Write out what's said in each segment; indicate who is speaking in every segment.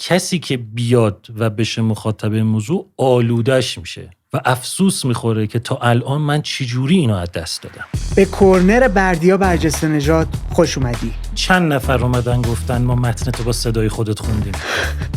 Speaker 1: کسی که بیاد و بشه مخاطب موضوع آلودش میشه و افسوس میخوره که تا الان من چجوری اینو از دست دادم.
Speaker 2: به کورنر بردیا برجسته نژاد خوش اومدی.
Speaker 1: چند نفر اومدن گفتن ما متن تو با صدای خودت خوندیم.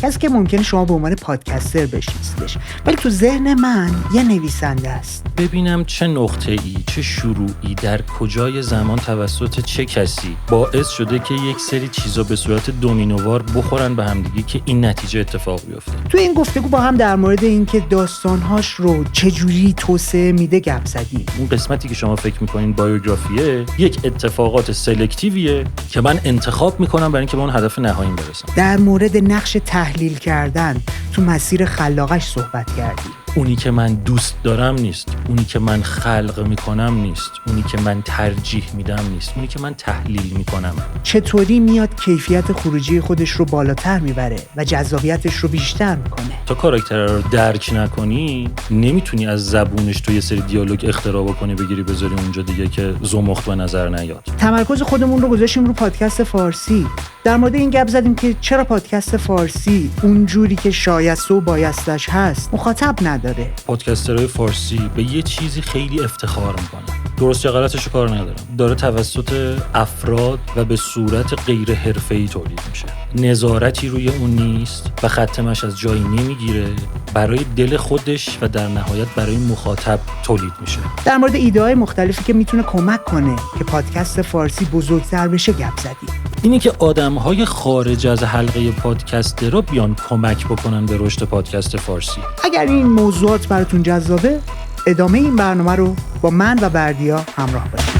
Speaker 2: کسی که ممکنه شما به عنوان پادکستر بشناسیدش، ولی تو ذهن من یه نویسنده است.
Speaker 1: ببینم چه نقطه‌ای، چه شروعی، در کجای زمان توسط چه کسی باعث شده که یک سری چیزا به صورت دومینووار بخورن به همدیگه که این نتیجه اتفاق بیفته.
Speaker 2: تو این گفتگو با هم در مورد اینکه داستانهاش رو چجوری توسعه میده گپ زدیم.
Speaker 1: اون قسمتی که شما فکر می‌کنین بایوگرافیه، یک اتفاقات سلکتیویه که من انتخاب می‌کنم برای اینکه به اون هدف نهاییم برسم.
Speaker 2: در مورد نقش تحلیل کردن تو مسیر خلاقش صحبت کردیم.
Speaker 1: اونی که من دوست دارم نیست، اونی که من خلق میکنم نیست، اونی که من ترجیح میدم نیست، اونی که من تحلیل میکنم.
Speaker 2: چطوری میاد کیفیت خروجی خودش رو بالاتر میبره و جذابیتش رو بیشتر میکنه.
Speaker 1: تا کاراکتر رو درک نکنی نمیتونی از زبونش تو یه سری دیالوگ اختراع بکنی بگیری بذاری اونجا دیگه که زمخت به نظر نیاد.
Speaker 2: تمرکز خودمون رو گذاشتیم رو پادکست فارسی. در مورد این گپ زدیم که چرا پادکست فارسی اونجوری که شایسته و بایستش هست مخاطب نداره.
Speaker 1: پادکسترهای فارسی به یه چیزی خیلی افتخار میکنن. درست یا غلطش رو کار ندارم. داره توسط افراد و به صورت غیر حرفه‌ای تولید میشه. نظارتی روی اون نیست و ختمش از جایی نمیگیره. برای دل خودش و در نهایت برای مخاطب تولید میشه.
Speaker 2: در مورد ایده‌های مختلفی که میتونه کمک کنه که پادکست فارسی بزرگتر بشه گپ زدیم.
Speaker 1: اینی که آدم‌های خارج از حلقه پادکستر رو بیان کمک بکنن به رشد پادکست فارسی.
Speaker 2: اگر این موضوعات براتون جذابه، ادامه این برنامه رو با من و بردیا همراه باشید.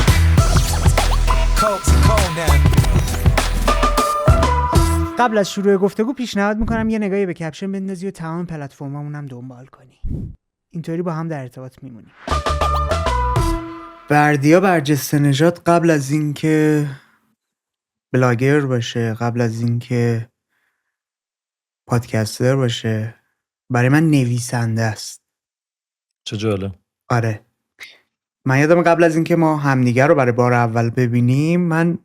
Speaker 2: قبل از شروع گفتگو پیشنهاد میکنم یه نگاهی به کپشن بندازی و تمام پلتفرمامون هم دنبال کنی. اینطوری با هم در ارتباط میمونیم. بردیا برجسته نژاد قبل از اینکه بلاگر باشه، قبل از اینکه پادکستر باشه، برای من نویسنده است.
Speaker 1: چه جالب.
Speaker 2: آره، من یادم قبل از اینکه ما همدیگر رو برای بار اول ببینیم من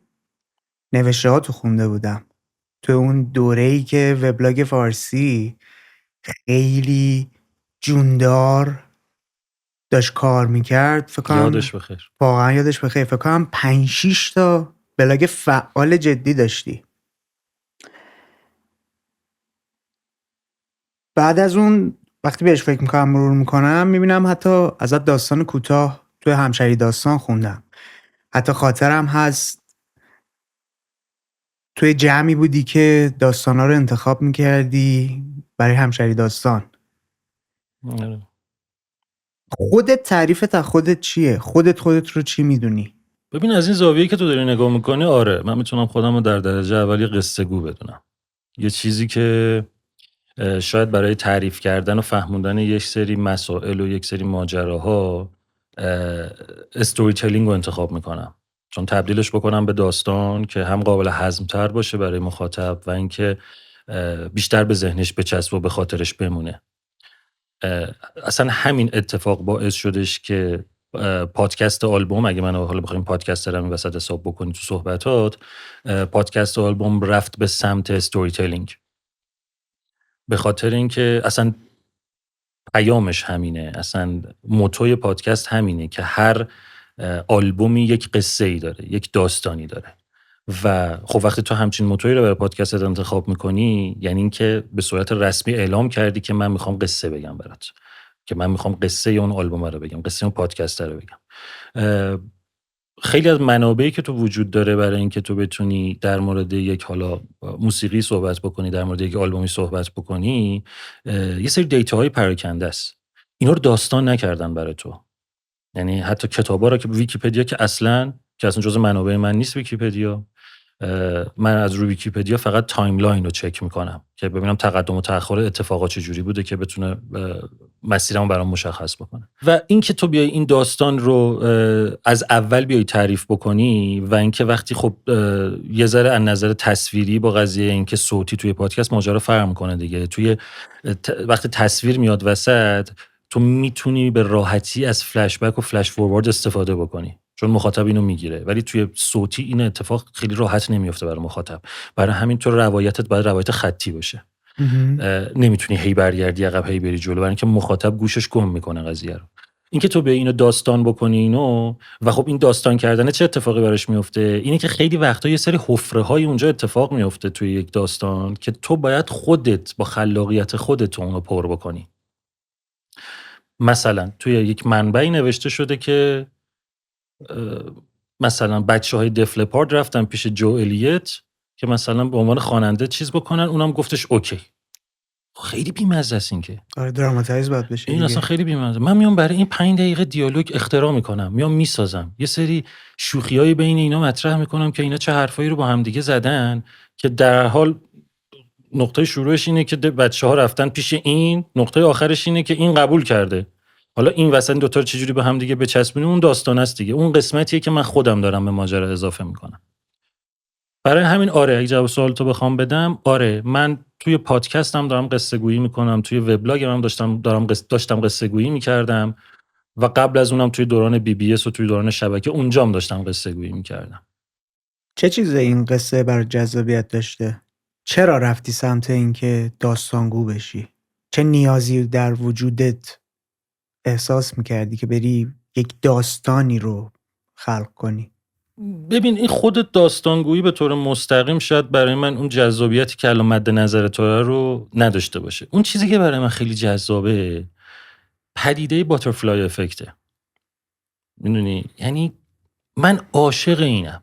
Speaker 2: نوشته‌هاتو خونده بودم. تو اون دوره‌ای که وبلاگ فارسی خیلی جوندار داشت کار میکرد، فکر کنم
Speaker 1: یادش بخیر.
Speaker 2: واقعا یادش بخیر. فکر کنم 5-6 تا بلاگ فعال جدی داشتی. بعد از اون وقتی بهش فکر میکنم، مرور میکنم، میبینم حتی ازت داستان کوتاه توی همشری داستان خوندم. حتی خاطرم هست توی جمعی بودی که داستانا رو انتخاب میکردی برای همشری داستان. خودت تعریفت از خودت چیه؟ خودت رو چی میدونی؟
Speaker 1: ببین از این زاویه‌ای که تو داری نگاه میکنی، آره من میتونم خودم رو در درجه اولی قصه گو بدونم. یه چیزی که شاید برای تعریف کردن و فهموندن یک سری مسائل و یک سری ماجراها استوری تلینگ رو انتخاب میکنم، چون تبدیلش بکنم به داستان که هم قابل هضم تر باشه برای مخاطب و اینکه بیشتر به ذهنش بچسبه و به خاطرش بمونه. اصلا همین اتفاق باعث شدش که پادکست آلبوم، اگه من حالا بخوایم پادکست رو وسط حساب بکنی تو صحبتات، پادکست آلبوم رفت به سمت استوری تلینگ، به خاطر اینکه اصلا پیامش همینه، اصلا موتوی پادکست همینه که هر آلبومی یک قصه ای داره، یک داستانی داره و خب وقتی تو همچین موتویی رو برای پادکستت انتخاب میکنی یعنی اینکه به صورت رسمی اعلام کردی که من میخوام قصه بگم برات، که من میخوام قصه اون آلبوم رو بگم، قصه اون پادکست رو بگم. خیلی از منابعی که تو وجود داره برای اینکه تو بتونی در مورد یک حالا موسیقی صحبت بکنی، در مورد یک آلبومی صحبت بکنی، یه سری دیتاهای پراکنده است. اینا رو داستان نکردن برای تو. یعنی حتی کتابا رو که ویکی‌پدیا که اصلا جزء منابع من نیست ویکی‌پدیا، من از روی ویکی‌پدیا فقط تایملاین رو چک میکنم که ببینم تقدم و تأخر اتفاقات چجوری بوده که بتونه مسیرمو برام مشخص بکنه. و اینکه تو بیای این داستان رو از اول بیای تعریف بکنی و اینکه وقتی خب یه ذره از نظر تصویری با قضیه اینکه صوتی توی پادکست ماجرا فرق میکنه دیگه. توی وقتی تصویر میاد وسط تو میتونی به راحتی از فلش بک و فلش فوروارد استفاده بکنی چون مخاطب اینو میگیره، ولی توی صوتی این اتفاق خیلی راحت نمیفته برای مخاطب. برای همین تو روایتت باید روایت خطی باشه. نمیتونی هی برگردی عقب هی بری جلو، برای اینکه مخاطب گوشش گم میکنه قضیه رو. اینکه تو به اینو داستان بکنی اینو و خب این داستان کردن چه اتفاقی براش میفته؟ اینه که خیلی وقتا یه سری حفره های اونجا اتفاق میفته توی یک داستان که تو باید خودت با خلاقیت خودت اونو پر بکنی. مثلا توی یک منبعی نوشته شده که مثلا بچه‌های دف لپارد رفتن پیش جو الیت که مثلا به عنوان خواننده چیز بکنن، اونم گفتش اوکی. خیلی بی‌مزه است این که.
Speaker 2: آره دراماتایز باید بشه
Speaker 1: این
Speaker 2: دیگه.
Speaker 1: اصلا خیلی بی‌مزه. من میام برای این 5 دقیقه دیالوگ اختراع میکنم، میام میسازم، یه سری شوخیای بین اینا مطرح میکنم که اینا چه حرفایی رو با هم دیگه زدن که در حال نقطه شروعش اینه که بچه‌ها رفتن پیش این، نقطه آخرش اینه که این قبول کرده. حالا این وسط دو تا رو چجوری به هم دیگه بچسبونیم اون داستان است دیگه. اون قسمتیه که من خودم دارم به ماجرا اضافه میکنم. برای همین آره، اگه جواب سوالتو بخوام بدم، آره من توی پادکستم دارم قصه گویی میکنم، توی وبلاگم هم داشتم قصه گویی میکردم و قبل از اونم توی دوران BBS و توی دوران شبکه اونجام داشتم قصه گویی میکردم.
Speaker 2: چه چیزی این قصه برای جذابیت داشته؟ چرا رفتی سمت اینکه داستانگو بشی؟ چه نیازی در وجودت احساس میکردی که بری یک داستانی رو خلق کنی؟
Speaker 1: ببین این خود داستانگویی به طور مستقیم شاید برای من اون جذابیتی که الان مد نظر تو رو نداشته باشه. اون چیزی که برای من خیلی جذابه پدیده باترفلای افکته. میدونی؟ یعنی من عاشق اینم،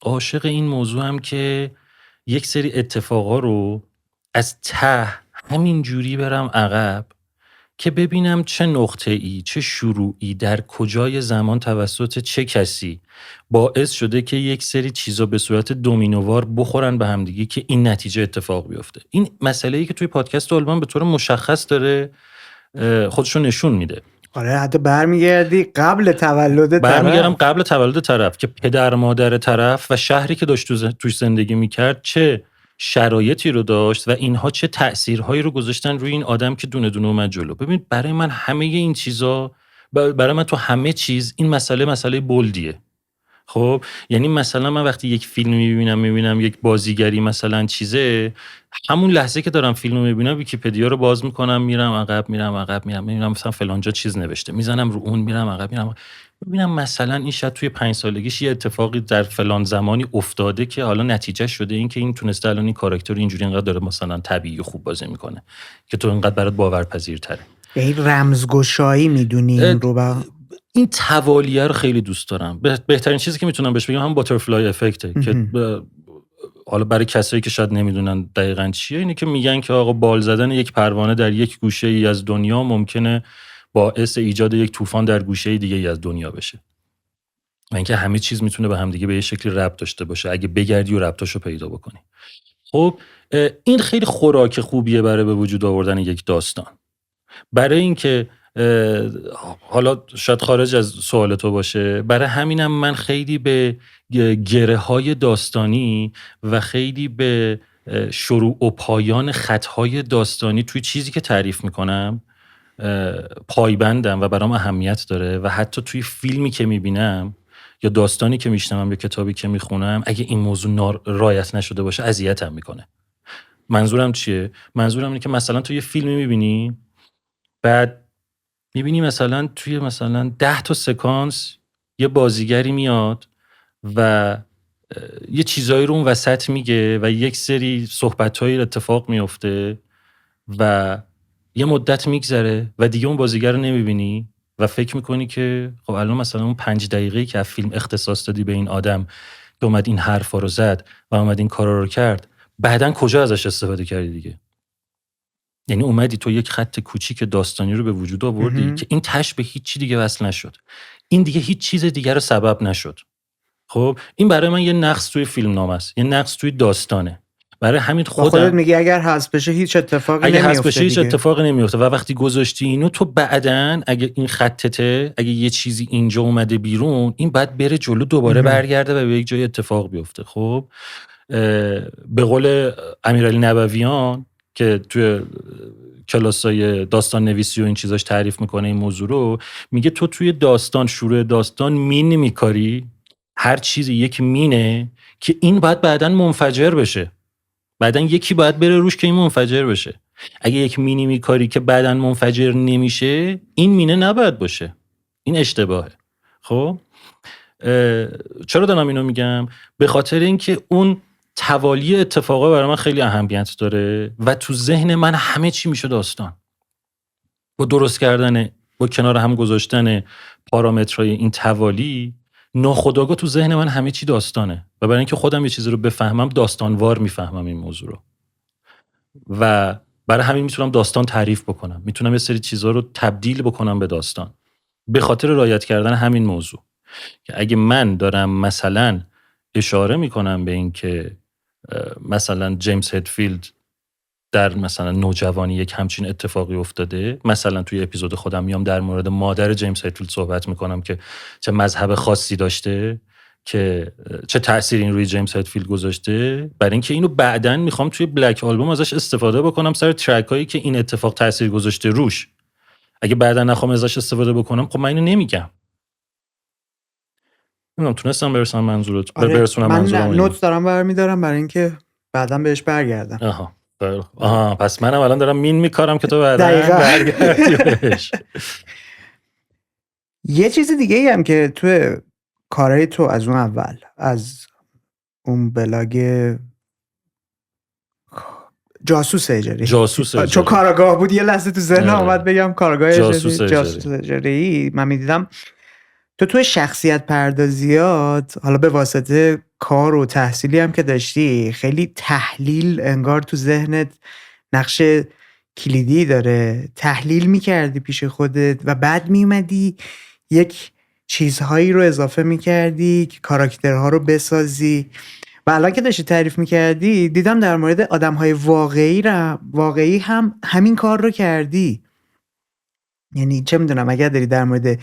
Speaker 1: عاشق این موضوعم که یک سری اتفاقا رو از ته همین جوری برم عقب که ببینم چه نقطه‌ای، چه شروعی، در کجای زمان توسط چه کسی باعث شده که یک سری چیزا به صورت دومینووار بخورن به همدیگه که این نتیجه اتفاق بیفته. این مسئله‌ای که توی پادکست آلبوم به طور مشخص داره خودشو نشون میده.
Speaker 2: آره حتی برمیگردی قبل تولد طرف.
Speaker 1: برمیگردم قبل تولد طرف که پدر مادر طرف و شهری که داشت توش زندگی میکرد چه شرایطی رو داشت و اینها چه تأثیرهایی رو گذاشتن روی این آدم که دونه دونه اومد جلو. ببین برای من همه این چیزا، برای من تو همه چیز این مسئله بولدیه. خب یعنی مثلا من وقتی یک فیلم میبینم یک بازیگری مثلا چیزه، همون لحظه که دارم فیلم رو میبینم ویکی‌پدیا رو باز میکنم، میرم عقب میبینم مثلا فلانجا چیز نوشته، میزنم رو اون، میرم عقب میبینم مثلا این شاید توی 5 سالگیش یه اتفاقی در فلان زمانی افتاده که حالا نتیجه شده این که این تونسته الان این کاراکتر اینجوری اینقدر داره مثلا طبیعی و خوب بازی میکنه که تو اینقدر برات باورپذیرتره.
Speaker 2: این رمزگشایی میدونی این رو
Speaker 1: این توالیه رو خیلی دوست دارم. بهترین چیزی که میتونم بهش بگم هم باترفلای افکته که حالا برای کسایی که شاید نمیدونن دقیقاً چیه، اینه که میگن که آقا بال زدن یک پروانه در یک گوشه ای از دنیا ممکنه باعث ایجاد یک طوفان در گوشه ای دیگه ای از دنیا بشه و اینکه همه چیز میتونه به هم دیگه به یه شکلی ربط داشته باشه اگه بگردی و ربطاشو پیدا بکنی. خب این خیلی خوراک خوبیه برای به وجود آوردن یک داستان. برای اینکه حالا شاید خارج از سوال تو باشه، برای همینم من خیلی به گره های داستانی و خیلی به شروع و پایان خطهای داستانی توی چیزی که تعریف میکنم پایبندم و برام اهمیت داره و حتی توی فیلمی که میبینم یا داستانی که میشنوم یا کتابی که میخونم اگه این موضوع رعایت نشده باشه اذیتم میکنه. منظورم چیه؟ منظورم اینه که مثلا تو یه فیلمی میبینی، بعد میبینی مثلا توی مثلا 10 تا سکانس یه بازیگری میاد و یه چیزایی رو اون وسط میگه و یک سری صحبت‌هایی اتفاق میفته و یه مدت میگذره و دیگه اون بازیگر رو نمیبینی و فکر میکنی که خب الان مثلا اون 5 دقیقه‌ای که از فیلم اختصاص دادی به این آدم که اومد این حرفا رو زد و اومد این کارا رو کرد، بعدن کجا ازش استفاده کردی دیگه؟ یعنی اومدی تو یک خط کوچیک داستانی رو به وجود آوردی که این تش به هیچ چی دیگه وصل نشد، این دیگه هیچ چیز دیگه رو سبب نشد. خب این برای من یه نقص توی فیلم نام است، یه نقص توی داستانه. برای همین
Speaker 2: خودت میگی اگر حذف بشه هیچ اتفاقی نمیفته.
Speaker 1: اگه حذف بشه هیچ اتفاقی نمیفته و وقتی گذاشتی اینو تو بعدن اگه این خطته، اگه یه چیزی اینجا اومده بیرون، این بعد بره جلو دوباره برگرده و به یک جای اتفاق بیفته. خب به قول امیرعلی نبویان که توی کلاسای داستان نویسی و این چیزاش تعریف میکنه این موضوع رو، میگه تو توی داستان، شروع داستان مین میکاری، هر چیزی یک مینه که این باید بعدن منفجر بشه، بعدن یکی باید بره روش که این منفجر بشه. اگه یک مینی کاری که بعداً منفجر نمیشه، این مینه نباید باشه. این اشتباهه. خب چرا دارم اینو میگم؟ به خاطر اینکه اون توالی اتفاقا برای من خیلی اهمیت داره و تو ذهن من همه چی میشه داستان. با درست کردن، با کنار هم گذاشتن پارامترهای این توالی، ناخودآگاه تو ذهن من همه چی داستانه و برای اینکه خودم یه چیزی رو بفهمم، داستانوار میفهمم این موضوع رو و برای همین میتونم داستان تعریف بکنم، میتونم یه سری چیزها رو تبدیل بکنم به داستان به خاطر رعایت کردن همین موضوع. که اگه من دارم مثلا اشاره میکنم به این که مثلا جیمز هدفیلد در مثلا نوجوانی یک همچین اتفاقی افتاده، مثلا توی اپیزود خودم میام در مورد مادر جیمز هدفیلد صحبت میکنم که چه مذهب خاصی داشته، که چه تأثیری این روی جیمز هدفیلد گذاشته، برای اینکه اینو بعداً میخوام توی بلک آلبوم ازش استفاده بکنم سر ترک هایی که این اتفاق تأثیر گذاشته روش. اگه بعداً نخوام ازش استفاده بکنم، خب من اینو نمیگم. نمیدونم تونستم برسونم منظورم.
Speaker 2: نوت دارم برمیدارم برای اینکه بعداً بهش برگردم.
Speaker 1: پس منم الان دارم مین میکارم که تو بعداً برگردی بهش.
Speaker 2: یه چیز دیگه ای هم که تو کارهای تو از اون اول، از اون بلاگ جاسوس اجاری، چون کاراگاه بود یه لحظه تو ذهن اومد بگم کاراگاه جاسوس اجاری، من میدیدم تو شخصیت پردازیات، حالا به واسطه کار و تحصیلی هم که داشتی، خیلی تحلیل انگار تو ذهنت نقش کلیدی داره، تحلیل میکردی پیش خودت و بعد میومدی یک چیزهایی رو اضافه میکردی که کاراکترها رو بسازی. و الان که داشتی تعریف میکردی دیدم در مورد آدمهای واقعی هم همین کار رو کردی. یعنی چه میدونم، اگر داری در مورد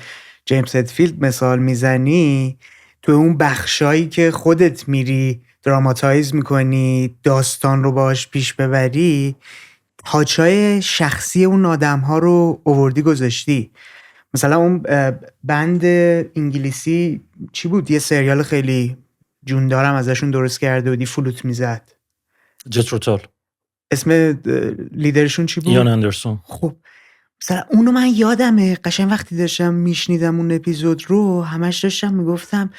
Speaker 2: جیمز هدفیلد مثال میزنی، تو اون بخشایی که خودت میری دراماتایز میکنی، داستان رو باش پیش ببری، تاچای شخصی اون آدم ها رو آوردی گذاشتی. مثلا اون بند انگلیسی چی بود؟ یه سریال خیلی جوندارم ازشون درست کرده بودی، فلوت میزد،
Speaker 1: جترو تال.
Speaker 2: اسم لیدرشون چی بود؟
Speaker 1: ایان اندرسون.
Speaker 2: خب مثلا اونو من یادمه قشنگ وقتی داشتم میشنیدم اون اپیزود رو، همش داشتم میگفتم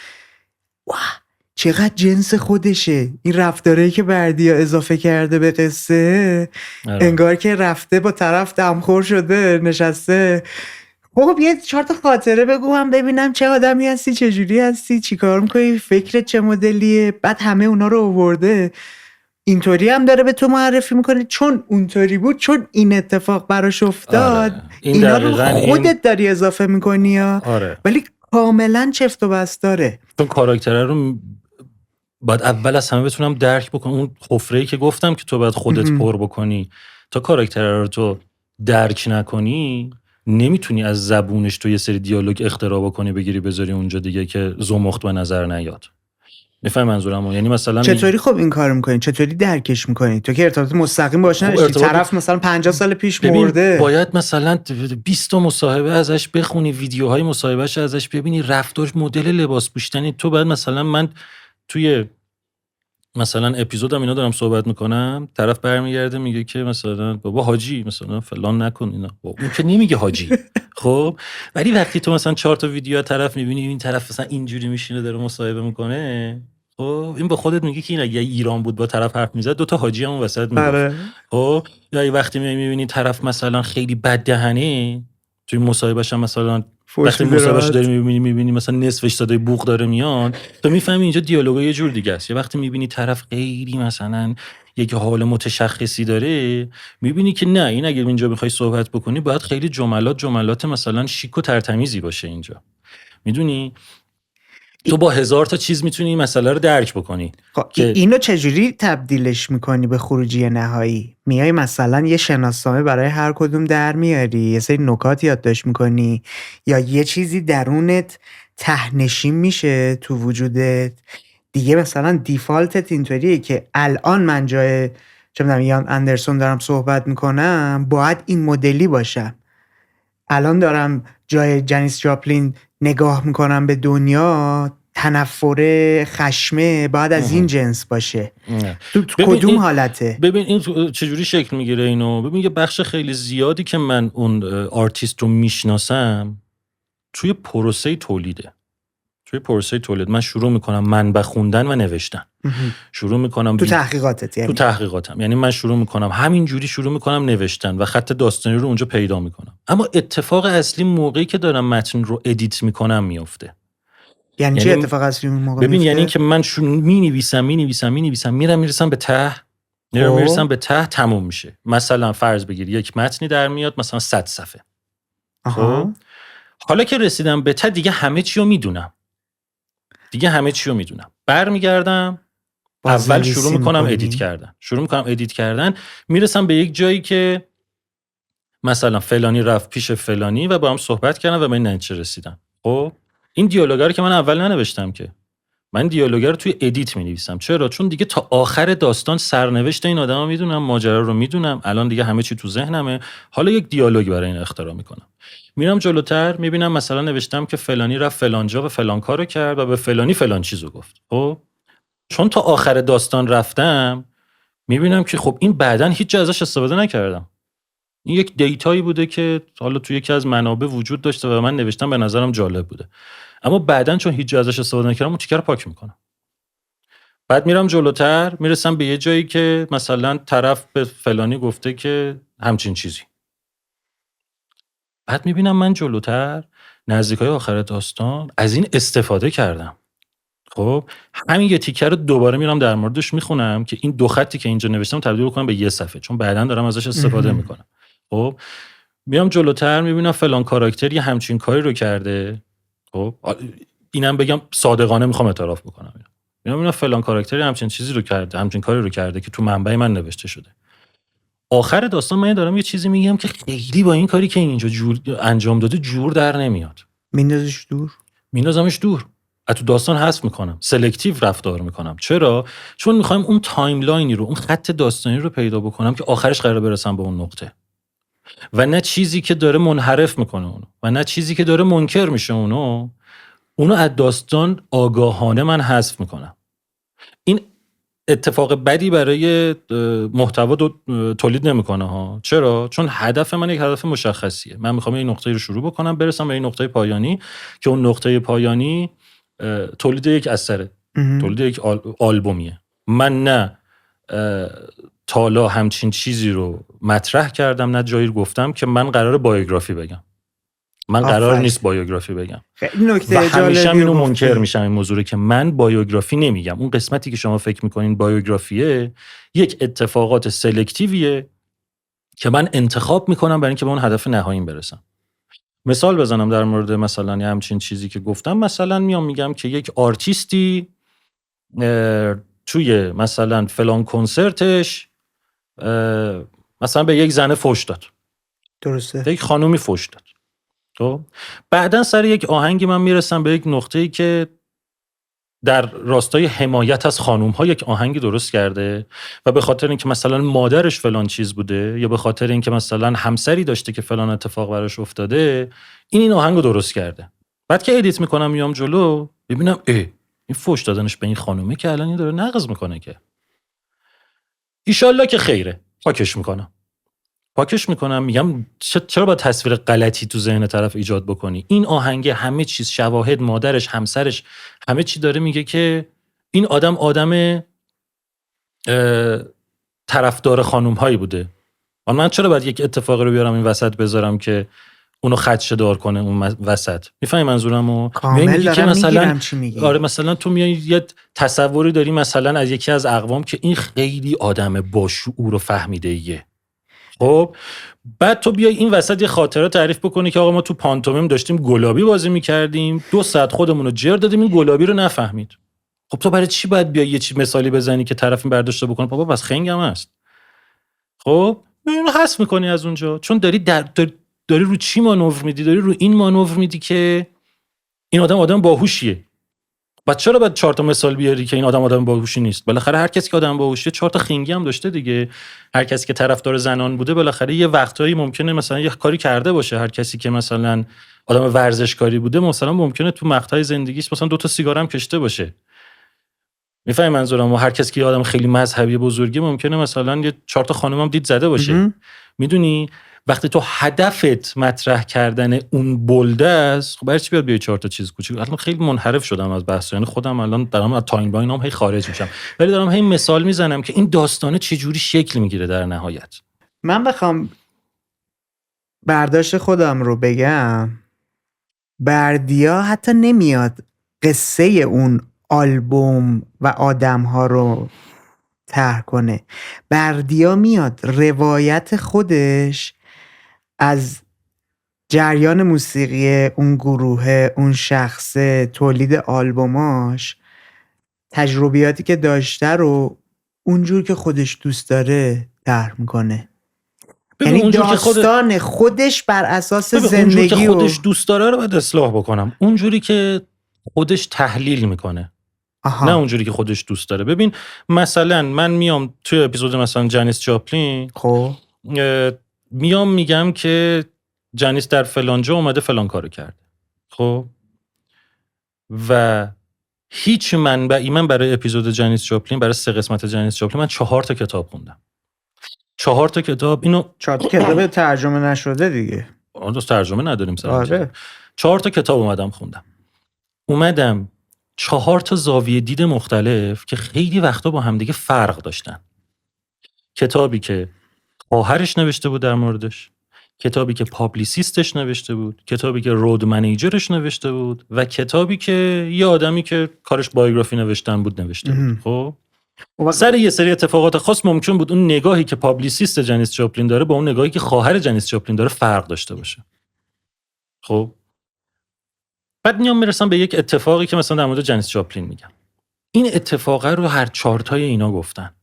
Speaker 2: واه چقدر جنس خودشه این رفتاری که بردیا اضافه کرده به قصه. انگار که رفته با طرف دمخور شده نشسته، خب یه 4 تا خاطره بگو هم ببینم چه آدمی هستی، چه جوری هستی، چی کار میکنی، فکرت چه مدلیه. بعد همه اونا رو آورده، اینطوری هم داره به تو معرفی میکنه چون اونطوری بود، چون این اتفاق براش افتاد. اینا رو خودت داری اضافه میکنی ولی کاملا چفت و بست داره.
Speaker 1: چون کاراکتره رو باید اول از همه بتونم درک بکنم. اون حفره‌ای که گفتم که تو باید خودت پر بکنی، تا کاراکتره رو تو درک نکنی نمیتونی از زبونش تو یه سری دیالوگ اختراع بکنی بگیری بذاری اونجا دیگه که زمخت به نظر نیاد. میفهم منظورمو؟ یعنی مثلا
Speaker 2: چطوری خب این کارو میکنی، چطوری درکش میکنی؟ تو که ارتباط مستقیم باش نداشتی، طرف مثلا 50 سال پیش مرده،
Speaker 1: باید مثلا 20 تا مصاحبه ازش بخونی، ویدیوهای مصاحبهش ازش ببینی، رفتار، مدل لباس پوشیدنی. تو بعد مثلا من توی مثلا اپیزودم اینا دارم صحبت میکنم، طرف برمیگرده میگه که مثلا بابا حاجی مثلا فلان نکن اینا، اون که نمیگه حاجی. خب ولی وقتی تو مثلا 4 تا ویدیو طرف میبینی این طرف مثلا اینجوری میشینه داره مصاحبه میکنه، خب این به خودت میگه که این اگه ایران بود با طرف حرف میزد 2 تا حاجی هم وسط میگفت. خب یا وقتی میبینی طرف مثلا خیلی بد دهنه توی مصاحبهش هم، مثلا وقتی مصاحبهش داری میبینی مثلا نصفش صدای بوق داره میاد، تو میفهمی اینجا دیالوگا یه جور دیگه است. یا وقتی میبینی طرف خیلی مثلا یک حال متشخصی داره، میبینی که نه، این اگه اینجا بخوای صحبت بکنی باید خیلی جملات مثلا شیک و ترتمیزی باشه اینجا. میدونی تو با 1000 تا چیز میتونی این مسئله رو درک بکنی.
Speaker 2: اینو چجوری تبدیلش میکنی به خروجی نهایی؟ میای مثلا یه شناسنامه برای هر کدوم در میاری، یه سری نکات یادداشت میکنی، یا یه چیزی درونت تهنشین میشه تو وجودت دیگه؟ مثلا دیفالتت اینطوریه که الان من جای چه میدونم ایان اندرسون دارم صحبت میکنم، باید این مدلی باشم. الان دارم جای جنیس جاپلین نگاه میکنم به دنیا، تنفر خشمه باید از این جنس باشه. تو کدوم حالته؟
Speaker 1: ببین این چجوری شکل میگیره اینو. ببین یه بخش خیلی زیادی که من اون آرتیست رو میشناسم توی پروسه تولیده. توی پروسه تولید من شروع میکنم منبع خوندن و نوشتن. شروع میکنم
Speaker 2: تو تحقیقاتت یعنی؟
Speaker 1: تو تحقیقاتم. یعنی من شروع میکنم همینجوری شروع میکنم نوشتن و خط داستانی رو اونجا پیدا میکنم. اما اتفاق اصلی موقعی که دارم متن رو ادیت میکنم میفته.
Speaker 2: یعنی چه اتفاق اصلی اون موقع
Speaker 1: ببین
Speaker 2: میفته؟
Speaker 1: یعنی که من مینویسم میرسم به ته تموم میشه. مثلا فرض بگیر یک متنی در میاد مثلا 100 صفحه. خب حالا که رسیدم به ته دیگه همه چی رو میدونم. برمیگردم اول شروع میکنم ادیت کردن. میرسم به یک جایی که مثلا فلانی رفت پیش فلانی و با هم صحبت کردن و به این نتیجه رسیدن. خب این دیالوگا رو که من اول ننوشتم که، من دیالوگا رو توی ادیت می‌نویسم. چرا؟ چون دیگه تا آخر داستان سرنوشت این آدمو میدونم، ماجرا رو میدونم، الان دیگه همه چی تو ذهنمه. حالا یک دیالوگ برای این اختراع میکنم. میرم جلوتر میبینم مثلا نوشتم که فلانی رفت فلان جا و فلان کارو کرد و به فلانی فلان چیزو گفت. خب چون تا آخر داستان رفتم میبینم که خب این بعداً هیچ جا ازش استفاده نکردم. این یک دیتایی بوده که حالا توی یکی از منابع وجود داشته و من نوشتم، به نظرم جالب بوده. اما بعداً چون هیچ جا ازش استفاده نکردم اون تیکه رو پاک میکنم. بعد میرم جلوتر میرسم به یه جایی که مثلا طرف به فلانی گفته که همچین چیزی. بعد میبینم من جلوتر نزدیکای آخر داستان از این استفاده کردم. خب همین یه تیکه رو دوباره میرم در موردش میخونم که این 2 خطی که اینجا نوشتم تبدیل کنم به یه صفحه، چون بعداً دارم ازش استفاده میکنم. خب میام جلوتر میبینم فلان کاراکتر یه همچین کاری رو کرده. خب اینم بگم صادقانه میخوام اعتراف بکنم. میبینم فلان کاراکتر همچین چیزی رو کرده، همچین کاری رو کرده که تو منبع من نوشته شده. آخر داستان من دارم یه چیزی میگم که خیلی با این کاری که اینجا انجام داده جور در نمیاد. میندازمش دور. تو داستان حذف میکنم، سلکتیو رفتار میکنم. چرا؟ چون میخوایم اون تایملاینی رو، اون خط داستانی رو پیدا بکنم که آخرش قراره برسم به اون نقطه و نه چیزی که داره منحرف میکنه اونو و نه چیزی که داره منکر میشه اونو از داستان آگاهانه من حذف میکنم. این اتفاق بدی برای محتوا تولید نمیکنه ها. چرا؟ چون هدف من یک هدف مشخصیه. من میخوام این نقطه رو شروع بکنم برسم به این نقطه پایانی که اون نقطه پایانی تولید یک اثره، تولید یک آلبومیه. من نه تالا همچین چیزی رو مطرح کردم، نه جایی گفتم که من قرار بایوگرافی بگم. من قرار نیست بایوگرافی بگم و همیشه اینو منکر میشم این موضوع که من بایوگرافی نمیگم. اون قسمتی که شما فکر میکنین بایوگرافیه یک اتفاقات سلکتیویه که من انتخاب میکنم برای اینکه به اون هدف نهاییم برسم. مثال بزنم در مورد مثلا همچین چیزی که گفتم. مثلا میام میگم که یک آرتیستی توی مثلا فلان کنسرتش مثلا به یک زنه فحش داد.
Speaker 2: درسته.
Speaker 1: به یک خانومی فحش داد. تو بعدن سر یک آهنگی من میرسم به یک نقطه‌ای که در راستای حمایت از خانوم‌ها یک آهنگی درست کرده و به خاطر اینکه مثلا مادرش فلان چیز بوده یا به خاطر اینکه مثلا همسری داشته که فلان اتفاق براش افتاده این آهنگو درست کرده. بعد که ادیت میکنم میام جلو ببینم این فحش دادنش به این خانومه که الان این داره نقض میکنه که ایشالله که خیره. پاکش میکنم میگم چرا با تصویر غلطی تو ذهن طرف ایجاد بکنی؟ این آهنگ همه چیز، شواهد، مادرش، همسرش، همه چی داره میگه که این آدم طرفدار خانوم هایی بوده. من چرا باید یک اتفاقی رو بیارم این وسط بذارم که اونو خدشه دار کنه اون وسط؟ میفهمی منظورمو؟
Speaker 2: کامل دارم
Speaker 1: مثلا
Speaker 2: میگم.
Speaker 1: آره مثلا تو میای یه تصوری داری مثلا از یکی از اقوام که این خیلی آدم با شعور و فهمیده ایه. خب بعد تو بیای این وسط یه خاطره تعریف بکنی که آقا ما تو پانتومیم داشتیم گلابی بازی میکردیم 2 ساعت خودمون رو جر دادیم این گلابی رو نفهمید. خب تو برای چی باید بیای یه چیز مثالی بزنی که طرف این برداشته بکنه بابا بس خنگم هست؟ خب اینو حذف میکنی از اونجا، چون داری رو چی مانور میدی؟ داری رو این مانور میدی که این آدم باهوشیه. بعد چرا باید 4 تا مثال بیاری که این آدم باهوشی نیست؟ بالاخره هر کسی که آدم باهوشیه 4 تا خنگی هم داشته دیگه. هر کسی که طرفدار زنان بوده بالاخره یه وقتایی ممکنه مثلا یه کاری کرده باشه. هر کسی که مثلا آدم ورزشکاری بوده مثلا ممکنه تو مقطع زندگیش مثلا 2 تا سیگار هم کشته باشه. میفهمی منظورم؟ و هر کسی که آدم خیلی مذهبی بزرگی ممکنه مثلا یه 4 تا خانم هم دید زده باشه. میدونی وقتی تو هدفت مطرح کردن اون بلده است، خب برای چی بیاد بیای 4 تا چیز کوچیک؟ الان خیلی منحرف شدم از بحث، یعنی خودم الان دارم از تایم لاینام هی خارج میشم، ولی دارم هی مثال میزنم که این داستانه چه جوری شکل میگیره در نهایت.
Speaker 2: من بخوام برداشت خودم رو بگم، بردیا حتی نمیاد قصه اون آلبوم و آدم‌ها رو طرح کنه. بردیا میاد روایت خودش از جریان موسیقی اون گروه، اون شخصه، تولید آلبوماش، تجربیاتی که داشته رو اونجور که خودش دوست داره طرح میکنه. یعنی داستان خودش بر اساس زندگی
Speaker 1: اونجوری که خودش دوست داره رو باید اصلاح بکنم، اونجوری که خودش تحلیل میکنه. نه اونجوری که خودش دوست داره. ببین مثلا من میام توی اپیزود مثلا جنیس جاپلین،
Speaker 2: خب
Speaker 1: میام میگم که جنیس در فلان جا اومده فلان کارو کرد، خب و هیچ منبعی، من برای اپیزود جنیس جاپلین، برای 3 قسمت جنیس جاپلین من 4 تا کتاب خوندم. 4 تا کتاب. اینو
Speaker 2: 4 تا کتاب ترجمه نشده دیگه.
Speaker 1: اون ترجمه نداریم سر.
Speaker 2: آره.
Speaker 1: 4 تا کتاب اومدم خوندم. اومدم 4 تا زاویه دید مختلف که خیلی وقتا با همدیگه فرق داشتن. کتابی که خواهرش نوشته بود در موردش، کتابی که پابلیسیستش نوشته بود، کتابی که رود منیجرش نوشته بود و کتابی که یه آدمی که کارش بایوگرافی نوشتن بود نوشته بود. خب سر یه سری اتفاقات خاص ممکن بود اون نگاهی که پابلیسیست جنیس جاپلین داره با اون نگاهی که خواهر جنیس جاپلین داره فرق داشته باشه. خب بعد میرسم به یک اتفاقی که مثلا در مورد جنیس جاپلین میگم. این اتفاقه رو هر 4 تای اینا گفتن،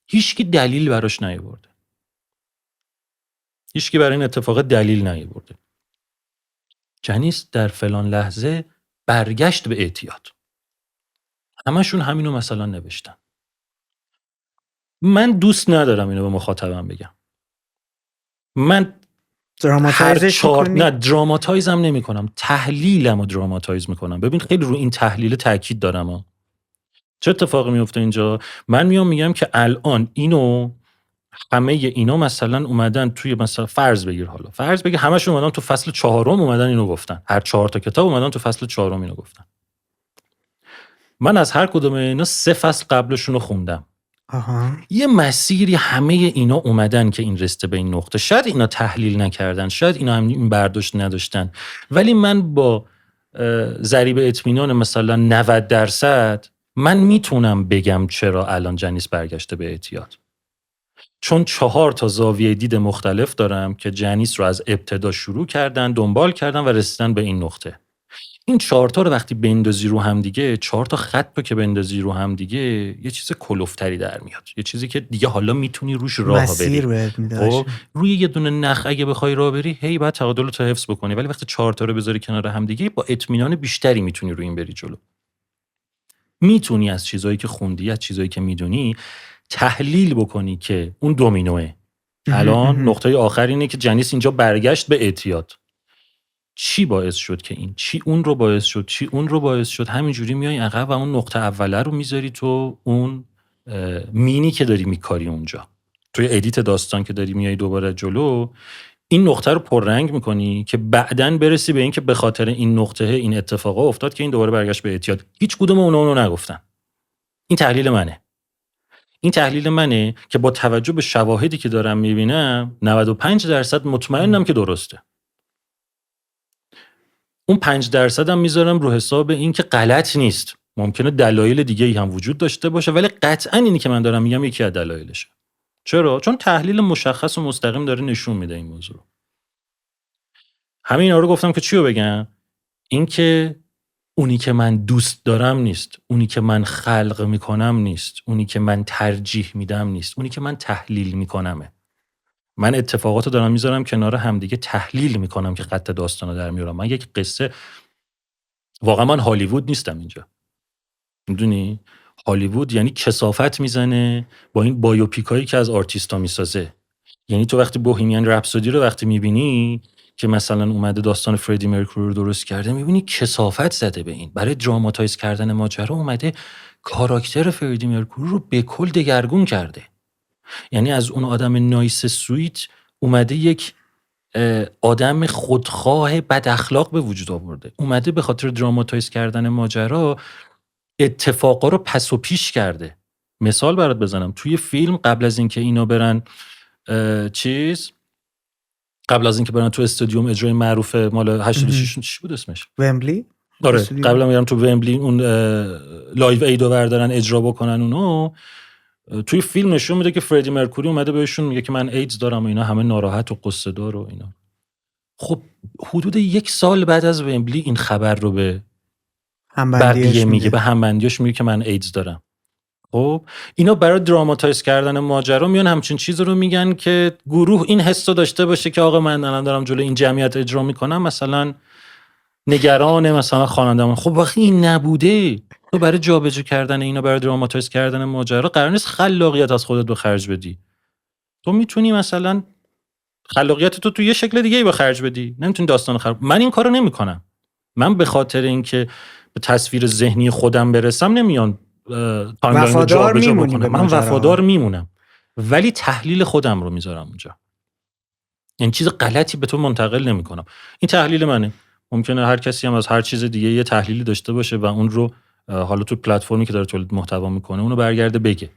Speaker 1: هیچکی دلیل براش نیاورده. هیچکی برای این اتفاق دلیل نیاورده. جنیس در فلان لحظه برگشت به اعتیاد. همشون همینو مثلا نوشتن. من دوست ندارم اینو به مخاطبم بگم. من
Speaker 2: دراماتایزش می‌کنی؟
Speaker 1: نه دراماتایزم نمی کنم، تحلیلم رو دراماتایز میکنم. ببین خیلی رو این تحلیل تاکید دارم. چه اتفاقی میفته اینجا؟ من میگم که الان اینو همه اینا مثلا اومدن توی، مثلا فرض بگیر همشون اومدن تو فصل 4 اومدن اینو گفتن. هر 4 تا کتاب اومدن تو فصل 4 اینو گفتن. من از هر کدوم اینا 3 فصل قبلشون رو خوندم. یه مسیری همه اینا اومدن که این رسته به این نقطه. شاید اینا تحلیل نکردن، شاید اینا هم این برداشت نداشتن، ولی من با ضریب اطمینان مثلا 90% من میتونم بگم چرا الان جنیس برگشته به اعتیاد. چون 4 تا زاویه دید مختلف دارم که جنیس رو از ابتدا شروع کردن، دنبال کردن و رسیدن به این نقطه. این 4 تا رو وقتی بندازی رو هم دیگه، 4 تا خط رو که بندازی رو هم دیگه، یه چیز کلوفتری در میاد. یه چیزی که دیگه حالا میتونی روش راه بری. روی یه دونه نخ اگه بخوای راه بری، هی بعد تعادل رو حفظ بکنی، ولی وقتی 4 تا رو بذاری کنار هم دیگه، با اطمینان بیشتری میتونی روی این بری جلو. میتونی از چیزایی که خوندی، از چیزایی که میدونی تحلیل بکنی که اون دومینوه. الان نقطه آخر اینه که جنیس اینجا برگشت به اعتیاد. چی باعث شد که این؟ چی اون رو باعث شد؟ چی اون رو باعث شد؟ همینجوری میای عقب و اون نقطه اوله رو میذاری تو اون مینی که داری میکاری اونجا. توی ادیت داستان که داری میای دوباره جلو، این نقطه رو پررنگ میکنی که بعدن برسی به این که به خاطر این نقطه این اتفاقا افتاد که این دوباره برگشت به اعتیاد. هیچ کدوم اونو نگفتن. این تحلیل منه. این تحلیل منه که با توجه به شواهدی که دارم میبینم 95% مطمئنم که درسته. اون 5% هم میذارم رو حساب این که غلط نیست. ممکنه دلایل دیگه ای هم وجود داشته باشه، ولی قطعا اینی که من دارم میگم یکی از دلایلشه. چرا؟ چون تحلیل مشخص و مستقیم داره نشون میده این موضوع. همین اینا رو گفتم که چیو بگم؟ این که اونی که من دوست دارم نیست، اونی که من خلق میکنم نیست، اونی که من ترجیح میدم نیست، اونی که من تحلیل میکنمه. من اتفاقاتو دارم میذارم کنار همدیگه، تحلیل میکنم که خط داستانو در میارم. من یک قصه، واقعا من هالیوود نیستم اینجا. میدونی هالیوود یعنی کثافت میزنه با این بایوپیکایی که از آرتیستا میسازه. یعنی تو وقتی بوهیمیان رپسودی رو وقتی میبینی که مثلا اومده داستان فردی مرکوری رو درست کرده، میبینی کثافت زده به این، برای دراماتایز کردن ماجرا اومده کاراکتر فردی مرکوری رو به کل دگرگون کرده. یعنی از اون آدم نایس سویت اومده یک آدم خودخواه بد اخلاق به وجود آورده. اومده به خاطر دراماتایز کردن ماجرا اتفاقا رو پس و پیش کرده. مثال برات بزنم، توی فیلم قبل از اینکه اینا برن قبل از اینکه برن تو استادیوم اجرای معروف مال 86 چی بود اسمش؟
Speaker 2: ومبلی.
Speaker 1: آره قبلا میرم تو ومبلی اون لایو ایدو بردارن اجرا بکنن اونو. توی فیلم نشون میده که فردی مرکوری اومده بهشون میگه که من ایدز دارم و اینا همه ناراحت و قصه دار و اینا. خب حدود 1 سال بعد از ومبلی این خبر رو به بقیه میگه، به همبندیاش میگه که من ایدز دارم. خب اینا برای دراماتایز کردن ماجرا میان همچین چیز رو میگن که گروه این حس رو داشته باشه که آقا من الان دارم جلوی این جمعیت اجرا میکنم، مثلا نگران مثلا خواننده‌ام. خب وقتی این نبوده، تو برای جابجا کردن اینا، برای دراماتایز کردن ماجرا قرار نیست خلاقیت از خودت به خرج بدی. تو میتونی مثلا خلاقیت تو یه شکل دیگه به خرج بدی، نمیتونی داستان من این کارو نمیکنم. من به خاطر اینکه به تصویر ذهنی خودم برسم نمیان تایملاین جابجا بکنم. من وفادار میمونم ولی تحلیل خودم رو میذارم اونجا. این چیز غلطی به تو منتقل نمیکنم. این تحلیل منه. ممکنه هر کسی هم از هر چیز دیگه یه تحلیلی داشته باشه و اون رو حالا تو پلتفرمی که داره تولید محتوا میکنه اونو برگرده بگه.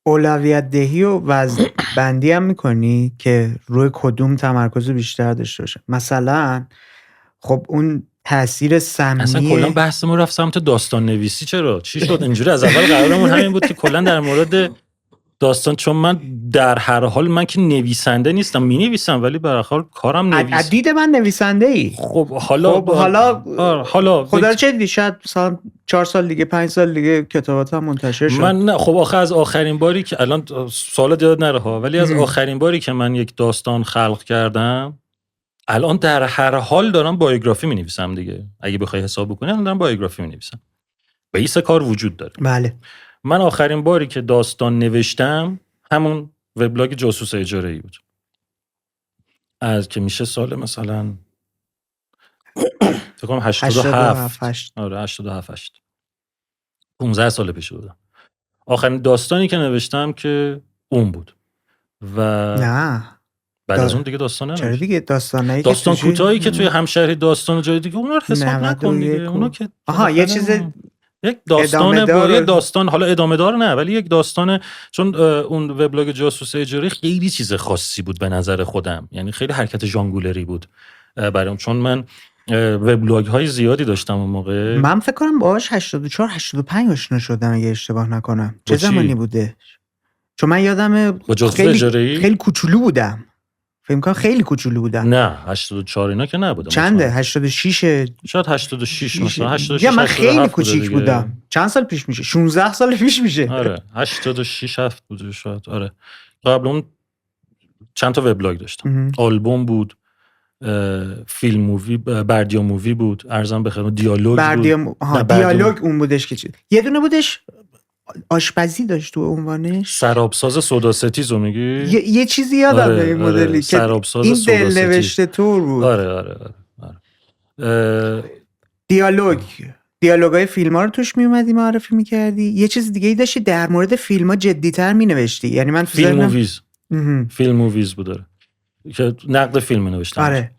Speaker 2: اولویت دهی و وزن بندی هم میکنی که روی کدوم تمرکز بیشتر داشته باشه. مثلا خب اون تاثیر سمی
Speaker 1: اصلا کلا بحث ما رفت سمت داستان نویسی. چرا؟ چی شد اینجوری؟ از اول قرارمون همین بود که کلا در مورد داستان، چون من در هر حال من که نویسنده نیستم، مینویسم ولی به هر حال کارم نویس.
Speaker 2: دید من نویسنده ای.
Speaker 1: خب حالا
Speaker 2: خدا رو چه دیدی؟ شاید مثلا 4 سال دیگه 5 سال دیگه کتاباتم منتشر شد.
Speaker 1: من نه، خب آخه از آخرین باری که الان سوال یاد نره ها، ولی از آخرین باری که من یک داستان خلق کردم الان در هر حال دارم بایوگرافی می‌نویسم دیگه. اگه بخوای حساب بکنی الان دارم بایوگرافی می‌نویسم. بیس کار وجود داره.
Speaker 2: بله.
Speaker 1: من آخرین باری که داستان نوشتم همون وبلاگ جاسوس اجاره‌ای بود. از که میشه سال مثلا فکر کنم 87. آره 87 15 سال پیش بود. آخرین داستانی که نوشتم که اون بود. و
Speaker 2: نه
Speaker 1: بعد از اون دیگه داستان نمیشه.
Speaker 2: چرا دیگه داستان
Speaker 1: کوتاهی که توی همشهری داستان جای دیگه اون رو حساب نکن دیگه. اونو که
Speaker 2: یه چیز
Speaker 1: یک داستان یه داستان، حالا ادامه دار نه ولی یک داستانه، چون اون وبلاگ جاسوس اجاره خیلی چیز خاصی بود به نظر خودم. یعنی خیلی حرکت ژانگولری بود برام، چون من وبلاگ های زیادی داشتم اون موقع.
Speaker 2: من فکر کنم باهاش 84 85 آشنا شدم اگه اشتباه نکنم. چه زمانی بوده؟ چون من یادمه خیلی کوچولو بودم. فکر کنم خیلی کوچولو بودم.
Speaker 1: نه 84 اینا که نبودم.
Speaker 2: چنده؟ 86
Speaker 1: شاید 86 مثلا 86.
Speaker 2: یا من خیلی کوچیک بودم. چند سال پیش میشه؟ 16 سال پیش میشه.
Speaker 1: آره 86 7 بوده شاید. آره قبل اون چند تا وبلاگ داشتم. آلبوم بود، فیلم مووی، بردیا مووی بود، ارزم بخیر دیالوگ بود.
Speaker 2: دیالوگ اون بودش که چی؟ یه دونه بودش آشپزی داشت تو عنوانش.
Speaker 1: سرابساز سودا ستیز رو میگی؟
Speaker 2: یه چیزی یادم میاد این مدلی که این دل نوشته طور بود.
Speaker 1: آره.
Speaker 2: دیالوگای فیلم‌ها رو توش میومدی معرفی میکردی. یه چیز دیگه ای داشتی در مورد فیلم‌ها جدی‌تر مینوشتی. یعنی من
Speaker 1: فیلم موویز بود که نقد فیلم نوشتم.
Speaker 2: آره.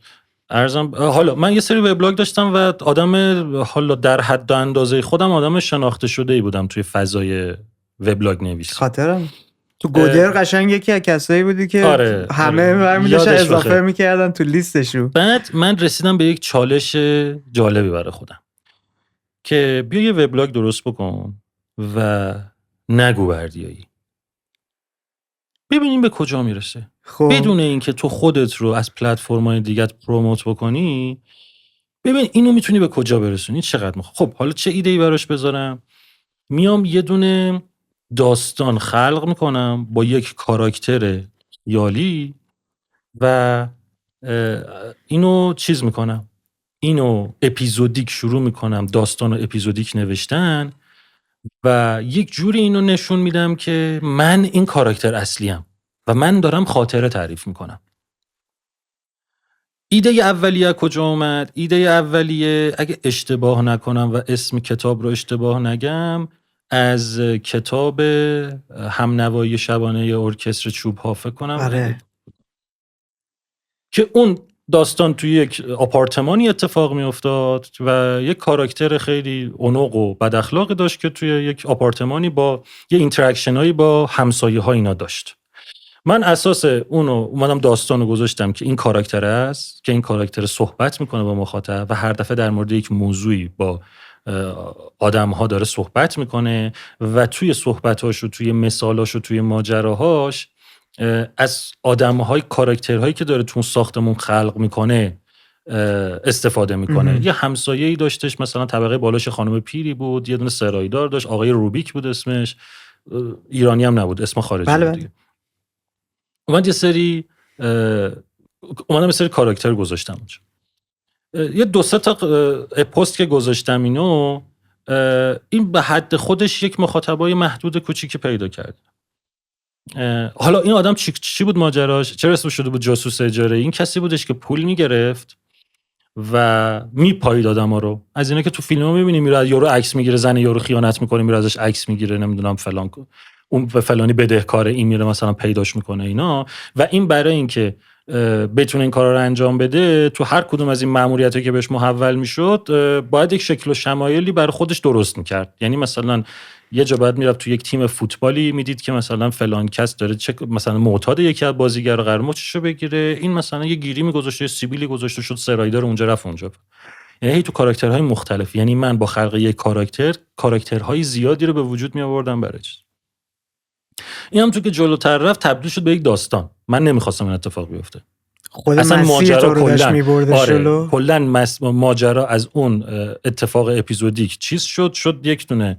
Speaker 1: ارزم حالا من یه سری وبلاگ داشتم و آدم حالا در حد و اندازه خودم آدم شناخته شده‌ای بودم توی فضای وبلاگ نویسی.
Speaker 2: خاطرم تو گودر قشنگ یکی از کسایی بودی که همه برمی‌داشتن اضافه می‌کردن تو لیستشون.
Speaker 1: بعد من رسیدم به یک چالش جالبی برای خودم که بیا یه وبلاگ درست بکن و نگو بردیایی، ببینیم به کجا میرسه.
Speaker 2: خب.
Speaker 1: بدون اینکه تو خودت رو از پلتفرم‌های دیگه پروموت بکنی، ببین اینو میتونی به کجا برسونی، چقدر خب حالا چه ایده‌ای براش بذارم. میام یه دونه داستان خلق میکنم با یک کاراکتر یالی و اینو چیز میکنم، اینو اپیزودیک شروع میکنم، داستان رو اپیزودیک نوشتن و یک جوری اینو نشون میدم که من این کاراکتر اصلیم و من دارم خاطره تعریف میکنم. ایده اولیه کجا اومد؟ ایده اولیه اگه اشتباه نکنم و اسم کتاب رو اشتباه نگم، از کتاب همنوایی شبانه ارکستر چوب ها فکر کنم.
Speaker 2: آره.
Speaker 1: که اون داستان توی یک آپارتمانی اتفاق می افتاد و یک کاراکتر خیلی اونق و بد اخلاقی داشت که توی یک آپارتمانی با یه اینتراکشن هایی با همسایه ها اینا داشت. من اساس اونو اومدم داستانو گذاشتم که این کاراکتر است که این کاراکتر صحبت میکنه با مخاطب و هر دفعه در مورد یک موضوعی با آدم ها داره صحبت میکنه و توی صحبتاش و توی مثالاش و توی ماجراهاش از آدم‌های کاراکترهایی که داره تو ساختمون خلق میکنه استفاده میکنه. یه همسایه‌ای داشتش مثلا طبقه بالاش خانم پیری بود، یه دونه سرایدار داشت، آقای روبیک بود اسمش، ایرانی هم نبود، اسم خارجی بود دیگه. اومدم یه سری کاراکتر گذاشتم اونجا. یه 2-3 تا پست که گذاشتم اینو، این به حد خودش یک مخاطبای محدود کوچیکی پیدا کرد. حالا این آدم چی بود ماجراش؟ چرا اسمش شده بود جاسوس اجاره؟ این کسی بودش که پول میگرفت و میپایید آدما رو. از اینا که تو فیلم‌ها می‌بینی میره یارو عکس میگیره، زن یارو خیانت میکنه میره ازش عکس میگیره، نمیدونم فلان، اون به فلانی بدهکاره، این میره مثلا پیداش میکنه اینا. و این برای اینکه بتونه این کارا رو انجام بده، تو هر کدوم از این ماموریتایی که بهش محول میشد باید یک شکل و شمایلی برای خودش درست میکرد. یعنی مثلا یه جا باید میرفت تو یک تیم فوتبالی، میدید که مثلا فلان کس داره مثلا معتاد یکی از بازیگرا قرار مچشو بگیره، این مثلا یه گیری میگذاشته، یه سیبیلی گذاشته، شد سرایدار اونجا رفت اونجا. یعنی تو کاراکترهای مختلف، یعنی من با خلق یک کاراکترهای زیادی رو به وجود می آوردم برای چیز. این هم تو که جلوتر رفت تبدیل شد به یک داستان. من نمیخواستم این اتفاق بیفته.
Speaker 2: خود اصلا ماجرا
Speaker 1: کلا ماجرا از اون اتفاق اپیزودیک چیز شد یک دونه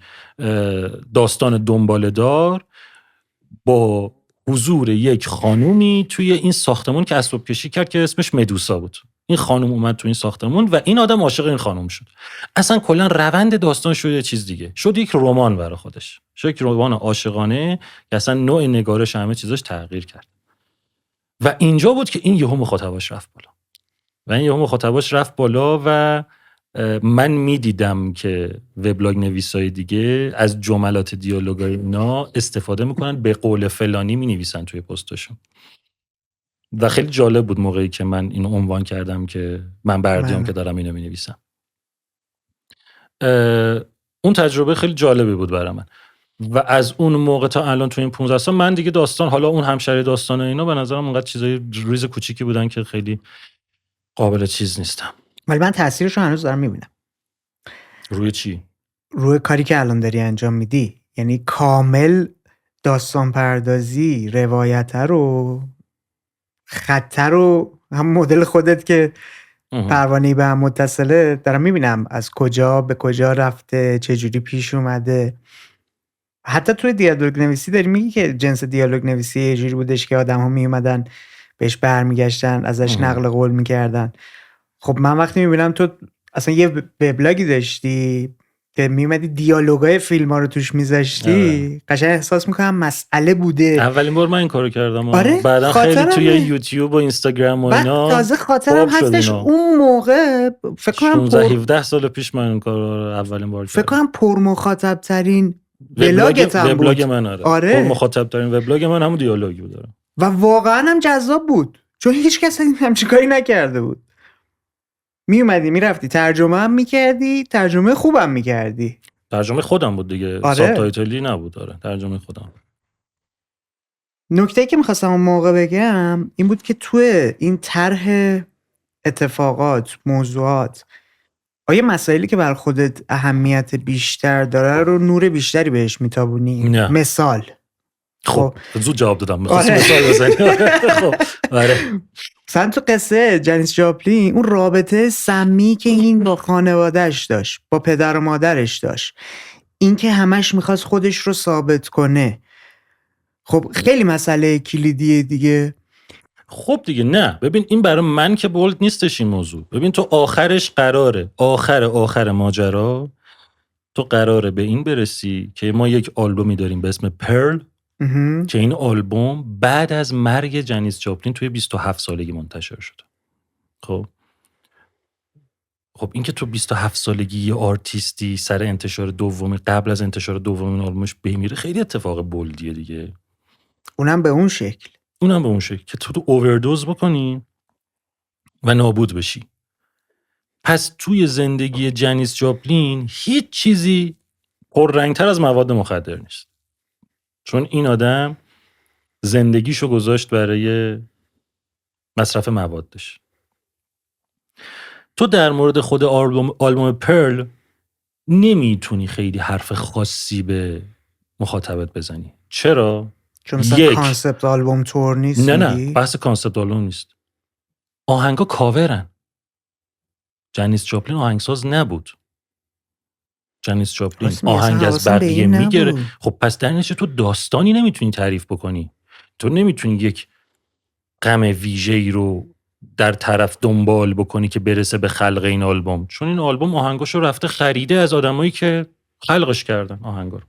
Speaker 1: داستان دنباله‌دار با حضور یک خانومی توی این ساختمون که اسباب کشی کرد که اسمش مدوسا بود. این خانم اومد تو این ساختمون و این آدم عاشق این خانم شد. اصلا کلا روند داستان شد یه چیز دیگه، شد یک رمان برای خودش، شد یک رمان عاشقانه که اصلا نوع نگارش همه چیزاش تغییر کرد. و اینجا بود که این یهو مخاطباش رفت بالا و من میدیدم که وبلاگ نویسای دیگه از جملات دیالوگای اینا استفاده میکنن، به قول فلانی مینویسن توی پستشون. و خیلی جالب بود موقعی که من اینو عنوان کردم که من بردیام که دارم اینو مینویسم. اون تجربه خیلی جالبی بود برای من. و از اون موقع تا الان تو این 15 سال من دیگه داستان، حالا اون همشری داستان اینا به نظرم اونقدر چیزای ریز کوچیکی بودن که خیلی قابل چیز نیستم.
Speaker 2: ولی من تاثیرشو هنوز دارم میبینم.
Speaker 1: روی چی؟
Speaker 2: روی کاری که الان داری انجام میدی. یعنی کامل داستان پردازی، روایت رو، خط رو، هم مدل خودت که پروانه‌ای به هم متصله، دارم میبینم از کجا به کجا رفته، چجوری پیش اومده. حتی توی دیالوگ نویسی داری میگی که جنس دیالوگ نویسی یه جوری بودش که آدم ها میومدن بهش برمیگشتن، ازش نقل قول میکردن. خب من وقتی میبینم تو اصلا یه وبلاگی داشتی که میومدی دیالوگای فیلم ها رو توش میذاشتی، قشنگ احساس میکنم مسئله بوده.
Speaker 1: اولین بار من این کارو کردم.
Speaker 2: آره؟
Speaker 1: بعدا خیلی توی یوتیوب و اینستاگرام و اینا
Speaker 2: تازه خاطرم هستش اون موقع فکر کنم
Speaker 1: 16-17 سال پیش من این کارو اولین بار کردم.
Speaker 2: فکر کنم پر مخاطب ترین وبلاگ
Speaker 1: من. آره. پر مخاطب ترین وبلاگ من همون دیالوگی بود.
Speaker 2: و واقعا هم جذاب بود چون هیچ کس همچین کاری نکرده بود. می اومدی میرفتی ترجمه هم میکردی، ترجمه خوبم میکردی.
Speaker 1: ترجمه خودم بود دیگه. آره. ساب تایتلی نبود. آره ترجمه خودم.
Speaker 2: نکته‌ای که میخواستم اون موقع بگم این بود که توی این طرح اتفاقات، موضوعات، آیا مسائلی که بر خودت اهمیت بیشتر داره رو نور بیشتری بهش میتابونی؟ مثال.
Speaker 1: خب زود جواب دادم. می‌خواستم مثال بزنی. خب آره.
Speaker 2: مثلا تو قصه جنیس جاپلین اون رابطه سمی که این با خانوادهش داشت، با پدر و مادرش داشت، این که همش میخواست خودش رو ثابت کنه، خب خیلی مسئله کلیدیه دیگه.
Speaker 1: خب دیگه نه ببین این برای من که بولد نیستش این موضوع. ببین تو آخرش قراره آخر ماجرا تو قراره به این برسی که ما یک آلبومی داریم به اسم پرل که این آلبوم بعد از مرگ جنیس جاپلین توی 27 سالگی منتشر شده. خب این که تو 27 سالگی یه آرتیستی سر انتشار دومی قبل از انتشار دومین آلبومش بمیره خیلی اتفاق بولدیه دیگه.
Speaker 2: اونم به اون شکل
Speaker 1: که تو اووردوز بکنی و نابود بشی. پس توی زندگی جنیس جاپلین هیچ چیزی پررنگتر از مواد مخدر نیست، چون این آدم زندگیشو گذاشت برای مصرف موادش. تو در مورد خود آلبوم پرل نمیتونی خیلی حرف خاصی به مخاطبت بزنی. چرا؟
Speaker 2: چون مثلا کانسپت آلبوم تور نیست.
Speaker 1: نه بحث کانسپت آلبوم نیست. آهنگا کاورن. جنیس جاپلین آهنگساز نبود. جنیس جاپلین آهنگ از بقیه میگیره. خب پس در نتیجه تو داستانی نمیتونی تعریف بکنی. تو نمیتونی یک غم ویژه‌ای رو در طرف دنبال بکنی که برسه به خلق این آلبوم، چون این آلبوم آهنگاشو رفته خریده از آدمایی که خلقش کردن آهنگا رو.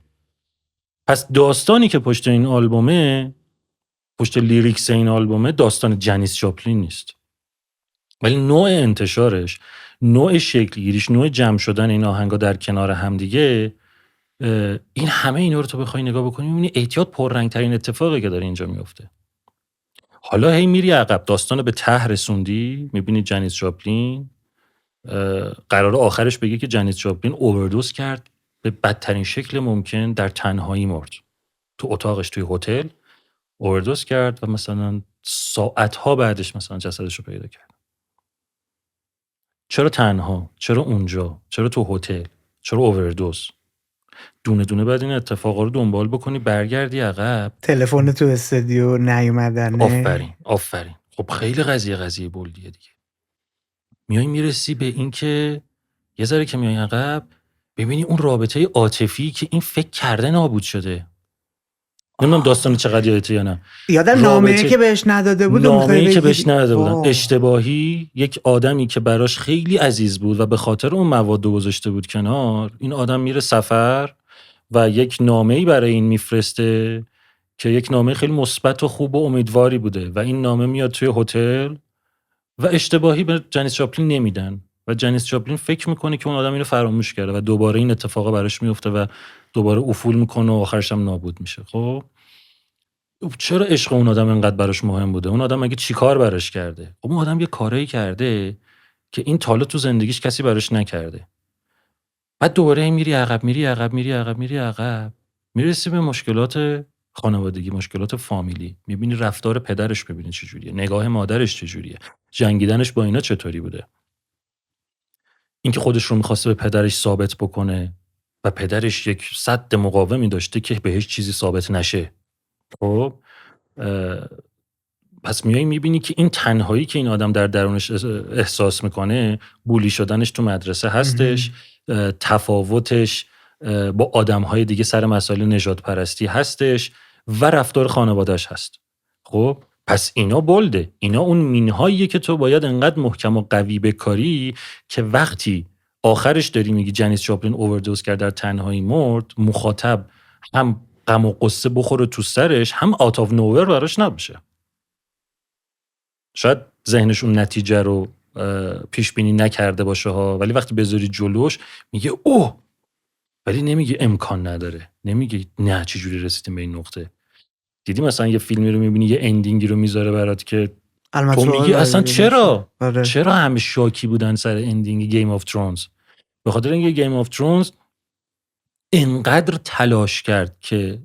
Speaker 1: پس داستانی که پشت این آلبومه، پشت لیریکس این آلبومه، داستان جنیس جاپلین نیست، ولی نوع انتشارش، نوع شکلگیریش، نوع جمع شدن این آهنگا در کنار هم دیگه، این همه اینا رو تو بخوای نگاه بکنی می‌بینی احتیاط پررنگ‌ترین اتفاقی که داره اینجا میفته. حالا هی میری عقب، داستانو به ته رسوندی، میبینی جنیس جاپلین قراره آخرش بگه که جنیس جاپلین اووردوز کرد، به بدترین شکل ممکن در تنهایی مرد. تو اتاقش توی هتل اووردوز کرد و مثلا ساعتها بعدش مثلا جسدش رو پیدا کرد. چرا تنها؟ چرا اونجا؟ چرا تو هتل؟ چرا اووردوز؟ دونه دونه بعد این اتفاقا رو دنبال بکنی، برگردی عقب.
Speaker 2: تلفن تو استودیو نیومدن.
Speaker 1: آفرین. خب خیلی قضیه بولدیه دیگه. میای میرسی به این که یه ذره که میای عقب ببینی اون رابطه عاطفی که این فکر کرده نابود شده. نمیدونم داستان چقدر یادته یا نه.
Speaker 2: یادم نامه‌ای که بهش نداده بود،
Speaker 1: نامه‌ای که بهش نداده بودن، اشتباهی یک آدمی که براش خیلی عزیز بود و به خاطر اون مواد گذاشته بود کنار، این آدم میره سفر و یک نامه‌ای برای این میفرسته که یک نامه خیلی مثبت و خوب و امیدواری بوده و این نامه میاد توی هتل و اشتباهی به جنیس جاپلین نمیدن و جنیس جاپلین فکر میکنه که اون آدم اینو فراموش کرده و دوباره این اتفاقا براش میفته و دوباره افول میکنه و آخرش هم نابود میشه. خب چرا عشق اون آدم اینقدر براش مهم بوده؟ اون آدم مگه چیکار براش کرده؟ خب اون آدم یه کاری کرده که این تالا تو زندگیش کسی براش نکرده. بعد دوباره میری عقب، میرسی به مشکلات خانوادگی، مشکلات فامیلی، میبینی رفتار پدرش، ببینی چجوریه، نگاه مادرش چجوریه، جنگیدنش با اینا چطوری بوده، اینکه خودش رو میخواسته به پدرش ثابت بکنه و پدرش یک سد مقاومی داشته که بهش چیزی ثابت نشه. خب پس میای میبینی که این تنهایی که این آدم در درونش احساس میکنه، بولی شدنش تو مدرسه هستش، تفاوتش با آدمهای دیگه سر مسائل نژاد پرستی هستش و رفتار خانواده‌اش هست. خب پس اینا بولده، اینا اون مینهاییه که تو باید انقدر محکم و قوی بکاری که وقتی آخرش داری میگی جنیس جاپلین اووردوز کرد در تنهایی مرد، مخاطب هم غم و قصه بخوره تو سرش، هم آوت آف نوور براش نباشه. شاید ذهنشون نتیجه رو پیش بینی نکرده باشه ها، ولی وقتی بذاری جلوش میگه اوه، ولی نمیگه امکان نداره، نمیگه نه چجوری رسیدیم به این نقطه. دیدی مثلا یه فیلمی رو میبینی یه اندینگی رو میذاره برات که تو میگی اصلا چرا همه شاکی بودن سر اندینگ گیم آف ترونز؟ به خاطر اینکه گیم آف ترونز انقدر تلاش کرد که،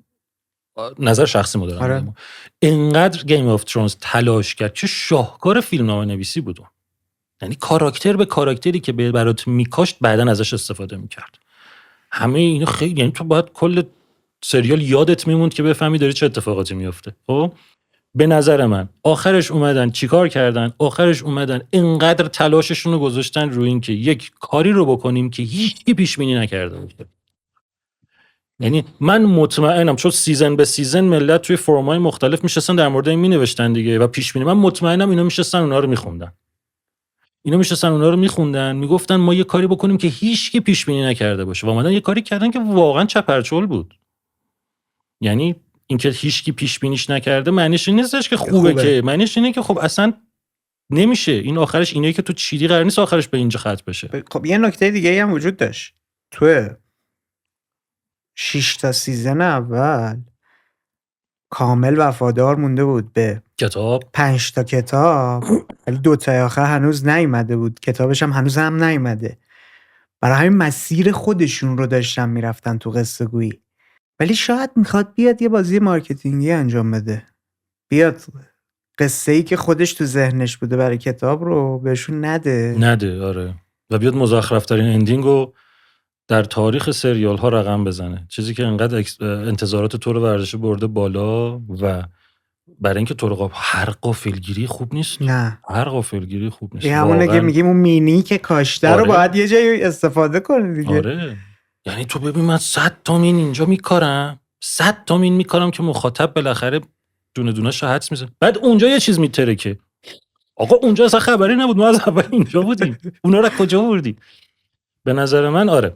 Speaker 1: نظر شخصی ما دارم، انقدر گیم آف ترونز تلاش کرد که شاهکار فیلمنامه نویسی بود. یعنی کاراکتر به کاراکتری که برات میکاشت بعدن ازش استفاده میکرد. همه اینا خیلی، یعنی تو باید کل سریال یادت میموند که بفهمی داری چه اتفاقاتی میفته. خب به نظر من آخرش اومدن چیکار کردن؟ آخرش اومدن اینقدر تلاششون رو گذاشتن روی این که یک کاری رو بکنیم که هیچکی پیش بینی نکرده بود. یعنی من مطمئنم چون سیزن به سیزن ملت توی فرم‌های مختلف میشستن در مورد این مینوشتن دیگه و پیش بینی، من مطمئنم اینا میشستن اونا رو میخوندن. اینا میشستن اونا رو میخوندن، میگفتن ما یه کاری بکنیم که هیچکی پیش بینی نکرده باشه و اومدن یه کاری کردن که واقعا چپرچول بود. یعنی اینکه هیچکی پیش بینیش نکرده معنیش این نیستش که خوبه. که معنیش اینه که خب اصلا نمیشه، این آخرش اینایی که تو چیدی قرار نیست آخرش به اینجا ختم بشه.
Speaker 2: خب یه نکته دیگه هم وجود داشت. تو 6 تا سیزن اول کامل وفادار مونده بود به
Speaker 1: کتاب،
Speaker 2: 5 تا کتاب، ولی 2 تا آخر هنوز نیومده بود، کتابش هم هنوز هم نیومده. برای همین مسیر خودشون رو داشتن میرفتن تو قصه گویی. ولی شاید میخواد بیاد یه بازی مارکتینگی انجام بده، بیاد قصه ای که خودش تو ذهنش بوده برای کتاب رو بهشون نده.
Speaker 1: آره، و بیاد مزخرفترین اندینگو در تاریخ سریال ها رقم بزنه، چیزی که انقدر انتظارات تو رو ورزش برده بالا. و برای اینکه تو رو هر غافلگیری خوب نیست.
Speaker 2: نه،
Speaker 1: هر غافلگیری خوب نیست.
Speaker 2: همونه که میگیم اون مینی که کاشته رو باید یه جایی استفاده کنه دیگه.
Speaker 1: آره، یعنی تو ببین من 100 تا مین اینجا میکارم، 100 تا مین میکارم که مخاطب بالاخره دونه دونه حدس میزنه، بعد اونجا یه چیز میترکه. آقا اونجا اصلا خبری نبود، ما از اول اینجا بودیم، اونا رو کجا بردی؟ به نظر من آره.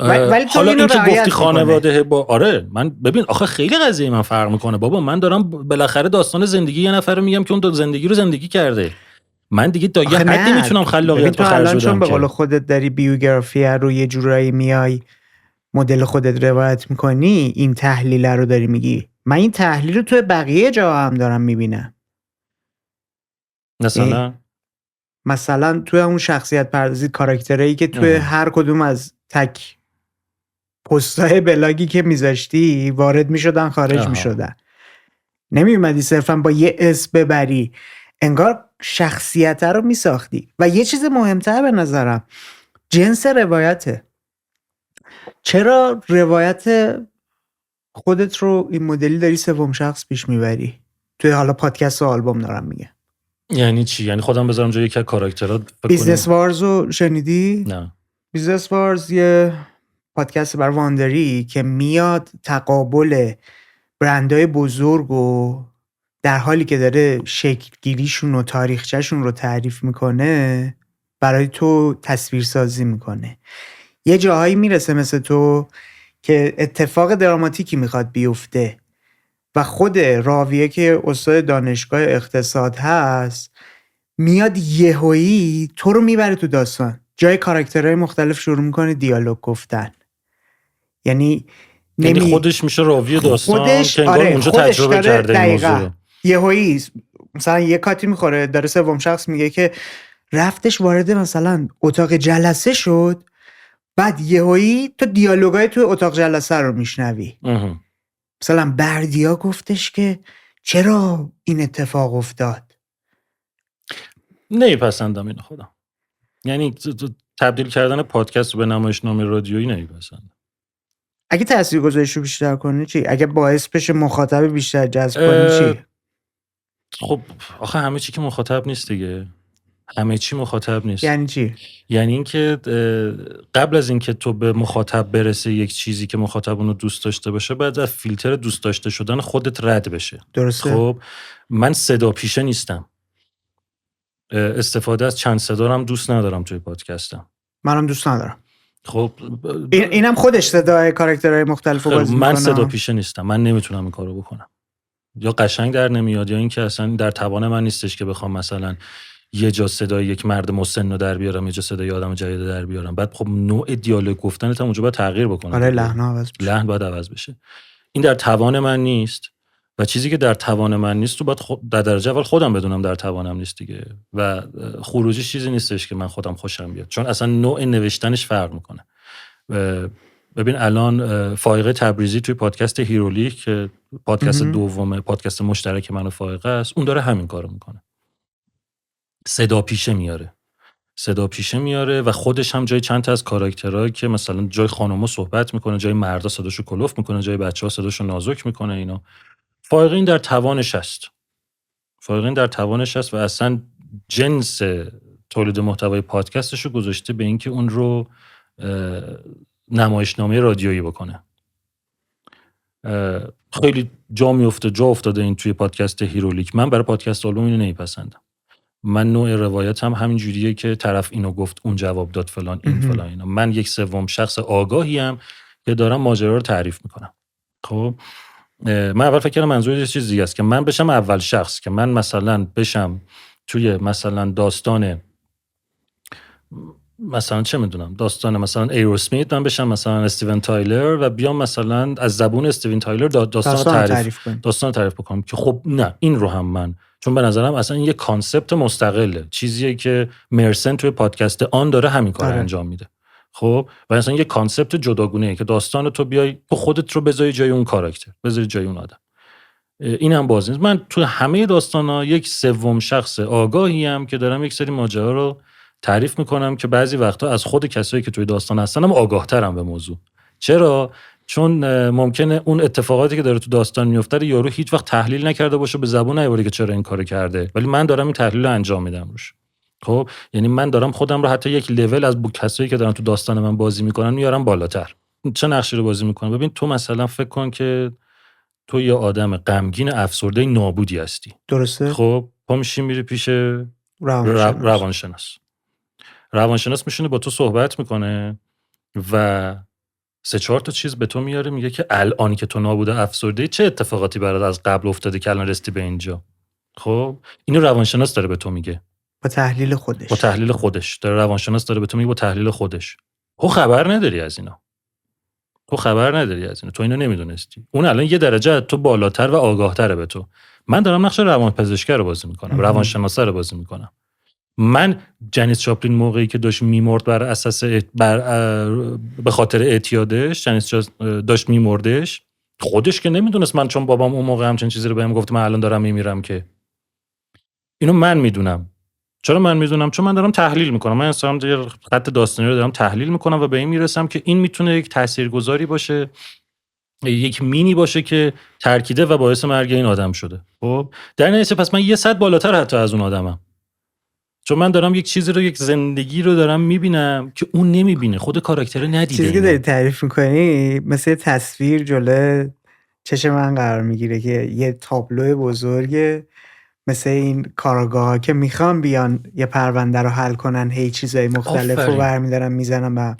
Speaker 2: ولی تو
Speaker 1: حالا
Speaker 2: اینو
Speaker 1: این که
Speaker 2: رعایت
Speaker 1: گفتی خانواده با آره، من ببین آخه خیلی قضیه من فرق میکنه بابا. من دارم بالاخره داستان زندگی یه نفر رو میگم که اون زندگی رو زندگی کرده. من دیگه تا یه حدی میتونم خلاقیت رو خرج بدم.
Speaker 2: چون به قول خودت داری بیوگرافی رو یه جورایی میای مدل خودت روایت میکنی، این تحلیل رو داری میگی. من این تحلیل رو تو بقیه جا هم دارم میبینم. مثلا تو اون شخصیت پردازی کاراکترایی که توی هر کدوم از تک پستای بلاگی که میذاشتی وارد میشدن خارج میشدن، نمیومدی صرفا با یه اسم ببری، انگار شخصیت رو میساختی. و یه چیز مهمتر به نظرم جنس روایته. چرا روایت خودت رو این مدلی داری سوم شخص پیش میبری؟ توی حالا پادکست و آلبوم دارم میگه.
Speaker 1: یعنی چی؟ یعنی خودم بذارم جای یک کاراکترها
Speaker 2: بیزنس وارز رو شنیدی؟
Speaker 1: نه.
Speaker 2: بیزنس وارز یه پادکست بر واندری که میاد تقابل برندهای بزرگ و در حالی که داره شکلگیریشون و تاریخچه‌شون رو تعریف میکنه برای تو تصویرسازی میکنه. یه جاهایی میرسه مثل تو که اتفاق دراماتیکی میخواد بیفته و خود راویه که استاد دانشگاه اقتصاد هست میاد یهویی تو رو میبره تو داستان، جای کاراکترهای مختلف شروع میکنه دیالوگ گفتن. یعنی
Speaker 1: خودش میشه راوی داستان که انگار اونجا تجربه کرده این موضوع.
Speaker 2: یهویی مثلا یه کاتی میخوره، داره سوم شخص میگه که رفتش وارد مثلا اتاق جلسه شد، بعد یهویی تو دیالوگای تو اتاق جلسه رو میشنوی. مثلا بردیا گفتش که چرا این اتفاق افتاد.
Speaker 1: نمیپسندم اینو خودم. یعنی تبدیل کردن پادکست رو به نمایشنامه رادیویی نمیپسندم.
Speaker 2: اگه تاثیرگذاریش رو بیشتر کنی چی؟ اگه باعث بشه مخاطب بیشتر جذب کنی چی؟
Speaker 1: خب آخه همه چی که مخاطب نیست دیگه. همه چی مخاطب نیست.
Speaker 2: یعنی چی؟
Speaker 1: یعنی اینکه قبل از اینکه تو به مخاطب برسه یک چیزی که مخاطب اونو دوست داشته باشه، بعد از فیلتر دوست داشته شدن خودت رد بشه.
Speaker 2: درسته.
Speaker 1: خب من صدا پیشه نیستم. استفاده از چند صدا هم دوست ندارم توی پادکستم.
Speaker 2: منم دوست ندارم.
Speaker 1: خب
Speaker 2: اینم خودش صدای کاراکترهای مختلف رو بازی میکنه.
Speaker 1: من صدا پیشه نیستم. من نمیتونم این کارو بکنم. یا قشنگ در نمیاد یا اینکه اصلا در توان من نیستش که بخوام مثلا یه جا صدای یک مرد مسن رو در بیارم، یه جا صدای آدم جدید در بیارم. بعد خب نوع دیالوگ گفتنت هم اونجا باید تغییر بکنه.
Speaker 2: آره لحن
Speaker 1: باید عوض بشه. این در توان من نیست و چیزی که در توان من نیست تو باید در درجه اول خودم بدونم در توانم نیست دیگه. و خروجی چیزی نیستش که من خودم خوشم بیاد، چون اصلا نوع نوشتنش فرق میکنه. ببین الان فائقه تبریزی توی پادکست هیرولیک که پادکست دومه، پادکست مشترک من و فائقه است، اون داره همین کارو میکنه. صدا پیشه میاره و خودش هم جای چند تا از کاراکترها که مثلا جای خانوما صحبت میکنه، جای مردا صداشو کلوف میکنه، جای بچه‌ها صداشو نازک میکنه. اینا فائقه این در توانش است و اصلا جنس تولید محتوای پادکستشو گذاشته به اینکه اون رو نمایشنامه رادیویی بکنه. خیلی جا افتاده این توی پادکست هیرولیک. من برای پادکست آلبوم اینو نمیپسندم. من نوع روایت هم همین جوریه که طرف اینو گفت اون جواب داد فلان این فلان اینا. من یک سوم شخص آگاهیم که دارم ماجرا رو تعریف میکنم. خب من اول فکر کردم منظور یه چیز دیگه است که من بشم اول شخص، که من مثلا بشم توی مثلا داستان مثلا چه میدونم داستان مثلا ایروسمیت، من بشم مثلا استیون تایلر و بیام مثلا از زبون استیون تایلر داستان تعریف بکنم که خب نه این رو هم من، چون به نظرم اصلا این یه کانسپت مستقله، چیزیه که مرسن توی پادکست آن داره همین کار انجام میده. خب و اصلا یه کانسپت جداگونه‌ایه که داستان تو بیای تو خودت رو بذاری جای اون کاراکتر، بذاری جای اون آدم. این هم باز نیست. من تو همه داستانا یک سوم شخص آگاهیم که دارم یک سری ماجرا رو تعریف میکنم که بعضی وقتا از خود کسایی که توی داستان هستن هم آگاه‌ترم به موضوع. چرا؟ چون ممکنه اون اتفاقاتی که داره تو داستان میفته یارو هیچ وقت تحلیل نکرده باشه، به زبون نیاره که چرا این کارو کرده، ولی من دارم این تحلیل رو انجام میدم روش. خب یعنی من دارم خودم رو حتی یک لول از کسایی که دارن تو داستان من بازی میکنن میارم بالاتر. چه نقشی رو بازی میکنم؟ ببین تو مثلا فکر کن که تو یه آدم غمگین افسرده نابودی هستی.
Speaker 2: درسته؟
Speaker 1: خب پا میشی میری پیش روانشناس میشونه با تو صحبت میکنه و 3-4 تا چیز به تو میاره، میگه که الان که تو نابوده افسرده چه اتفاقاتی برات از قبل افتاده که الان رسیدی به اینجا. خب اینو روانشناس داره به تو میگه
Speaker 2: با تحلیل خودش
Speaker 1: داره روانشناس داره به تو میگه با تحلیل خودش. تو خبر نداری از اینا، تو اینو نمیدونستی. اون الان یه درجه از تو بالاتر و آگاهتره به تو. من دارم نقش روانپزشک رو بازی میکنم، روانشناس رو بازی میکنم. من جنیس چاپلین موقعی که داشت میمرد بر اساس به خاطر اعتیادش، جنیس داشت میمردش، خودش که نمیدونست من چون بابام اون موقع همچین چیزی رو بهم گفت من الان دارم میمیرم، که اینو من میدونم. چرا من میدونم؟ چون من دارم تحلیل میکنم. من اصلا خط داستانی رو دارم تحلیل میکنم و به این میرسم که این میتونه یک تاثیرگذاری باشه، یک مینی باشه که ترکیده و باعث مرگ این آدم شده. خب در نتیجه پس من 100 بالاتر حتی از اون آدمم، چون من دارم یک چیزی رو، یک زندگی رو دارم میبینم که اون نمیبینه، خود کاراکتر ندیده.
Speaker 2: چیزی که داری تعریف میکنی مثل تصویر جلوی چشم من قرار میگیره که یه تابلو بزرگه، مثل این کارگاه که میخوان بیان یه پرونده رو حل کنن، هی چیزای مختلف رو برمیدارن میزنن و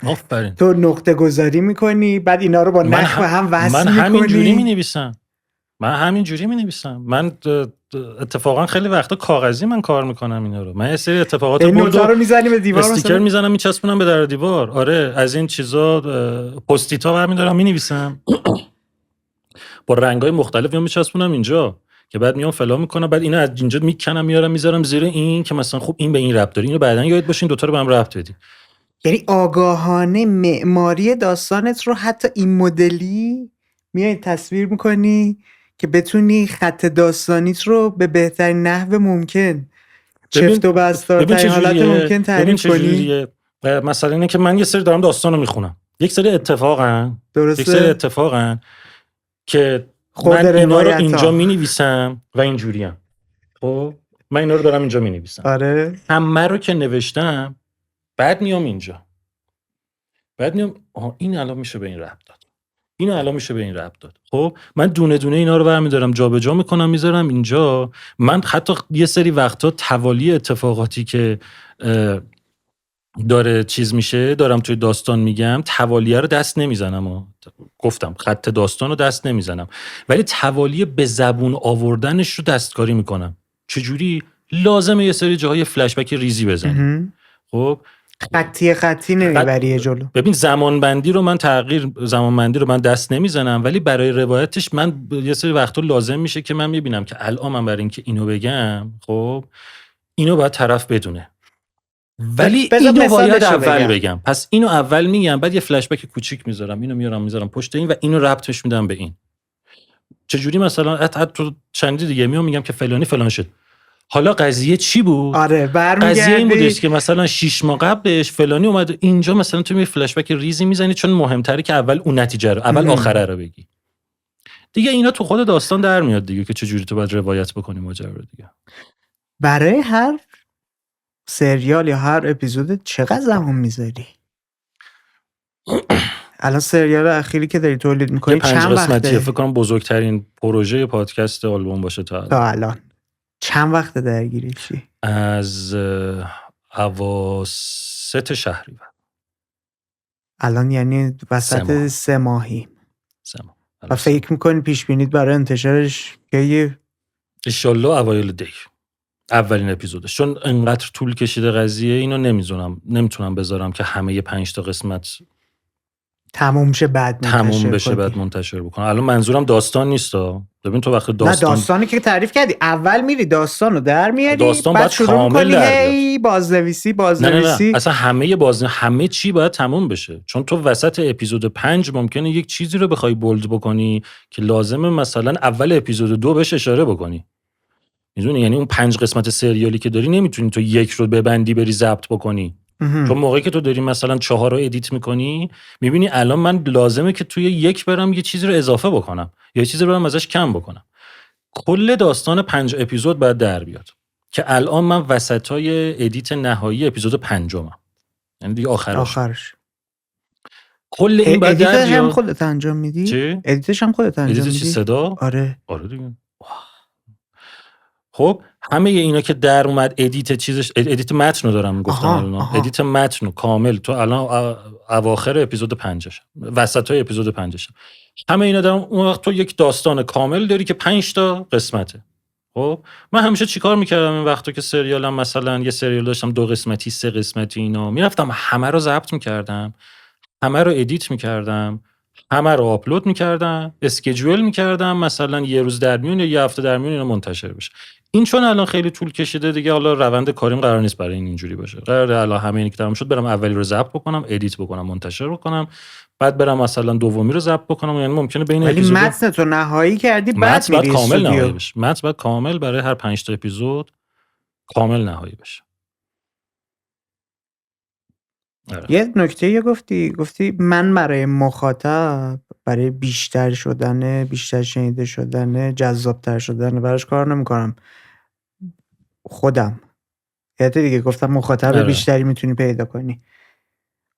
Speaker 2: تو نقطه گذاری میکنی، بعد اینا رو با نخ به هم وصل میکنی.
Speaker 1: من همین جوری مینویسم. من اتفاقا خیلی وقتا کاغذی من کار میکنم اینا رو. من یه سری اتفاقات
Speaker 2: رو میزنی به دیوار،
Speaker 1: استیکر میزنم میچسبونم به در دیوار. آره از این چیزا پستیتا برمی دارم مینویسم با رنگای مختلف میام میچسبونم اینجا، که بعد میام فلا میکنم، بعد اینا از اینجا میکنم میارم میذارم زیر این که مثلا خب این به این ربط داره، اینو بعدن یاد باشین دوتا رو به هم ربط بدی.
Speaker 2: یعنی آگاهانه معماری داستانت رو حتی این مدلی میای تصویر میکنی که بتونی خط داستانیت رو به بهترین نحو ممکن، چفت و بستارترین حالت ممکن تعریف کنی.
Speaker 1: مثلا اینه که من یه سری دارم داستان رو میخونم، یک سری اتفاقن که من اینا رو اینجا مینویسم و اینجوریم. خب من اینا رو دارم اینجا مینویسم.
Speaker 2: آره
Speaker 1: همه رو که نوشتم بعد میام اینجا، بعد میام این الان میشه به این ربط داد، اینو الان میشه به این ربط داد. خب من دونه دونه اینا رو برمی‌دارم جابجا میکنم میذارم اینجا. من حتی یه سری وقتا توالی اتفاقاتی که داره چیز میشه دارم توی داستان میگم، توالیه رو دست نمیزنم گفتم خط داستان رو دست نمیزنم، ولی توالیه به زبون آوردنش رو دستکاری میکنم. چجوری؟ لازمه یه سری جاهای فلشبک ریزی بزنیم. خب
Speaker 2: خطی نمیبری جلو.
Speaker 1: ببین زمانبندی رو من دست نمیزنم، ولی برای روایتش من یه سری وقتا لازم میشه که من میبینم که الان من برای اینکه اینو بگم خب اینو باید طرف بدونه، ولی اینو باید اول بگم. پس اینو اول میگم، بعد یه فلشبک کوچیک میذارم، اینو میذارم پشت این و اینو ربطش میدم به این. چجوری؟ مثلا حتی چندی دیگه میگم که فلانی فلان شد، حالا قضیه چی بود؟
Speaker 2: آره برمیگردی.
Speaker 1: قضیه این بودش که مثلا 6 ماه قبلش فلانی اومد اینجا، مثلا تو می فلشبک ریزی میزنی، چون مهمتره که اول اون نتیجه رو اول آخره رو بگی دیگه. اینا تو خود داستان در میاد دیگه که چجوری تو باید روایت بکنی ماجرا رو دیگه.
Speaker 2: برای هر سریال یا هر اپیزود چقدر زمان میذاری؟ الان سریال اخیری که داری تولید میکنی چند وقته؟
Speaker 1: فکر کنم بزرگترین پروژه پادکست آلبوم باشه تا
Speaker 2: الان. چند وقت درگیریشی؟
Speaker 1: از اواسط شهریور.
Speaker 2: الان یعنی
Speaker 1: 3
Speaker 2: وسط
Speaker 1: ماه.
Speaker 2: 3 ماهی
Speaker 1: 3 ماه.
Speaker 2: و
Speaker 1: الان 3 ماه.
Speaker 2: فکر میکنی پیش بینیت برای انتشارش که
Speaker 1: انشالله اوایل دی اولین اپیزودش، چون انقدر طول کشیده قضیه، اینو نمیتونم بذارم که همه 5 تا قسمت
Speaker 2: تموم شه بعد
Speaker 1: تموم
Speaker 2: منتشر
Speaker 1: بشه
Speaker 2: کنی؟
Speaker 1: بعد منتشر بکنم. الان منظورم داستان نیستا. ببین تو وقتی
Speaker 2: نه داستانی که تعریف کردی اول میری داستانو در میاری،
Speaker 1: داستان
Speaker 2: بعد
Speaker 1: باید
Speaker 2: شروع
Speaker 1: کامل
Speaker 2: میکنی
Speaker 1: در بیاد.
Speaker 2: هی بازنویسی
Speaker 1: نه اصلا همه چی باید تموم بشه، چون تو وسط اپیزود 5 ممکنه یک چیزی رو بخوای بولد بکنی که لازمه مثلا اول اپیزود 2 بهش اشاره بکنی. میدونی یعنی اون 5 قسمت سریالی که داری نمیتونی تو یک رو ببندی بری ضبط بکنی. چون موقعی که تو داری مثلا 4 رو ادیت میکنی میبینی الان من لازمه که توی یک برم یه چیزی رو اضافه بکنم یا یه چیزی رو برم ازش کم بکنم. کل داستان 5 اپیزود باید در بیاد که الان من وسطای ادیت نهایی اپیزود 5، یعنی دیگه
Speaker 2: آخرش.
Speaker 1: کل این باید در
Speaker 2: ادیتش هم
Speaker 1: بیاد.
Speaker 2: خودت انجام میدی؟
Speaker 1: چی؟
Speaker 2: ادیتش هم خودت انجام
Speaker 1: ادیت چی،
Speaker 2: میدی؟
Speaker 1: صدا؟
Speaker 2: آره.
Speaker 1: آره دیگه. خب همه اینا که در اومد ادیت متن رو دارم میگفتم الان. ادیت متن رو کامل تو الان اواخر اپیزود 5 وسطای اپیزود 5 همه اینا دارم. اون وقت تو یک داستان کامل داری که 5 تا قسمته. خب من همیشه چیکار میکردم این وقتا که سریالم مثلا یه سریال داشتم 2 قسمتی 3 قسمتی اینا، میرفتم همه رو ضبط میکردم، همه رو ادیت میکردم، همه رو آپلود میکردم، اسکیجول میکردم، مثلا یه روز در میون یا یه هفته در میون اینا منتشر بشه. این چون الان خیلی طول کشیده دیگه، حالا روند کاریم قرار نیست برای اینجوری باشه. قراره الان همه اینی که تمام شد برم اولی رو ضبط بکنم، ادیت بکنم، منتشر بکنم، بعد برم مثلا دومی رو ضبط بکنم. یعنی ممکنه بین
Speaker 2: ولی
Speaker 1: اپیزود
Speaker 2: متن تو نهایی کردی بعد
Speaker 1: بعد
Speaker 2: میری
Speaker 1: کامل نهایی
Speaker 2: استودیو.
Speaker 1: بشه. متن بعد کامل برای هر 5 تا اپیزود کامل نهایی بشه.
Speaker 2: یه نکته گفتی من برای مخاطب، برای بیشتر شدن، بیشتر شنیده شدن، جذابتر شدن براش کار نمیکنم، خودم یادت دیگه گفتم مخاطب بیشتری میتونی پیدا کنی.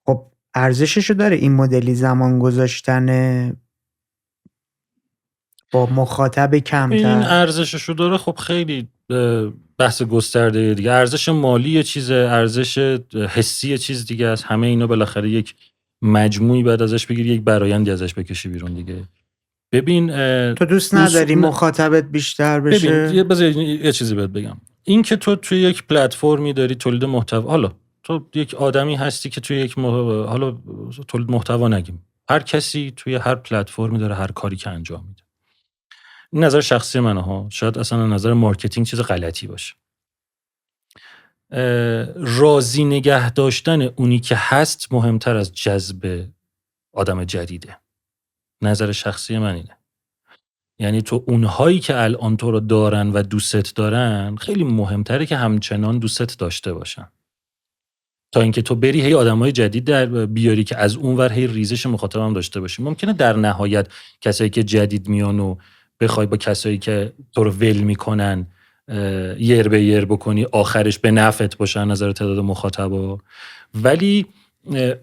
Speaker 2: خب ارزششو داره این مدلی زمان گذاشتن با مخاطب کمتر؟
Speaker 1: این ارزششو داره. خب خیلی بحث گسترده دیگه. ارزش مالی چیزه، ارزش حسی چیز دیگه است. همه اینا بالاخره یک مجموعی بعد ازش بگیری، یک برآیندی ازش بکشی بیرون دیگه. ببین
Speaker 2: تو دوست نداری مخاطبت بیشتر بشه؟
Speaker 1: ببین بذار یه چیزی بهت بگم. این که تو توی یک پلتفرمی داری تولید محتوا، حالا تو یک آدمی هستی که توی یک حالا تولید محتوا نگیم، هر کسی توی هر پلتفرمی داره هر کاری که انجام میده. این نظر شخصی منه ها، شاید اصلا نظر مارکتینگ چیز غلطی باشه. راضی نگه داشتن اونی که هست مهمتر از جذب آدم جدیده. نظر شخصی من اینه. یعنی تو اونهایی که الان تو رو دارن و دوست دارن خیلی مهمتره که همچنان دوست داشته باشن، تا اینکه تو بری هی آدمای جدید در بیاری که از اون ور هی ریزش مخاطب هم داشته باشی. ممکنه در نهایت کسایی که جدید میان و بخوای با کسایی که تو رو ول میکنن یر به یر بکنی، آخرش به نفعت باشن نظر تعداد مخاطبا. ولی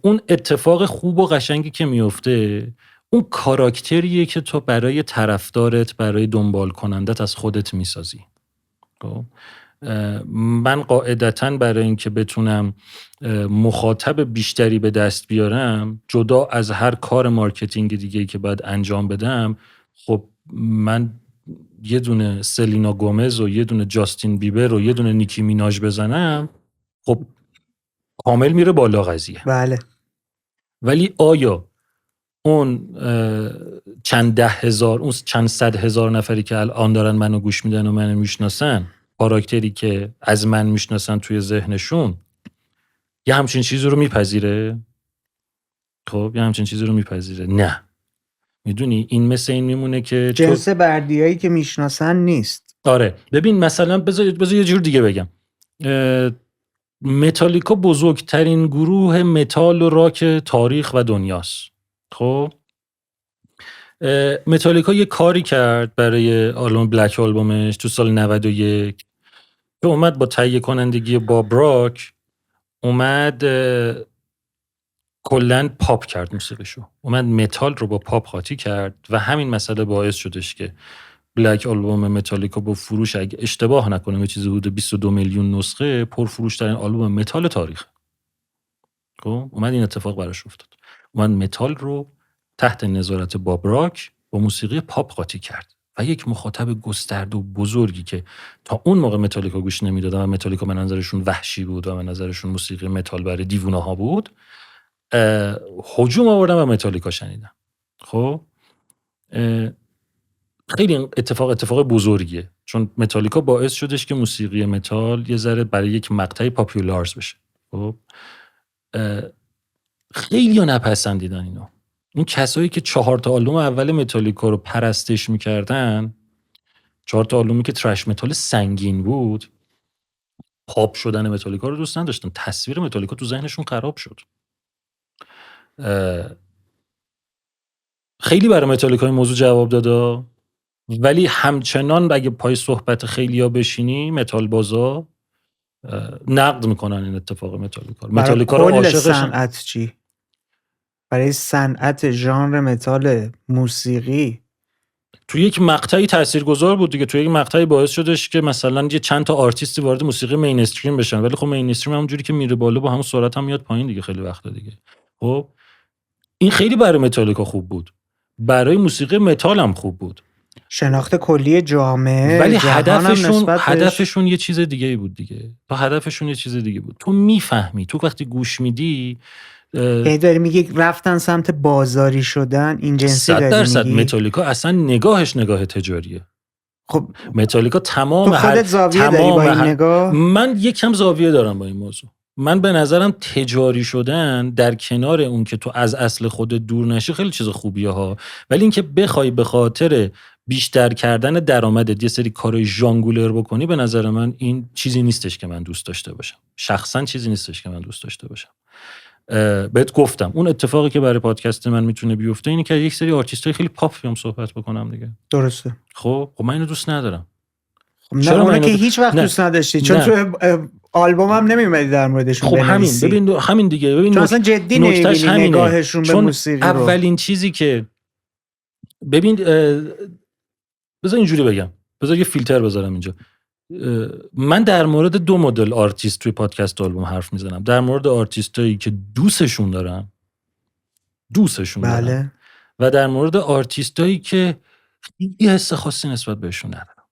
Speaker 1: اون اتفاق خوب و قشنگی که میفته اون کاراکتریه که تو برای طرفدارت، برای دنبال کنندت از خودت میسازی. من قاعدتاً برای اینکه بتونم مخاطب بیشتری به دست بیارم، جدا از هر کار مارکتینگ دیگه‌ای که باید انجام بدم، خب من یه دونه سلینا گومز و یه دونه جاستین بیبر و یه دونه نیکی میناژ بزنم، خب کامل میره بالا قضیه.
Speaker 2: بله.
Speaker 1: ولی آیا اون چند 10,000 اون چند 100,000 نفری که الان دارن منو گوش میدن و منو میشناسن، کاراکتری که از من میشناسن توی ذهنشون یه همچین چیزی رو میپذیره؟ خب یه همچین چیزی رو میپذیره؟ نه. میدونی این مثل این میمونه که
Speaker 2: جنس بردیایی که میشناسن نیست.
Speaker 1: آره ببین مثلا بذار یه جور دیگه بگم. متالیکا بزرگترین گروه متال و راک تاریخ و دنیاست. خب متالیکا یه کاری کرد برای آلبوم بلک آلبومش تو سال 91 که اومد با تهیه کنندگی باب راک، اومد کلن پاپ کرد موسیقیشو، اومد متال رو با پاپ قاطی کرد و همین مسئله باعث شدش که بلک آلبوم متالیکا با فروش اگه اشتباه نکنم یه چیزی حدود 22 میلیون نسخه پرفروش‌ترین آلبوم متال تاریخ. خب اومد این اتفاق براش افتاد. اومد متال رو تحت نظارت باب راک با موسیقی پاپ قاطی کرد و یک مخاطب گسترده و بزرگی که تا اون موقع متالیکا گوش نمیدادن و متالیکا به نظرشون وحشی بود و به نظرشون موسیقی متال برای دیوونه ها بود، هجوم آوردن و متالیکا شنیدن. خب خیلی اتفاق بزرگیه، چون متالیکا باعث شدش که موسیقی متال یه ذره برای یک مقطعی پاپیولارز بشه. خب خیلی ها نپسندیدن اینو. اون کسایی که 4 تا آلبوم اول متالیکا رو پرستش میکردن، 4 تا آلبومی که ترش متال سنگین بود، پاپ شدن متالیکا رو دوست نداشتن. تصویر متالیکا تو ذهنشون خراب شد. خیلی برای متالیکا این موضوع جواب داده، ولی همچنان اگه پای صحبت خیلیا بشینی متال بازا نقد میکنن این اتفاق متالیکا. متالیکا رو عاشقشن.
Speaker 2: صنعت چی؟ برای صنعت ژانر متال موسیقی
Speaker 1: تو یک مقطعی تاثیرگذار بود دیگه. تو یک مقطعی باعث شدش که مثلا یه چند تا آرتیستی وارد موسیقی مینستریم بشن، ولی خب مینستریم همونجوری که میره بالا با همون سرعت هم میاد پایین دیگه خیلی وقتا دیگه. خب این خیلی برای متالیکا خوب بود، برای موسیقی متال هم خوب بود،
Speaker 2: شناخت کلی جامعه،
Speaker 1: ولی
Speaker 2: هدفشون
Speaker 1: هدفشون یه چیز دیگه بود دیگه. تو هدفشون یه چیز دیگه بود. تو میفهمی، تو وقتی گوش میدی
Speaker 2: داری میگی رفتن سمت بازاری شدن، این جنسی داری
Speaker 1: 100%
Speaker 2: میگی.
Speaker 1: متالیکا اصلا نگاهش نگاه تجاریه.
Speaker 2: خب
Speaker 1: متالیکا تمام
Speaker 2: تو خودت زاویه داری با این نگاه؟
Speaker 1: من یکم زاویه دارم با این موضوع. من به نظرم تجاری شدن در کنار اون که تو از اصل خودت دور نشی خیلی چیز خوبیه ها، ولی اینکه بخوای به خاطر بیشتر کردن درآمدت یه سری کارهای ژانگولر بکنی، به نظر من این چیزی نیستش که من دوست داشته باشم. شخصا چیزی نیستش که من دوست داشته باشم. بهت گفتم اون اتفاقی که برای پادکست من میتونه بیفته اینه که یک سری آرتیستای خیلی پاپ بیام صحبت بکنم دیگه.
Speaker 2: درسته.
Speaker 1: خب من اینو دوست ندارم.
Speaker 2: خب نه اونو که هیچ وقت دوست نداشتی، چون تو آلبومم نمیومدی در موردشون بنویسی.
Speaker 1: خب همین دیگه. ببین
Speaker 2: چون اصلا جدی نمیبینی نگاهشون به موسیقی رو.
Speaker 1: اولین چیزی که ببین بذار اینجوری بگم، بذار یه فیلتر بذارم اینجا. من در مورد 2 مدل آرتیست توی پادکست آلبوم حرف میزنم. در مورد آرتیستایی که دوستشون دارم
Speaker 2: بله.
Speaker 1: و در مورد آرتیستایی که یه حس خاصی نسبت بهشون ندارم.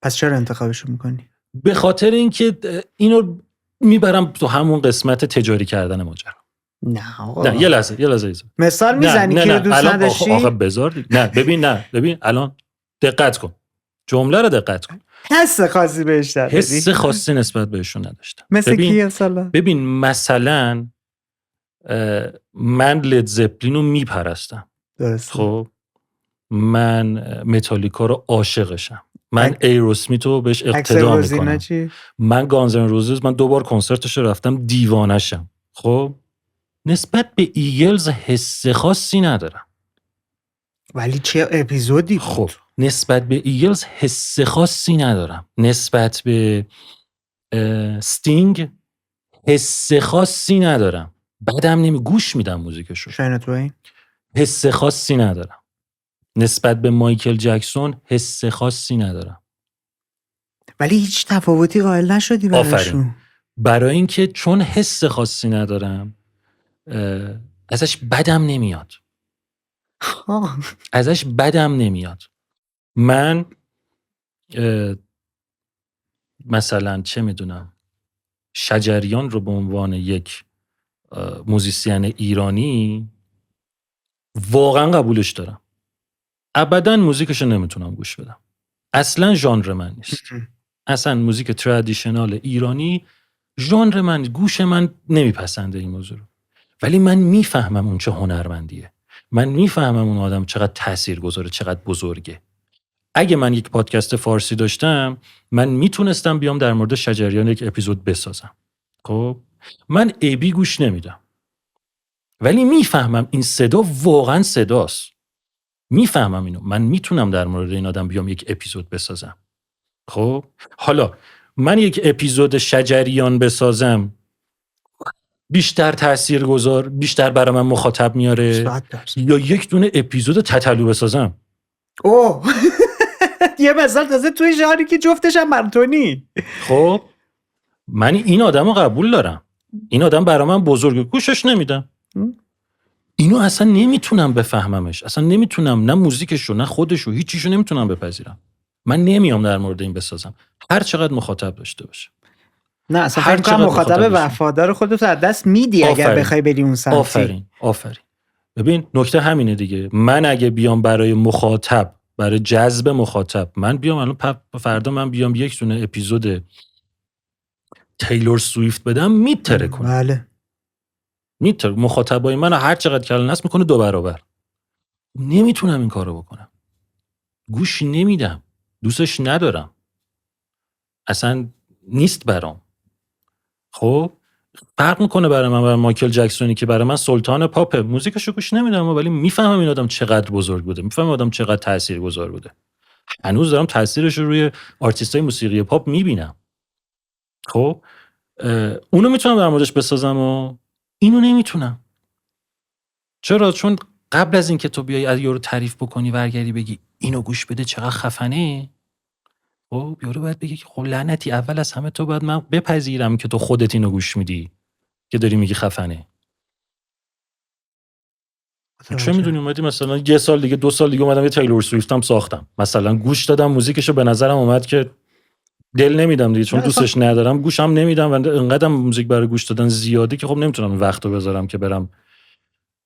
Speaker 2: پس چرا انتخابشون میکنی؟
Speaker 1: به خاطر اینکه اینو میبرم تو همون قسمت تجاری کردن ماجرا. نه یه لحظه
Speaker 2: مثال میزنی که دوست نداشتی؟
Speaker 1: آخه بذار دیگه. ببین الان دقت کن، جمله رو دقت کن.
Speaker 2: حس خاصی بهش نداری؟
Speaker 1: حس خاصی نسبت بهشون نداشتم.
Speaker 2: مثل کی مثلا؟
Speaker 1: ببین مثلا من لید زپلین رو میپرستم.
Speaker 2: درست.
Speaker 1: خب من متالیکا رو عاشقشم. من ایروسمیت رو بهش اقتدا میکنم. من گانزن روزز، من 2 بار کنسرتش رو رفتم، دیوانشم. خب نسبت به ایگلز حس خاصی ندارم.
Speaker 2: ولی چه اپیزودی بود؟
Speaker 1: خب نسبت به ایگلز حس خاصی ندارم. نسبت به ستینگ حس خاصی ندارم. بعدم گوش میدم موزیکشو.
Speaker 2: شاین توین
Speaker 1: حس خاصی ندارم. نسبت به مایکل جکسون حس خاصی ندارم.
Speaker 2: ولی هیچ تفاوتی قائل نشدی براشون؟
Speaker 1: برای اینکه چون حس خاصی ندارم ازش بدم نمیاد. من مثلا چه میدونم شجریان رو به عنوان یک موزیسین ایرانی واقعا قبولش دارم. ابدا موزیکش رو نمیتونم گوش بدم. اصلا ژانر من نیست. اصلا موزیک ترادیشنال ایرانی ژانر من، گوش من نمیپسنده این موضوع رو. ولی من میفهمم اون چه هنرمندیه. من میفهمم اون آدم چقدر تاثیرگذاره، چقدر بزرگه. اگه من یک پادکست فارسی داشتم، من میتونستم بیام در مورد شجریان یک اپیزود بسازم. خب من ایبی گوش نمیدم، ولی میفهمم این صدا واقعا صداست. میفهمم اینو. من میتونم در مورد این آدم بیام یک اپیزود بسازم. خب حالا من یک اپیزود شجریان بسازم بیشتر تاثیرگذار، بیشتر برای من مخاطب میاره، یا یک دونه اپیزود تتلو بسازم؟
Speaker 2: اوه یه مثال تازه توی ژانری که جفتش هم منتونی.
Speaker 1: خب من این آدم رو قبول دارم، این آدم برای من بزرگه، گوشش نمیدم. اینو اصلا نمیتونم بفهممش، اصلا نمیتونم، نه موزیکشو نه خودشو، هیچیشو نمیتونم بپذیرم. من نمیام در مورد این بسازم هر چقدر مخاطب داشته باشه.
Speaker 2: نه اصلا
Speaker 1: هر
Speaker 2: فکر کنم
Speaker 1: چقدر
Speaker 2: مخاطب
Speaker 1: مخاطب داشته.
Speaker 2: وفادار خودت از دست میدی اگر
Speaker 1: آفرین.
Speaker 2: بخوای بری اون سمتی.
Speaker 1: آفرین. ببین نکته همینه دیگه. من اگه بیام برای مخاطب، برای جذب مخاطب، من بیام الان فردا من بیام یک دونه اپیزود تیلور سویفت بدم، میتره کنه.
Speaker 2: بله.
Speaker 1: میتره. مخاطبای من هر چقدر کلان است میکنه 2 برابر. نمیتونم این کارو بکنم. گوش نمیدم. دوستش ندارم. اصلا نیست برام. خب فرق میکنه برای من، برای مایکل جکسونی که برای من سلطان پاپ، موزیکشو گوش نمیدم ولی میفهمم این آدم چقدر بزرگ بوده، میفهمم آدم چقدر تاثیرگذار بوده. هنوز دارم تاثیرش رو روی آرتیستای موسیقی پاپ میبینم. خب اونو میتونم در موردش بسازم و اینو نمیتونم. چرا؟ چون قبل از اینکه تو بیای از یارو تعریف بکنی برگردی بگی اینو گوش بده چقدر خفنه، خب یارو باید بگی که خب لعنتی، اول از همه تو باید من بپذیرم که تو خودت اینو گوش میدی که داری میگی خفنه. چه میدونی اومدی مثلا 1 سال دیگه 2 سال دیگه اومدم یه تیلور سویفتم ساختم، مثلا گوش دادم موزیکشو، به نظرم اومد که دل نمیدم دیگه چون دوستش ندارم، گوشم نمیدم و انقدرم موزیک برای گوش دادن زیاده که خب نمیتونم وقتو بذارم که برم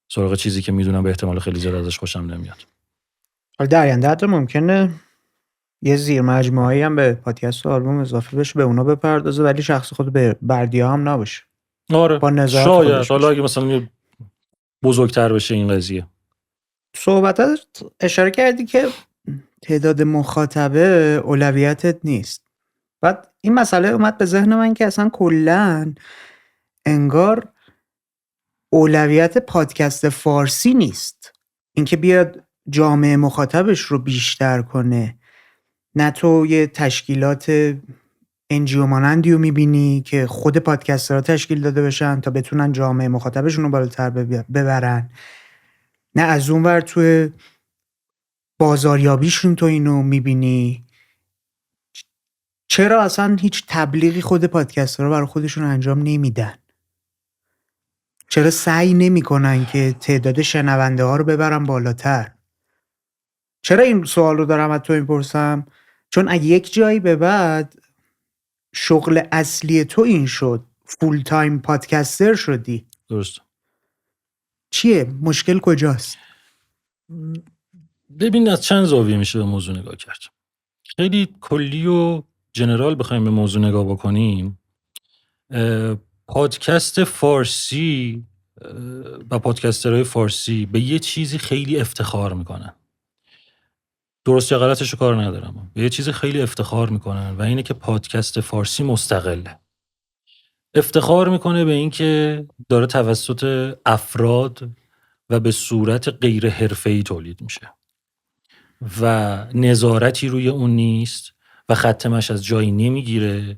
Speaker 1: سراغ چیزی که میدونم به احتمال خیلی زیاد ازش خوشم نمیاد.
Speaker 2: حالا در آینده حتی ممکنه یه زیر مجموعه‌ای هم به پادکست و آلبوم اضافه بشه، به اونا بپردازه ولی شخص خود به بردیا هم نباشه.
Speaker 1: آره
Speaker 2: با نظارت
Speaker 1: شاید
Speaker 2: خودش
Speaker 1: حالا
Speaker 2: باشه.
Speaker 1: اگه مثلا بزرگتر بشه این قضیه.
Speaker 2: صحبتات اشاره کردی که تعداد مخاطبه اولویتت نیست. بعد این مسئله اومد به ذهن من که اصلا کلاً انگار اولویت پادکست فارسی نیست اینکه بیاد جامعه مخاطبش رو بیشتر کنه. نه تو یه تشکیلات انجیو مانندی رو میبینی که خود پادکستر ها تشکیل داده بشن تا بتونن جامعه مخاطبشون رو بالاتر ببرن، نه از اون ور توی بازاریابیشون تو اینو میبینی. چرا اصلا هیچ تبلیغی خود پادکستر ها برای خودشون انجام نمیدن؟ چرا سعی نمیکنن که تعداد شنونده ها رو ببرن بالاتر؟ چرا این سوال رو دارم از تو میپرسم؟ چون اگه یک جایی به بعد شغل اصلی تو این شد، فول تایم پادکستر شدی،
Speaker 1: درست.
Speaker 2: چیه؟ مشکل کجاست؟
Speaker 1: ببین از چند زاویه میشه به موضوع نگاه کرد. خیلی کلی و جنرال بخوایم به موضوع نگاه بکنیم، پادکست فارسی و پادکسترهای فارسی به یه چیزی خیلی افتخار میکنن. درست یا غلطش رو کار ندارم، به یه چیزی خیلی افتخار میکنن و اینه که پادکست فارسی مستقله. افتخار میکنه به این که داره توسط افراد و به صورت غیر حرفه‌ای تولید میشه و نظارتی روی اون نیست و ختمش از جایی نمیگیره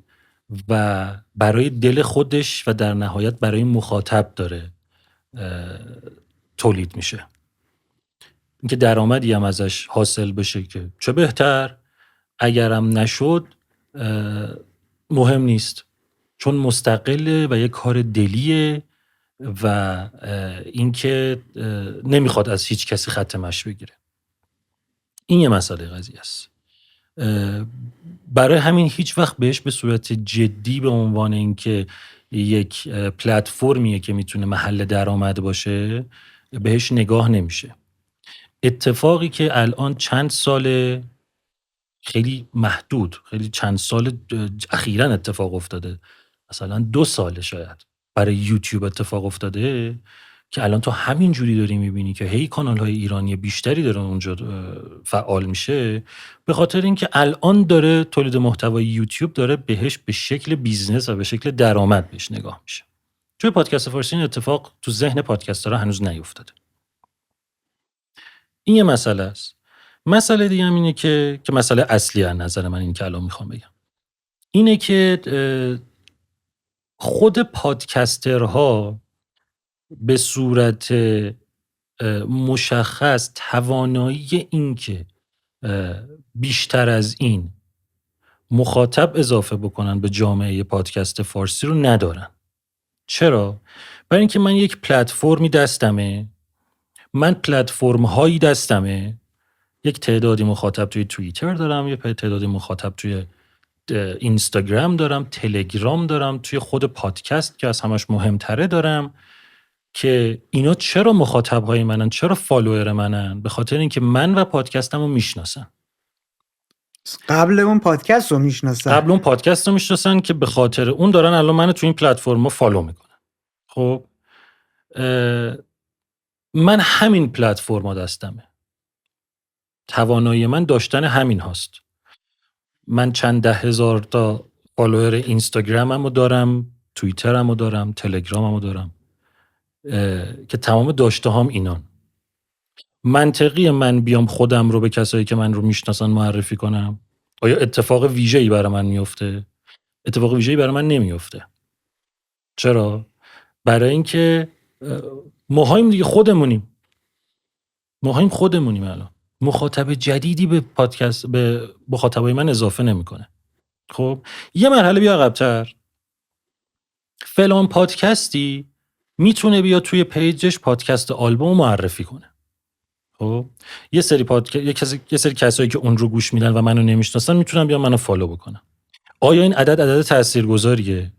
Speaker 1: و برای دل خودش و در نهایت برای مخاطب داره تولید میشه. اینکه درآمدی هم ازش حاصل بشه که چه بهتر، اگرم نشد مهم نیست چون مستقله و یه کار دلیه و اینکه نمیخواد از هیچ کسی ختمش بگیره. این یه مسئله قضیه است. برای همین هیچ وقت بهش به صورت جدی به عنوان اینکه یک پلتفرمیه که میتونه محل درآمد باشه بهش نگاه نمیشه. اتفاقی که الان چند سال خیلی محدود، خیلی چند سال اخیراً اتفاق افتاده، مثلا 2 سال شاید برای یوتیوب اتفاق افتاده که الان تو همین جوری داری میبینی که هی کانال‌های ایرانی بیشتری داره اونجا فعال میشه، به خاطر اینکه الان داره تولید محتوای یوتیوب داره بهش به شکل بیزنس و به شکل درآمد بهش نگاه میشه. توی پادکست فارسی این اتفاق تو ذهن پادکسترها هنوز نیفتاده. این یه مسئله است. مسئله دیگه هم اینه که مسئله اصلی از نظر من این که الان میخوام بگم اینه که خود پادکسترها به صورت مشخص توانایی این که بیشتر از این مخاطب اضافه بکنن به جامعه پادکست فارسی رو ندارن. چرا؟ برای اینکه من یک پلتفرمی دستمه، من پلتفرم هایی دستمه، یک تعدادی مخاطب توی توییتر دارم، یک تعدادی مخاطب توی اینستاگرام دارم، تلگرام دارم، توی خود پادکست که از همش مهمتره دارم، که اینا چرا مخاطب های منن، چرا فالوور منن؟ به خاطر اینکه من و پادکستم رو میشناسن.
Speaker 2: قبل اون پادکست رو میشناسن
Speaker 1: که به خاطر اون دارن الان منو توی این پلتفرم فالو میکنن. خب من همین پلتفرم دستمه، توانایی من داشتن همین هاست. من چند 10,000 تا فالوور اینستاگرامم رو دارم، توییترم رو دارم، تلگرامم رو دارم، که تمام داشته هم اینان. منطقی من بیام خودم رو به کسایی که من رو میشناسن معرفی کنم؟ آیا اتفاق ویژه‌ای برای من میفته؟ اتفاق ویژه‌ای برای من نمیفته. چرا؟ برای اینکه ماهایم دیگه، خودمونیم الان. مخاطب جدیدی به پادکست، به مخاطبای من اضافه نمیکنه. خب یه مرحله بیا عقب‌تر، فلان پادکستی میتونه بیا توی پیجش پادکست آلبوم معرفی کنه. خب یه سری کسایی که اون رو گوش میدن و منو نمیشناسن میتونن بیا منو فالو بکنن. آیا این عدد تاثیرگذاریه؟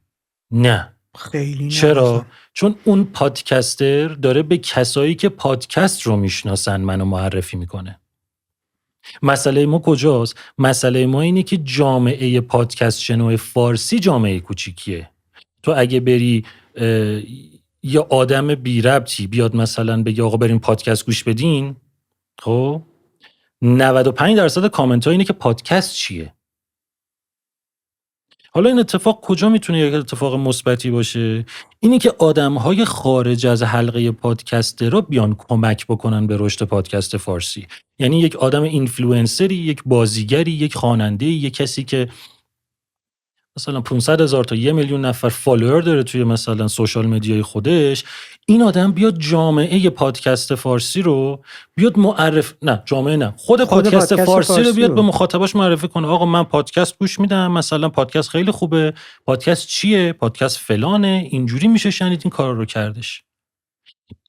Speaker 1: نه.
Speaker 2: خیلی نه.
Speaker 1: چرا؟ چون اون پادکستر داره به کسایی که پادکست رو میشناسن منو معرفی میکنه. مسئله ما کجاست؟ مسئله ما اینه که جامعه پادکست شنو فارسی جامعه کوچیکیه. تو اگه بری یه آدم بی ربطی بیاد مثلا بگه آقا بریم پادکست گوش بدین، خب 95% کامنت ها اینه که پادکست چیه. حالا این اتفاق کجا میتونه یک اتفاق مثبتی باشه؟ اینی که آدم‌های خارج از حلقه پادکست رو بیان کمک بکنن به رشد پادکست فارسی. یعنی یک آدم اینفلوئنسری، یک بازیگری، یک خواننده، یک کسی که مثلا 500,000 تا 1,000,000 نفر فالوور داره توی مثلا سوشال مدیای خودش، این آدم بیاد جامعه پادکست فارسی رو بیاد خود پادکست فارسی رو بیاد به مخاطباش معرفی کنه. آقا من پادکست گوش میدم، مثلا پادکست خیلی خوبه، پادکست چیه؟ پادکست فلانه، اینجوری میشه شنید، این کار رو کردش.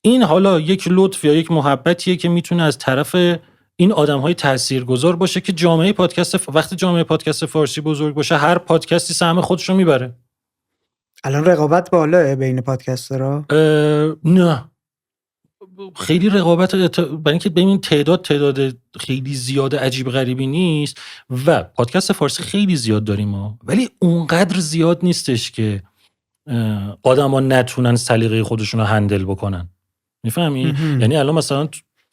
Speaker 1: این حالا یک لطف یا یک محبتیه که میتونه از طرف این آدم‌های تاثیرگذار باشه که جامعه پادکست وقتی جامعه پادکست فارسی بزرگ باشه، هر پادکستی سهم خودش رو میبره.
Speaker 2: الان رقابت بالاه بین پادکسترها؟
Speaker 1: نه، خیلی رقابت، برای اینکه ببین تعداد خیلی زیاد عجیب غریبی نیست و پادکست فارسی خیلی زیاد داریم ما، ولی اونقدر زیاد نیستش که آدما نتونن سلیقه خودشون رو هندل بکنن. میفهمی؟ یعنی الان مثلا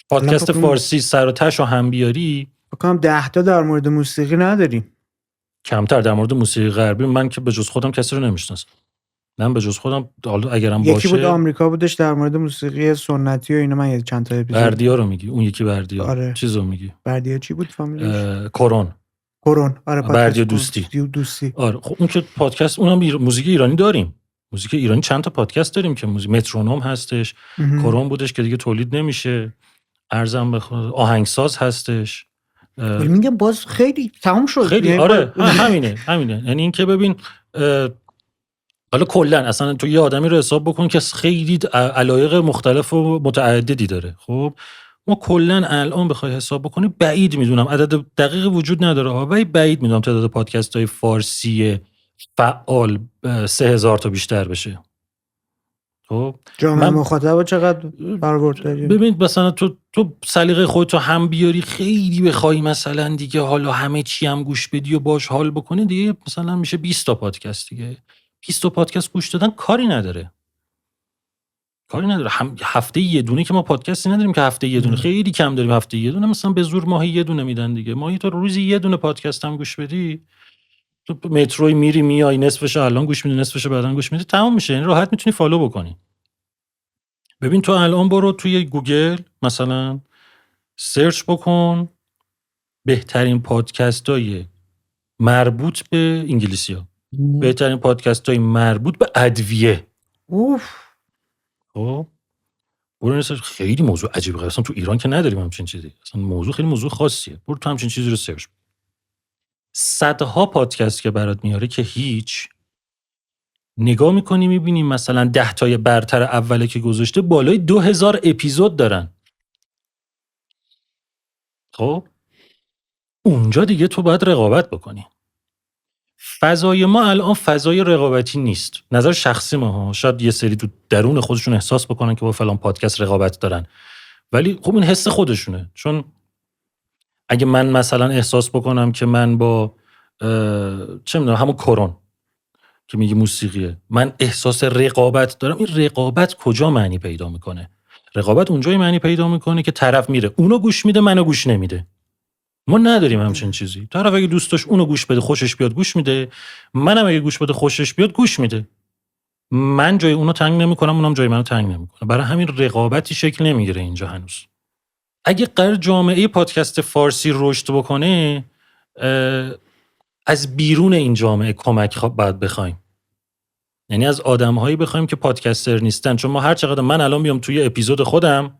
Speaker 1: پادکست فارسی سر و تهش رو هم بیاری،
Speaker 2: بکنم 10 تا در مورد موسیقی نداریم.
Speaker 1: کمتر در مورد موسیقی غربی من که به جز خودم کسی رو نمیشناسم. من به جز خودم حالا اگرم باشه،
Speaker 2: یکی بود آمریکا بودش در مورد موسیقی سنتی و اینا، من یه چند تا اپیزود.
Speaker 1: بردیا رو میگی؟ اون یکی بردیا.
Speaker 2: آره.
Speaker 1: چیزو میگی؟
Speaker 2: بردیا چی بود فامیلش؟
Speaker 1: کرون.
Speaker 2: آره.
Speaker 1: بردیا دوستی. آره خب اون که پادکست، اونم موزیک ایرانی داریم. موزیک ایرانی چند تا پادکست داریم که مترونوم هستش، کرون بودش که دیگه تولید نمیشه، ارزم به خود آهنگساز هستش.
Speaker 2: میگم باز خیلی تمام شد.
Speaker 1: خیلی آره همینه. یعنی این که ببین حالا کلا اصلا تو یه آدمی رو حساب بکن که خیلی علایق مختلف و متعددی داره. خب ما کلا الان بخوای حساب بکنی، بعید میدونم، عدد دقیق وجود نداره ها، ولی بعید میدونم تعداد پادکست های فارسی فعال 3,000 تا بیشتر بشه. خب
Speaker 2: جامعه مخاطب چقدر برآورد داری؟
Speaker 1: ببین مثلا تو سلیقه خودت هم بیاری، خیلی بخوای مثلا دیگه حالا همه چی هم گوش بدی و باش حال بکنی، دیگه مثلا میشه 20 تا پادکست دیگه. 20 تا پادکست گوش دادن کاری نداره. هفته یه دونه که ما پادکستی نداریم که هفته یه دونه، خیلی کم داریم هفته یه دونه، مثلا به زور ماهی یه دونه میدن دیگه. ماهی تو روزی یه دونه پادکست هم گوش بدی، تو متروی میری میای، نصفش الان گوش میدی، نصفش بعداً گوش میدی، تمام میشه. یعنی راحت میتونی فالو بکنی. ببین تو الان برو توی گوگل مثلا سرچ بکن بهترین پادکست‌های مربوط به انگلیسی‌ها، بهترین پادکست‌های مربوط به ادویه.
Speaker 2: اوف.
Speaker 1: خب برو این خیلی موضوع عجیبه، اصلا تو ایران که نداریم همچین چیزی، اصلا موضوع خیلی موضوع خاصیه، برو تو همچین چیزی رو سرچ. صدها پادکست که برات میاره که هیچ، نگاه میکنی میبینی مثلا 10 تای برتر اوله که گذاشته بالای 2000 اپیزود دارن. خب اونجا دیگه تو باید رقابت بکنی. فضای ما الان فضای رقابتی نیست، نظر شخصی ما ها، شاید یه سری تو درون خودشون احساس بکنن که با فلان پادکست رقابت دارن، ولی خب این حس خودشونه. چون اگه من مثلا احساس بکنم که من با چه میدونم همون کرون که میگه موسیقیه، من احساس رقابت دارم، این رقابت کجا معنی پیدا میکنه؟ رقابت اونجایی معنی پیدا میکنه که طرف میره اونو گوش میده، منو گوش نمیده. ما نداریم همچین چیزی. طرف اگه دوست داشت اونو گوش بده خوشش بیاد گوش میده، منم اگه گوش بده خوشش بیاد گوش میده. من جای اونو تنگ نمیکنم، اونم جای منو تنگ نمیکنه. برای همین رقابتی شکل نمیگیره اینجا هنوز. اگه قرار جامعه پادکست فارسی رشد بکنه، از بیرون این جامعه کمک باید بخوایم. یعنی از آدم‌هایی بخوایم که پادکستر نیستن. چون ما هر چقدر من الان بیام توی اپیزود خودم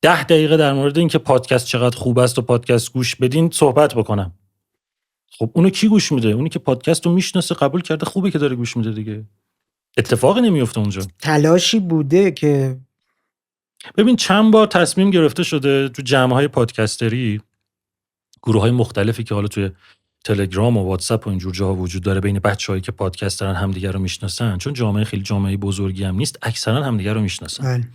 Speaker 1: 10 دقیقه در مورد این که پادکست چقدر خوب است و پادکست گوش بدین صحبت بکنم، خب اونو کی گوش میده؟ اونی که پادکست رو میشناسه، قبول کرده، خوبه که داره گوش میده دیگه. اتفاقی نمیفته اونجا.
Speaker 2: تلاشی بوده که
Speaker 1: ببین چند بار تصمیم گرفته شده تو جمع‌های پادکستری، گروه‌های مختلفی که حالا توی تلگرام و واتساپ و اینجور جاها وجود داره، بین بچه‌هایی که پادکست دارن همدیگه رو میشناسن، چون جامعه خیلی جامعه بزرگی هم نیست، اکثرا همدیگه رو میشناسن.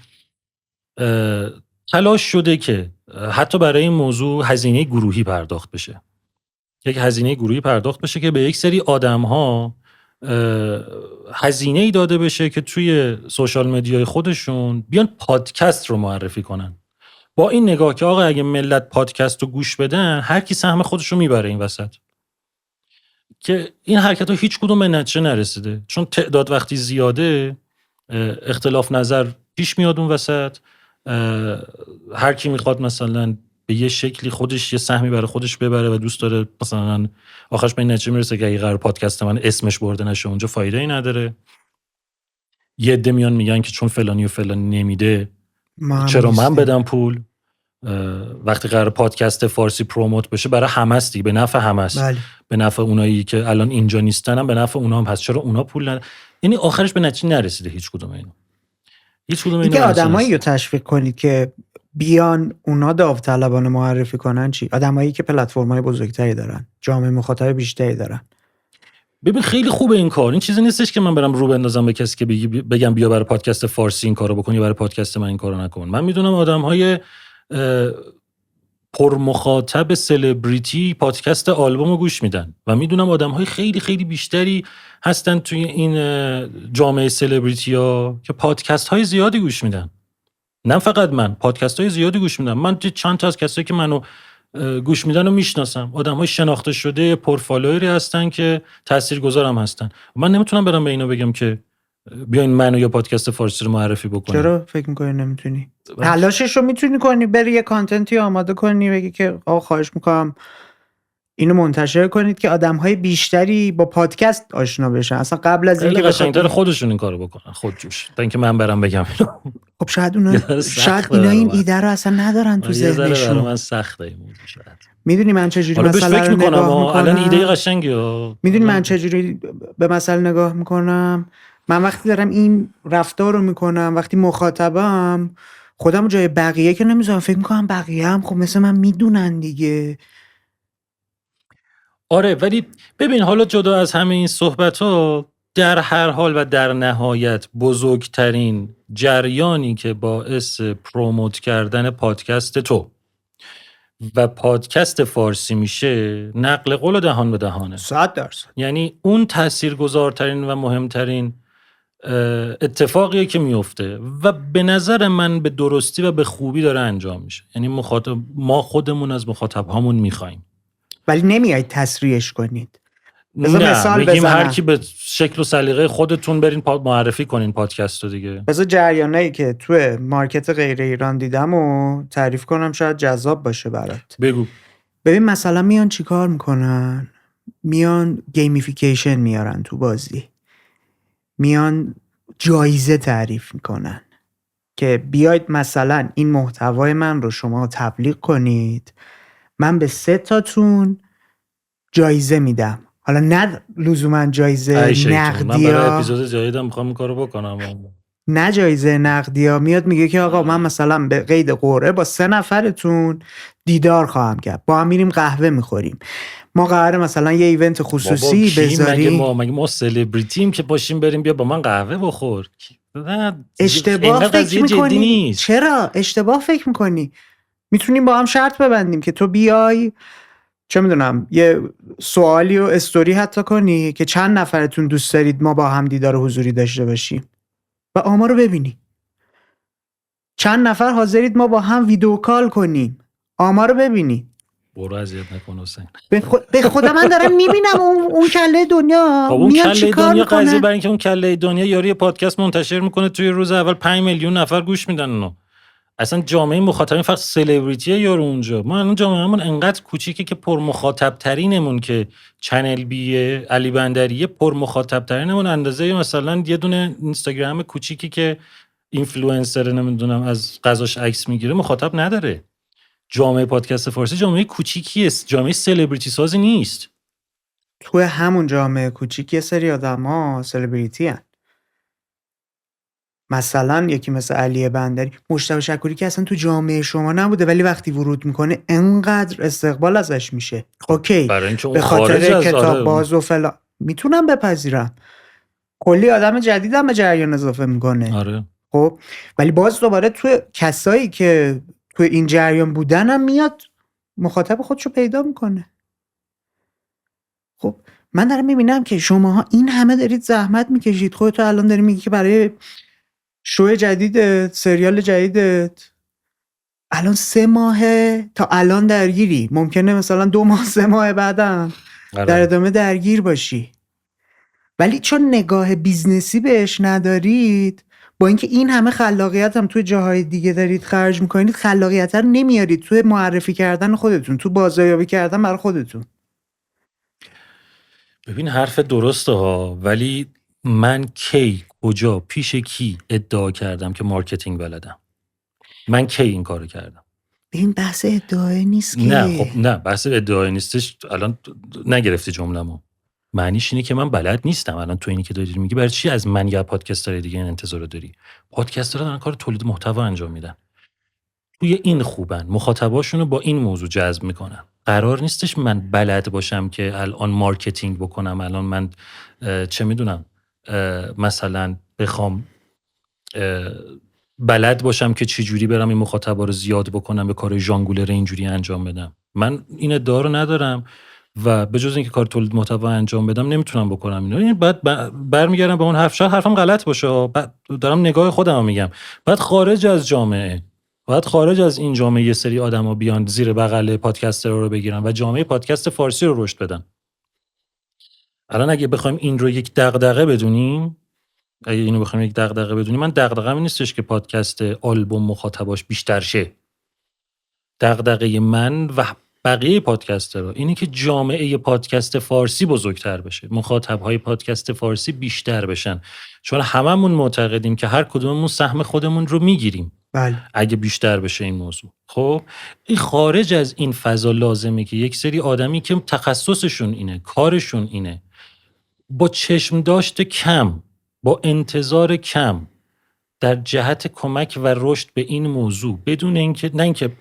Speaker 1: تلاش شده که حتی برای این موضوع هزینه گروهی پرداخت بشه. یک هزینه گروهی پرداخت بشه که به یک سری آدم‌ها هزینه‌ای داده بشه که توی سوشال مدیای خودشون بیان پادکست رو معرفی کنن. با این نگاه که آقا اگه ملت پادکست رو گوش بدن، هر کی سهم خودش رو میبره این وسط. که این حرکت ها هیچ کدوم به نتیجه نرسیده، چون تعداد وقتی زیاده اختلاف نظر پیش میاد اون وسط. هر کی میخواد مثلا به یه شکلی خودش یه سهمی برای خودش ببره و دوست داره مثلا آخرش به این نتیجه میرسه که اگه قرار پادکست من اسمش برده نشه اونجا فایده ای نداره. یه عده میان میگن که چون فلانی و فلانی نمیده چرا من بدم پول؟ وقتی قرار پادکست فارسی پروموت بشه برای همه است دیگه، به نفع همه است.
Speaker 2: بله.
Speaker 1: به نفع اونایی که الان اینجا نیستن هم به نفع اونا هم هست. چرا اونا پول ندن؟ یعنی آخرش به نتیجه نرسیده هیچ کدوم اینا.
Speaker 2: اینکه آدمایی رو تشویق کنید که بیان اونا داوطلبانه معرفی کنن چی؟ آدمایی که پلتفرم‌های بزرگتری دارن، جامعه مخاطب بیشتری دارن.
Speaker 1: ببین خیلی خوبه این کار. این چیزی نیستش که من برم رو بندازم به کسی که بگم بیا برای پادکست فارسی این کارو بکن یا برای پادکست من این کارو نکن. من میدونم آدم‌های پر مخاطب سلبریتی پادکست آلبومو گوش میدن و میدونم آدم‌های خیلی خیلی بیشتری هستن توی این جامعه سلبریتی‌ها که پادکست‌های زیادی گوش میدن. نه فقط من، پادکست‌های زیادی گوش میدم. من چند تا از کسایی که منو گوش میدن رو میشناسم. آدم‌های شناخته شده پرفالوئری هستن که تاثیرگذارم هستن. من نمیتونم برام به اینا بگم که بیاین منو یا پادکست فارسی رو معرفی بکنید.
Speaker 2: چرا فکر می‌کنی نمیتونی؟ تلاشش رو میتونی کنی، بری یه کانتنتی آماده کنی، بگی که آقا خواهش میکنم اینو منتشر کنید که آدم‌های بیشتری با پادکست آشنا بشن. اصلا قبل از اینکه
Speaker 1: قشنگ‌تر خودشون این کارو بکنن، خودجوش. تا اینکه من برام بگم
Speaker 2: خب شاید اینا این ایده رو اصلا ندارن تو ذهنشون.
Speaker 1: برای من سخته این موضوع شاید.
Speaker 2: میدونی من چجوری مثلا
Speaker 1: فکر میکنم الان ایده قشنگی
Speaker 2: میدونی من چجوری به مسئله نگاه میکنم؟ من وقتی دارم این رفتار رو میکنم، وقتی مخاطبم، خودم رو جای بقیه که نمیذارم، فکر میکنم بقیه هم خب مثل من میدونن دیگه.
Speaker 1: آره ولی ببین حالا جدا از همه این صحبت‌ها، در هر حال و در نهایت بزرگترین جریانی که باعث پروموت کردن پادکست تو و پادکست فارسی میشه نقل قول دهان به دهانه.
Speaker 2: 100%.
Speaker 1: یعنی اون تاثیرگذارترین و مهمترین اتفاقیه که میفته و به نظر من به درستی و به خوبی داره انجام میشه. یعنی ما خودمون از مخاطب هامون میخوایم،
Speaker 2: ولی نمیایید تسریعش کنید.
Speaker 1: نه میگیم هر کی به شکل و سلیقه خودتون برین معرفی کنین پادکست رو دیگه.
Speaker 2: بذار جریانایی که تو مارکت غیر ایران دیدم و تعریف کنم، شاید جذاب باشه برات.
Speaker 1: بگو.
Speaker 2: ببین مثلا میان چیکار میکنن؟ میان گیمیفیکیشن میارن تو بازی، میان جایزه تعریف میکنن، که بیاید مثلا این محتوای من رو شما تبلیغ کنید، من به 3 تاتون جایزه میدم. حالا نه لزوما جایزه
Speaker 1: ای شیطون، من
Speaker 2: نقدی
Speaker 1: برای
Speaker 2: ها،
Speaker 1: اپیزود جدیدم میخوام این کارو بکنم.
Speaker 2: نه جایزه نقدی ها. میاد میگه که آقا من مثلا به قید قرعه با 3 نفرتون دیدار خواهم کرد، با هم میریم قهوه میخوریم، ما قراره مثلا یه ایونت
Speaker 1: بابا
Speaker 2: خصوصی
Speaker 1: کی؟ مگه
Speaker 2: بذاری.
Speaker 1: ما سلبریتیم که باشیم بریم بیا با من قهوه بخور؟ نه،
Speaker 2: اشتباه
Speaker 1: اینقدر
Speaker 2: فکر
Speaker 1: قضیه جدی
Speaker 2: میکنی.
Speaker 1: نیست.
Speaker 2: چرا اشتباه فکر میکنی؟ میتونیم با هم شرط ببندیم که تو بیای، چه میدونم، یه سوالی و استوری حتی کنی که چند نفرتون دوست دارید ما با هم دیدار حضوری داشته باشیم و آمار رو ببینی. چند نفر حاضرید ما با هم ویدیو کال کنیم، آمار رو ببینی.
Speaker 1: برو اذیت نکن حسین.
Speaker 2: به خدا من دارم میبینم اون کله دنیا
Speaker 1: خب اون
Speaker 2: میان چی
Speaker 1: کله
Speaker 2: کار
Speaker 1: دنیا قضیه
Speaker 2: میکنن.
Speaker 1: برای اینکه اون کله دنیا یاری پادکست منتشر میکنه توی روز اول 5 میلیون نفر گوش میدن اونو. اصلا جامعه مخاطبین فقط سلبریتیه یارو اونجا. ما الان جامعهمون انقدر کوچیکه که پر مخاطب ترینمون که چنل بی علی بندریه پر مخاطب ترینمون اندازه مثلا یه دونه اینستاگرام کوچیکی که اینفلوئنسر نمیدونم از غذاش عکس میگیره مخاطب نداره. جامعه پادکست فارسی جامعه کوچیکیه، جامعه سلبریتی سازی نیست.
Speaker 2: توی همون جامعه کوچیک یه سری آدما سلبریتی هن. مثلا یکی مثل علی بندری، مجتبی شکوری که اصلا تو جامعه شما نبوده ولی وقتی ورود میکنه انقدر استقبال ازش میشه. اوکی،
Speaker 1: برای اینکه اون
Speaker 2: به
Speaker 1: خارج
Speaker 2: خاطر
Speaker 1: از
Speaker 2: کتاب باز و فلان میتونم بپذیرم، کلی آدم جدیدم به جریان اضافه میکنه.
Speaker 1: آره.
Speaker 2: خب ولی باز دوباره تو کسایی که تو این جریان بودن هم میاد مخاطب خودشو پیدا میکنه. خب من دارم میبینم که شماها این همه دارید زحمت میکشید، خودتو الان داری میگی که برای شو جدیدت، سریال جدیدت الان 3 ماهه تا الان درگیری، ممکنه مثلا 2 ماه 3 ماه بعدم در ادامه درگیر باشی، ولی چون نگاه بیزنسی بهش ندارید، با اینکه این همه خلاقیت هم توی جاهای دیگه دارید خرج میکنید، خلاقیت رو نمیارید توی معرفی کردن خودتون، تو بازاریابی کردن برای خودتون.
Speaker 1: ببین حرف درسته ها، ولی من کی کجا پیش کی ادعا کردم که مارکتینگ بلدم؟ من کی این کارو کردم؟
Speaker 2: این بحث ادعای نیست که.
Speaker 1: نه خب نه، بحث ادعای نیستش. الان نگرفتی جمله‌مو. معنیش اینه که من بلد نیستم. الان تو اینی که داری میگی برای چی از من یا پادکستر دیگه این انتظار داری؟ پادکسترها دارن کار تولید محتوا انجام میدن، توی این خوبن، مخاطباشونو با این موضوع جذب میکنن. قرار نیستش من بلد باشم که الان مارکتینگ بکنم. الان من چه میدونم مثلا بخوام بلد باشم که چی جوری برم این مخاطبا رو زیاد بکنم، به کار ژانگولر اینجوری انجام بدم. من این ادعا رو ندارم و به جز اینکه کار تولید محتوا انجام بدم نمیتونم بکنم اینو. این بعد برمیگردم به اون حرف، شاید حرفم غلط باشه، بعد دارم نگاه خودم میگم. بعد خارج از جامعه، باید خارج از این جامعه یه سری آدما بیان زیر بغل پادکستر رو بگیرن و جامعه پادکست فارسی رو رشد بدن. الان اگه بخوایم این رو یک دغدغه بدونیم، من دغدغه‌م این نیستش که پادکست آلبوم مخاطباش بیشتر شه. دغدغه من و بقیه پادکسترها اینه که جامعه پادکست فارسی بزرگتر بشه، مخاطب‌های پادکست فارسی بیشتر بشن، چون هممون معتقدیم که هر کدوممون سهم خودمون رو میگیریم.
Speaker 2: بله.
Speaker 1: اگه بیشتر بشه این موضوع. خب این خارج از این فضا لازمه که یک سری آدمی که تخصصشون اینه، کارشون اینه، با چشم داشت کم، با انتظار کم، در جهت کمک و رشد به این موضوع، بدون اینکه نه اینکه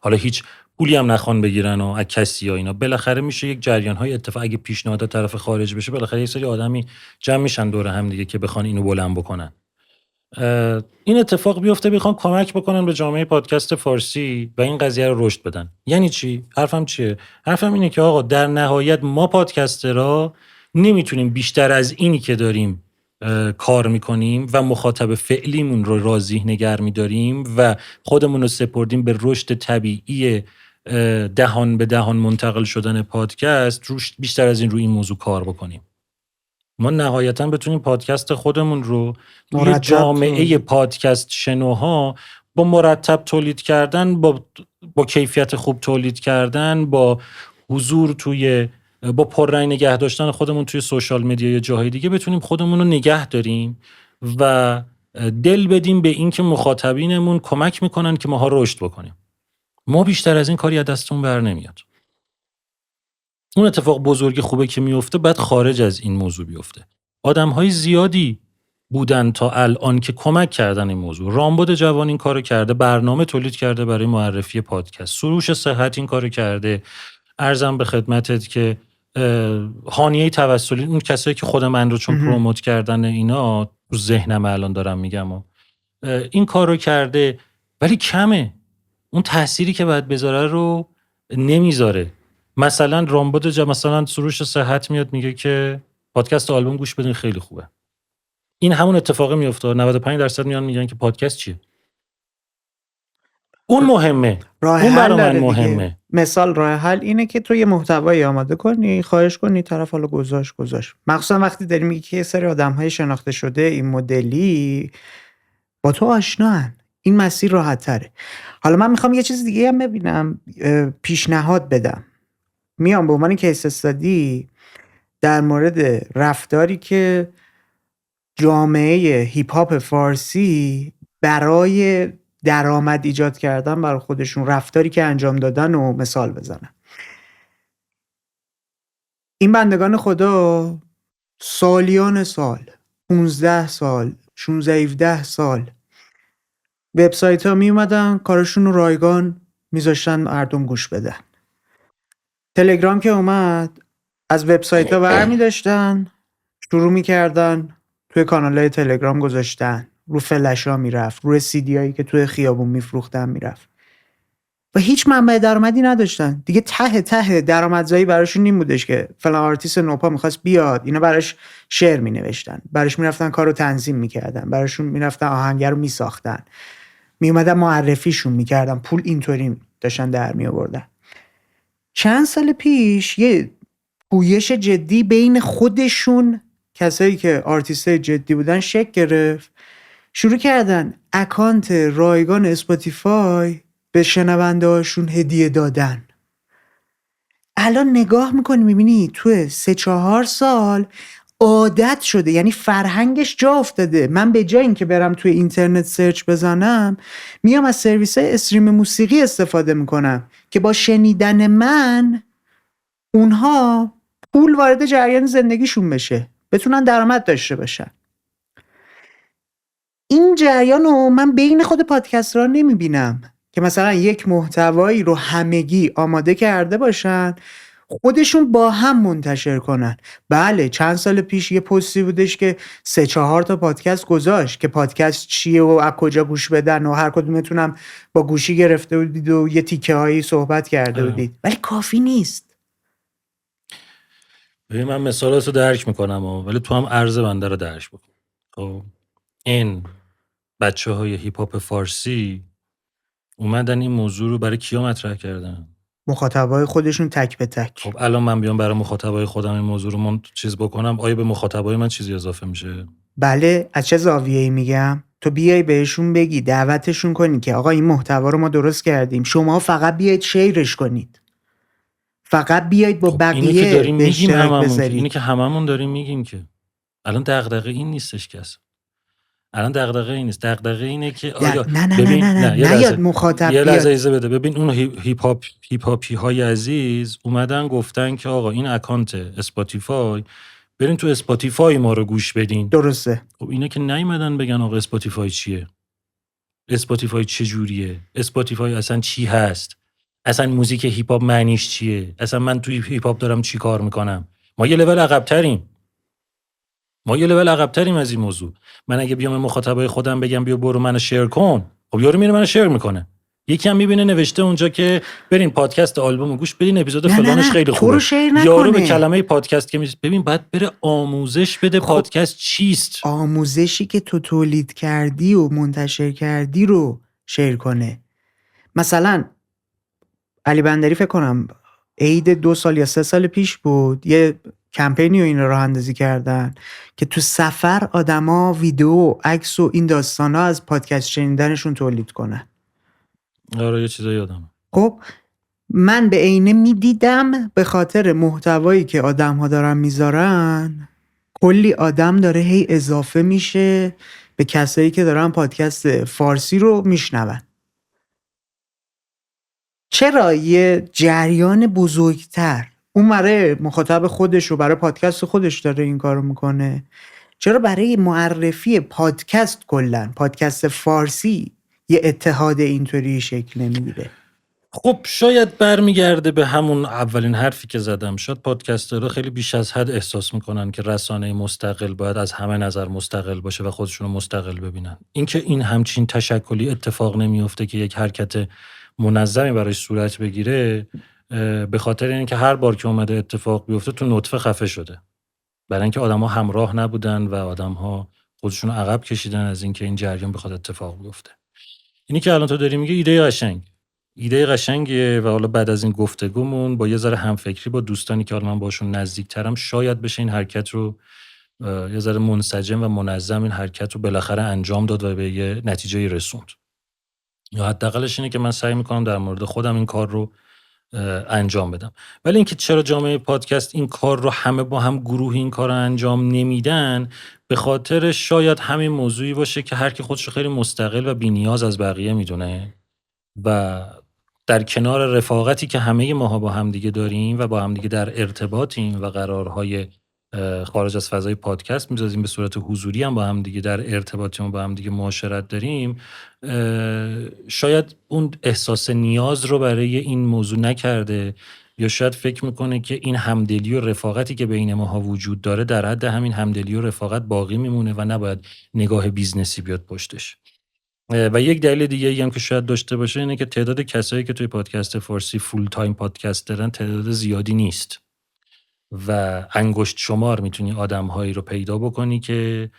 Speaker 1: حالا هیچ پولی هم نخوان بگیرن و از کسی یا اینا، بالاخره میشه یک جریان‌های اتفاق. اگه پیشنهاد طرف خارج بشه بالاخره یک سری آدمی جمع میشن دور هم دیگه که بخوان اینو بلند بکنن. این اتفاق بیفته، بخوام کمک بکنن به جامعه پادکست فارسی و این قضیه رو رشد بدن. یعنی چی؟ حرفم چیه؟ حرفم اینه که آقا در نهایت ما پادکسترها نمیتونیم بیشتر از اینی که داریم کار میکنیم و مخاطب فعلیمون رو راضی نگه میداریم و خودمون رو سپردیم به رشد طبیعی دهان به دهان منتقل شدن پادکست، بیشتر از این روی این موضوع کار بکنیم. ما نهایتاً بتونیم پادکست خودمون رو توی جامعه پادکست شنوها با مرتب تولید کردن، با کیفیت خوب تولید کردن، با حضور با پررنگ نگه داشتن خودمون توی سوشال مدیا یا جاهای دیگه بتونیم خودمون رو نگه داریم و دل بدیم به این که مخاطبینمون کمک میکنن که ماها رشد بکنیم. ما بیشتر از این کاری از دستمون بر نمیاد. اون اتفاق بزرگ خوبه که میفته بعد خارج از این موضوع بیفته. آدم‌های زیادی بودن تا الان که کمک کردن این موضوع. رامبد جوان این کارو کرده، برنامه تولید کرده برای معرفی پادکست. سروش صحت این کارو کرده. عرضم به خدمتت که هانیه توسلی، اون کسایی که خود من رو چون پروموت کردن اینا تو ذهنم الان دارم میگم این کارو کرده، ولی کمه. اون تأثیری که باید بذاره رو نمیذاره. مثلا رامبد مثلا سروش صحت میاد میگه که پادکست آلبوم گوش بدین خیلی خوبه. این همون اتفاق میفته. 95% میان میگن که پادکست چیه. اون مهمه. اون برای من مهمه.
Speaker 2: مثال راه حل اینه که تو یه محتوایی آماده کنی، خواهش کنی طرف حالا گذاشت. مخصوصا وقتی داری میگی که یه سری آدم‌های شناخته شده این مدلی با تو آشنان، این مسیر راحت تره. حالا من میخوام یه چیز دیگه هم ببینم، پیشنهاد بدم. میام به عنوان کیس استادی در مورد رفتاری که جامعه هیپ هاپ فارسی برای درآمد ایجاد کردن برای خودشون، رفتاری که انجام دادن و مثال بزنم. این بندگان خدا سالیان سال، 15 سال، 16-17 سال وبسایت ها می اومدن کارشون رو رایگان میذاشتن مردم گوش بدن. تلگرام که اومد از وبسایت ها برمی داشتن شروع میکردن توی کانال های تلگرام گذاشتن، رو فلش ها میرفت، روی سی دی هایی که توی خیابون میفروختن میرفت و هیچ منبع درآمدی نداشتن دیگه. ته درآمدزایی براشون این بودش که فلان آرتیست نوپا میخواست بیاد، اینا براش شعر مینوشتن، براش میرفتن کارو تنظیم میکردن، براشون میرفتن آهنگر رو میساختن، میومدن معرفیشون میکردن، پول اینطوری داشتن در میآوردن. چند سال پیش یه پویش جدی بین خودشون، کسایی که آرتیستای جدی بودن، شکل گرفت. شروع کردن اکانت رایگان اسپاتیفای به شنونده هاشون هدیه دادن. الان نگاه میکنی میبینی توی 3-4 سال عادت شده، یعنی فرهنگش جا افتاده. من به جای اینکه برم توی اینترنت سرچ بزنم، میام از سرویس های استریم موسیقی استفاده میکنم که با شنیدن من اونها پول وارد جریان زندگیشون بشه، بتونن درآمد داشته باشن. این جریان رو من بین خود پادکسترها نمیبینم که مثلا یک محتوایی رو همگی آماده کرده باشن خودشون با هم منتشر کنن. بله چند سال پیش یه پستی بودش که 3-4 تا پادکست گذاشت که پادکست چیه و از کجا گوش بدن و هر کدومتونم با گوشی گرفته بودید و یه تیکه هایی صحبت کرده بودید، ولی کافی نیست.
Speaker 1: من مثالاتو درک میکنم ولی تو هم عرض بنده رو درک بکن. خب این بچه‌های هیپ هاپ فارسی اومدن این موضوع رو برای کیا مطرح کردن؟
Speaker 2: مخاطبای خودشون تک به تک.
Speaker 1: خب الان من بیام برای مخاطبای خودم این موضوع رو من چیز بکنم، آیا به مخاطبای من چیزی اضافه میشه؟
Speaker 2: بله. از چه زاویه‌ای میگم؟ تو بیای بهشون بگی، دعوتشون کنی که آقا این محتوا رو ما درست کردیم، شما فقط بیاید شیرش کنید، فقط بیاید با بقیه به اشتراک بذارید.
Speaker 1: اینو که هممون داریم میگیم که الان دغدغه این نیستش کس. الان دغدغه این نیست. دغدغه اینه که آیا
Speaker 2: نه یاد مخاطب
Speaker 1: یه لحظه اجازه بده. ببین اون هیپ هاپی های عزیز اومدن گفتن که آقا این اکانت اسپاتیفای، برین تو اسپاتیفای ما رو گوش بدین.
Speaker 2: درسته.
Speaker 1: خب اینا که نیومدن بگن آقا اسپاتیفای چیه، اسپاتیفای چه جوریه، اسپاتیفای اصلا چی هست، اصلا موزیک هیپ هاپ معنیش چیه، اصلا من توی هیپ هاپ دارم چی کار میکنم. ما یه لول عقب‌تریم از این موضوع. من اگه بیام مخاطبای خودم بگم بیا برو منو شیر کن، خب یارو میره منو شیر میکنه. یکی هم میبینه نوشته اونجا که برین پادکست آلبوم گوش بدین، اپیزود فلانش خیلی خوبه. یارو به کلمه پادکست که ببین بعد بره آموزش بده. خب پادکست چیست؟
Speaker 2: آموزشی که تو تولید کردی و منتشر کردی رو شیر کنه. مثلا علی بندری فکر کنم عید 2 سال یا 3 سال پیش بود یه کمپینی و این راه اندازی کردن که تو سفر آدما ویدیو، عکس و این داستانا از پادکست شنیدنشون تولید کنن.
Speaker 1: آره یه چیزا یادم.
Speaker 2: خب من به عینه میدیدم به خاطر محتوایی که آدم‌ها دارن میذارن کلی آدم داره هی اضافه میشه به کسایی که دارن پادکست فارسی رو میشنون. چرا یه جریان بزرگتر اون برای مخاطب خودش و برای پادکست خودش داره این کارو میکنه، چرا برای معرفی پادکست کلن پادکست فارسی یه اتحاد اینطوری شکل نمیگیره؟
Speaker 1: خب شاید برمیگرده به همون اولین حرفی که زدم. شاید پادکسترها خیلی بیش از حد احساس میکنن که رسانه مستقل باید از همه نظر مستقل باشه و خودشون رو مستقل ببینن. اینکه این همچین تشکلی اتفاق نمیفته که یک حرکت منظمی برایش صورت بگیره، به خاطر اینکه هر بار که اومده اتفاق بیفته تو نطفه خفه شده، برای اینکه آدم‌ها همراه نبودن و آدم‌ها خودشون رو عقب کشیدن از اینکه این جریان بخواد اتفاق بیفته. اینی که الان تو داری میگه ایده قشنگیه و حالا بعد از این گفتگومون با یه ذره همفکری با دوستانی که حالا من باشون نزدیکترم، شاید بشه این حرکت رو یه ذره منسجم و منظم این حرکت رو بالاخره انجام داد و به یه نتیجه رسوند. یا حداقلش اینه که من سعی میکنم در مورد خودم این کار رو انجام بدم. ولی اینکه چرا جامعه پادکست این کار رو همه با هم گروه این کار رو انجام نمیدن، به خاطر شاید همین موضوعی باشه که هر کی خودش رو خیلی مستقل و بی‌نیاز از بقیه میدونه و در کنار رفاقتی که همه ماها با هم دیگه داریم و با هم دیگه در ارتباطیم و قرارهای خارج از فضای پادکست میذاریم، به صورت حضوری هم با هم دیگه در ارتباطیم و با هم دیگه معاشرت داریم، شاید اون احساس نیاز رو برای این موضوع نکرده، یا شاید فکر میکنه که این همدلی و رفاقتی که بین ماها وجود داره در حد همین همدلی و رفاقت باقی میمونه و نباید نگاه بیزنسی بیاد پشتش. و یک دلیل دیگه ای هم که شاید داشته باشه اینه که تعداد کسایی که توی پادکست فارسی فول تایم پادکست دارن تعداد زیادی نیست و انگشت شمار میتونی آدم‌هایی رو پیدا بکنی که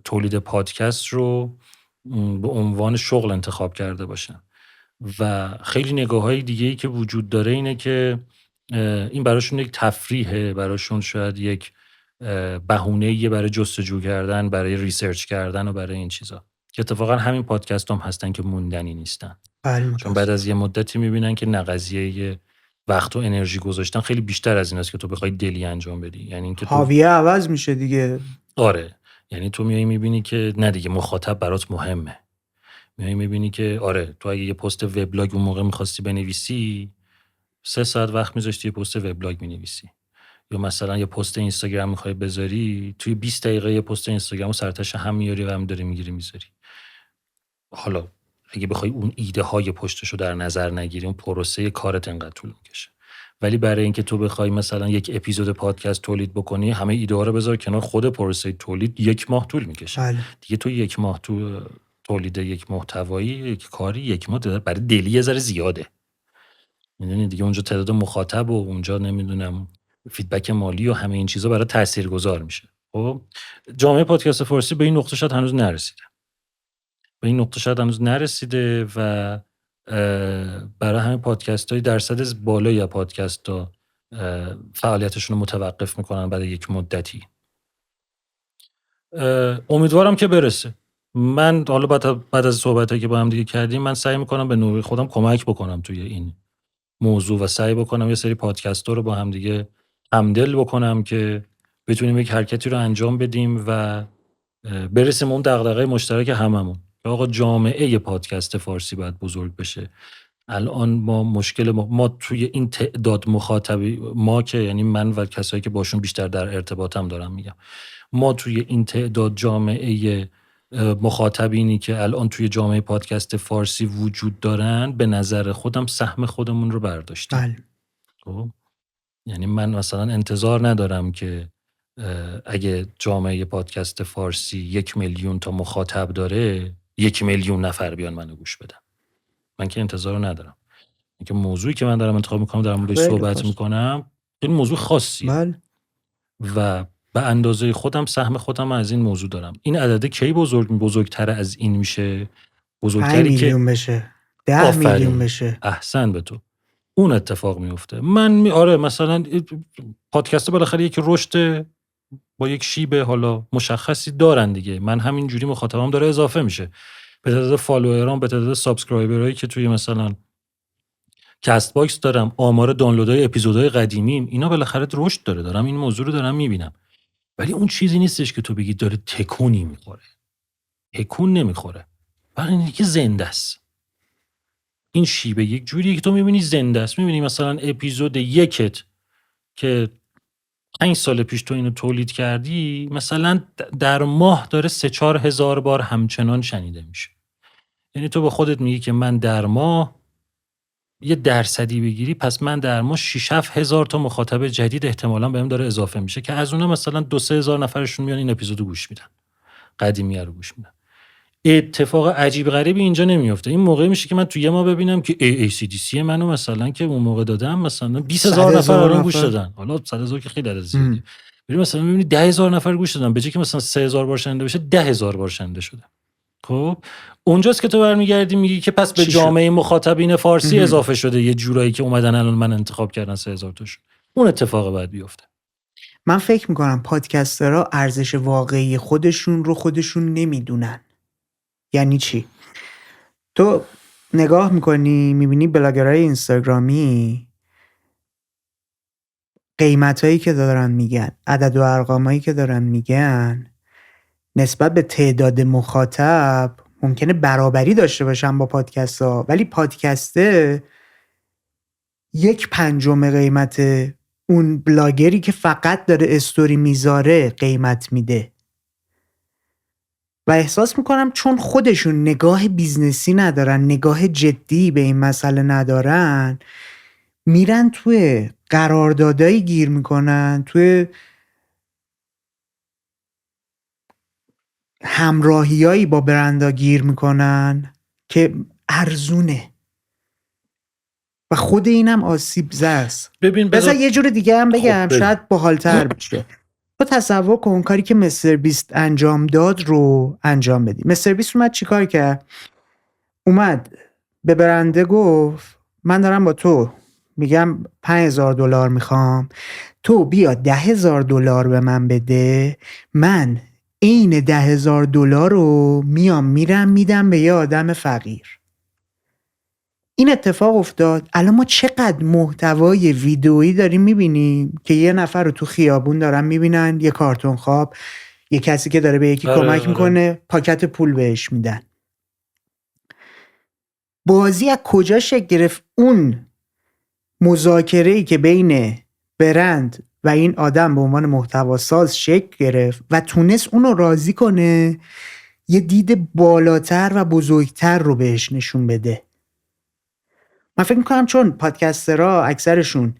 Speaker 1: تولید پادکست رو به عنوان شغل انتخاب کرده باشن. و خیلی نگاه‌های دیگه‌ای که وجود داره اینه که این براشون یک تفریحه، براشون شاید یک بهونه‌ایه برای جستجو کردن، برای ریسرچ کردن و برای این چیزا، که اتفاقا همین پادکست هم هستن که موندنی نیستن. چون بعد از یه مدتی میبینن که نه، قضیه وقت و انرژی گذاشتن خیلی بیشتر از این است که تو بخوای دلی انجام بدی. یعنی اینکه
Speaker 2: حاویه عوض میشه دیگه.
Speaker 1: آره، یعنی تو میای میبینی که نه دیگه مخاطب برات مهمه. میای میبینی که آره، تو اگه یه پست وبلاگ اون موقع میخواستی بنویسی 3 ساعت وقت میذاشتی یه پست وبلاگ مینویسی، یا مثلا یه پست اینستاگرام میخوای بذاری توی 20 دقیقه یه پست اینستاگرامو سرتش هم میاری و هم داری میگیری میذاری. حالا اگه بخوای اون ایده های پشتشو در نظر نگیری، اون پروسه کارت انقدر طول میکشه. ولی برای اینکه تو بخوای مثلا یک اپیزود پادکست تولید بکنی، همه ایده ها رو بذار کنار، خود پروسه تولید 1 ماه طول میکشه. دیگه تو 1 ماه تو تولید یک محتوایی، یک کاری 1 ماه برای دلی یه ذره زیاده. میدونی دیگه اونجا تعداد مخاطب و اونجا نمیدونم فیدبک مالی و همه این چیزا برای تاثیرگذار میشه. خب جامعه پادکست فارسی به این نقطه شاید هنوز نرسیده و برای همین پادکست های درصد بالایی از پادکست ها فعالیتشون رو متوقف میکنن بعد یک مدتی. امیدوارم که برسه. من حالا بعد از صحبتایی که با هم دیگه کردیم، من سعی میکنم به نوبه خودم کمک بکنم توی این موضوع و سعی بکنم یه سری پادکست ها رو با هم دیگه همدل بکنم که بتونیم یک حرکتی رو انجام بدیم و برسیم اون دغدغه مشترک هممون که آقا جامعه پادکست فارسی باید بزرگ بشه. الان ما توی این تعداد مخاطبی، ما که یعنی من و کسایی که باشون بیشتر در ارتباطم دارم میگم، ما توی این تعداد جامعه مخاطبینی که الان توی جامعه پادکست فارسی وجود دارن، به نظر خودم سهم خودمون رو برداشتیم. خب یعنی من مثلا انتظار ندارم که اگه جامعه پادکست فارسی 1 میلیون تا مخاطب داره 1 میلیون نفر بیان منو گوش بدن. من که انتظار ندارم. اینکه موضوعی که من دارم انتخاب میکنم در موردش صحبت میکنم این موضوع خاصیه و به اندازه خودم سهم خودم از این موضوع دارم. این عدده کی بزرگتر از این میشه؟ بزرگتری
Speaker 2: 5 میلیون بشه، 10 میلیون بشه.
Speaker 1: احسن به تو. اون اتفاق میفته. آره مثلا پادکست بالاخره یک رشد با یک شیب حالا مشخصی دارن دیگه. من همینجوری مخاطبم داره اضافه میشه به تعداد فالوورام، به تعداد سابسکرایبرایی که توی مثلا کست باکس دارم، آمار دانلودهای اپیزودهای قدیمیم، اینا بالاخره رشد دارم این موضوع رو دارم میبینم. ولی اون چیزی نیستش که تو بگی داره تکونی میخوره. تکون نمیخوره، ولی اینه که زنده است. این شیبه یک جوریه که تو میبینی زنده است. میبینی مثلا اپیزود 1 که 5 سال پیش تو اینو تولید کردی، مثلا در ماه داره 3-4 هزار بار همچنان شنیده میشه. یعنی تو به خودت میگی که من در ماه یه درصدی بگیری، پس من در ماه 6-7 هزار تا مخاطب جدید احتمالاً بهم داره اضافه میشه که از اونها مثلا 2-3 هزار نفرشون میان این اپیزودو گوش میدن، قدیمیه رو گوش میدن. اتفاق عجیب غریبی اینجا نمیفته. این موقع میشه که من تو یه ماه ببینم که ACDC منو مثلا که اون موقع دادم مثلا 20,000 نفر الان گوش دادن. حالا 100,000 که خیلی عدد زیادیه. بریم مثلا میبینی 10,000 نفر گوش دادن، به جای که مثلا 3,000 بار شنیده بشه 10,000 بار شنیده شده. خب اونجاست که تو برمیگردی میگی که پس به جامعه مخاطبین فارسی اضافه شده یه جورایی که اومدن الان من انتخاب کردن 3,000 تاشون. اون اتفاق باید بیفته.
Speaker 2: من فکر میکنم پادکسترها ارزش واقعی خودشون رو خودشون نمیدونن. یعنی چی؟ تو نگاه میکنی میبینی بلاگرهای اینستاگرامی قیمتایی که دارن میگن، عدد و ارقامایی که دارن میگن نسبت به تعداد مخاطب ممکنه برابری داشته باشن با پادکست ها، ولی پادکسته 1/5 قیمت اون بلاگری که فقط داره استوری میذاره قیمت میده. و احساس میکنم چون خودشون نگاه بیزنسی ندارن، نگاه جدی به این مسئله ندارن، میرن توی قراردادایی گیر میکنن، توی همراهیایی با برندا گیر میکنن که ارزونه و خود اینم آسیب زا است. بذار یه جور دیگه هم بگم شاید باحال‌تر بشه. تو تصور کن کاری که مستر بیست انجام داد رو انجام بدی. مستر بیست اومد چیکار کرد؟ اومد به برنده گفت من دارم با تو میگم $5,000 میخوام، تو بیا $10,000 به من بده، من این $10,000 رو میرم میدم به یه آدم فقیر. این اتفاق افتاد. الان ما چقدر محتوای ویدئویی داریم میبینیم که یه نفر رو تو خیابون دارن میبینن، یه کارتون خواب، یه کسی که داره به یکی کمک میکنه، پاکت پول بهش میدن. بازی از کجا شکل گرفت؟ اون مذاکره‌ای که بین برند و این آدم به عنوان محتواساز شکل گرفت و تونست اونو راضی کنه یه دید بالاتر و بزرگتر رو بهش نشون بده. من فکر میکنم چون پادکسترها اکثرشون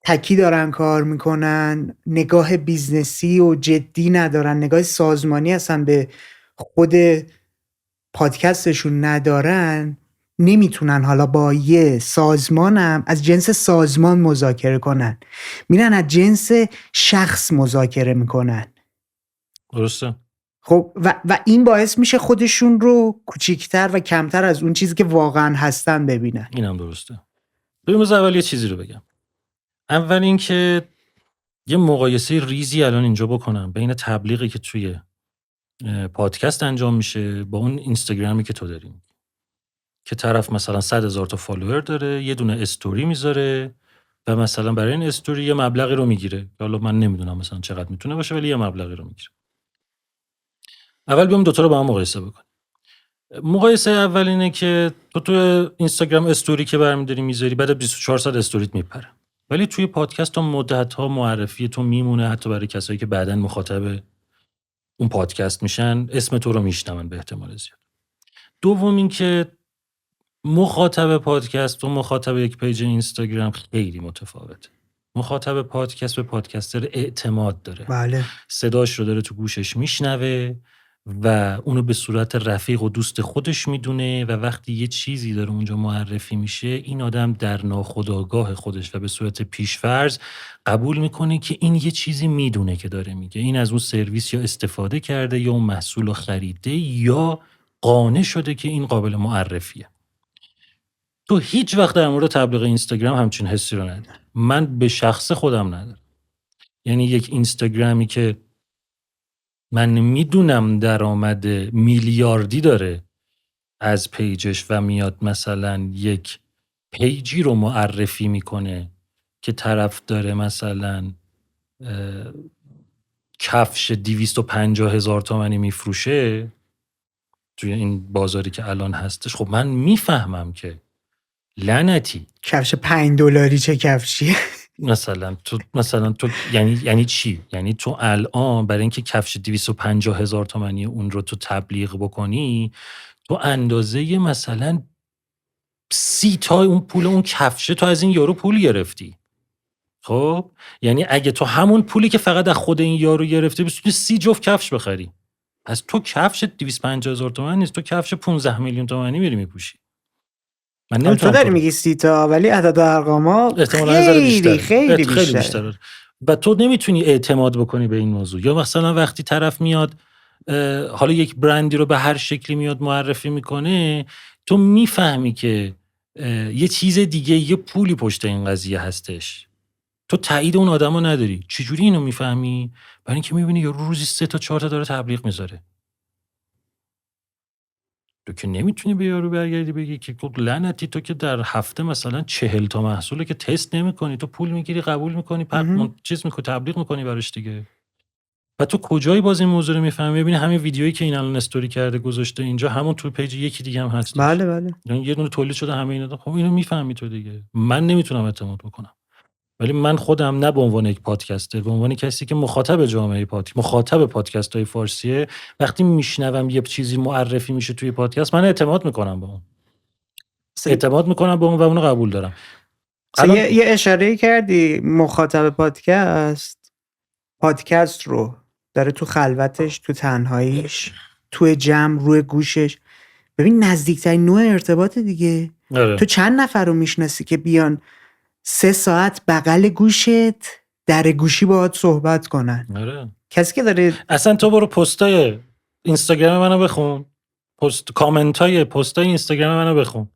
Speaker 2: تکی دارن کار میکنن، نگاه بیزنسی و جدی ندارن، نگاه سازمانی هستن به خود پادکستشون ندارن، نمیتونن حالا با یه سازمانم از جنس سازمان مذاکره کنن، میرن از جنس شخص مذاکره میکنن.
Speaker 1: درسته.
Speaker 2: خب و این باعث میشه خودشون رو کوچیکتر و کمتر از اون چیزی که واقعا هستن ببینن.
Speaker 1: اینم درسته. ببین اول یه چیزی رو بگم. اول این که یه مقایسه ریزی الان اینجا بکنم بین تبلیغی که توی پادکست انجام میشه با اون اینستاگرامی که تو داریم، که طرف مثلا 100,000 تا فالوور داره، یه دونه استوری میذاره و مثلا برای این استوری یه مبلغی رو میگیره. حالا من نمیدونم مثلا چقدر میتونه باشه، ولی یه مبلغی رو میگیره. اول بیام دوتا رو با هم مقایسه بکنیم. مقایسه اول اینه که تو اینستاگرام استوری که برمی‌داری میذاری، بعد 24 ساعت استوریت میپره. ولی توی پادکست تا مدت‌ها معرفی تو میمونه، حتی برای کسایی که بعداً مخاطب اون پادکست میشن اسم تو رو میشنون به احتمال زیاد. دوم این که مخاطب پادکست و مخاطب یک پیج اینستاگرام خیلی متفاوته. مخاطب پادکست به پادکستر اعتماد داره.
Speaker 2: بله.
Speaker 1: صداش رو داره تو گوشش میشنوه و اونو به صورت رفیق و دوست خودش میدونه و وقتی یه چیزی داره اونجا معرفی میشه، این آدم در ناخودآگاه خودش و به صورت پیشفرض قبول میکنه که این یه چیزی میدونه که داره میگه. این از اون سرویس یا استفاده کرده یا اون محصول رو خریده یا قانع شده که این قابل معرفیه. تو هیچ وقت در مورد تبلیغ اینستاگرام همچین حسی رو نداری. من به شخص خودم ندارم. یعنی یک اینستاگرامی که من میدونم درآمد میلیاردی داره از پیجش و میاد مثلا یک پیجی رو معرفی میکنه که طرف داره مثلا کفش 250,000 تومانی میفروشه توی این بازاری که الان هستش، خب من میفهمم که لعنتی
Speaker 2: کفش $5 چه کفشیه؟
Speaker 1: مثلا تو یعنی چی؟ یعنی تو الان برای اینکه کفش 250,000 تومانی اون رو تو تبلیغ بکنی، تو اندازه مثلا 30 تا اون پول اون کفشه تو از این یارو پول گرفتی. خب یعنی اگه تو همون پولی که فقط از خود این یارو گرفتی بتونی 30 جفت کفش بخری، پس تو کفش 250,000 تومان نیست، تو کفش 15 میلیون تومانی میری میپوشی. من
Speaker 2: حالا تو
Speaker 1: نمیتونم
Speaker 2: داری میگی 30 تا، ولی عدد و ارقاما
Speaker 1: احتمالاً یه ذره بیشتره.
Speaker 2: خیلی
Speaker 1: خیلی
Speaker 2: بیشتره.
Speaker 1: بیشتره و تو نمیتونی اعتماد بکنی به این موضوع. یا مثلا وقتی طرف میاد حالا یک برندی رو به هر شکلی میاد معرفی میکنه، تو میفهمی که یه چیز دیگه، یه پولی پشت این قضیه هستش، تو تایید اون آدمو نداری. چجوری اینو میفهمی؟ برای اینکه میبینی یه روزی 3 تا 4 تا داره تبلیغ میذاره. تو که نمیتونی به یارو برگردی بگی که تو لعنتی، تو که در هفته مثلا 40 تا محصوله که تست نمیکنی، تو پول میگیری قبول میکنی چیز میکنی تبلیغ میکنی براش دیگه. و تو کجایی باز این موضوع رو میفهمی؟ ببینی همین ویدیویی که این الان استوری کرده گذاشته اینجا، همون تو پیج یکی دیگه هم هستش.
Speaker 2: بله.
Speaker 1: یعنی یه دونه تولید شده همه اینا. خب اینو میفهمی تو دیگه. من نمیتونم اعتماد بکنم. ولی من خودم نه به عنوان یک پادکستر، به عنوان کسی که مخاطب جامعه مخاطب پادکست‌های فارسیه، وقتی میشنوم یه چیزی معرفی میشه توی پادکست، من اعتماد میکنم به اون. اعتماد میکنم به اون و اونو قبول دارم.
Speaker 2: یه اشاره کردی مخاطب پادکست رو داره تو خلوتش، تو تنهاییش، تو جمع، روی گوشش. ببین نزدیکترین نوع ارتباط دیگه. تو چند نفر رو میشناسی که بیان 3 ساعت بغل گوشت در گوشی باهات صحبت کنن؟ کسی که داره
Speaker 1: اصلا تو برو پستای اینستاگرام منو بخون، کامنتای پستای اینستاگرام منو بخون،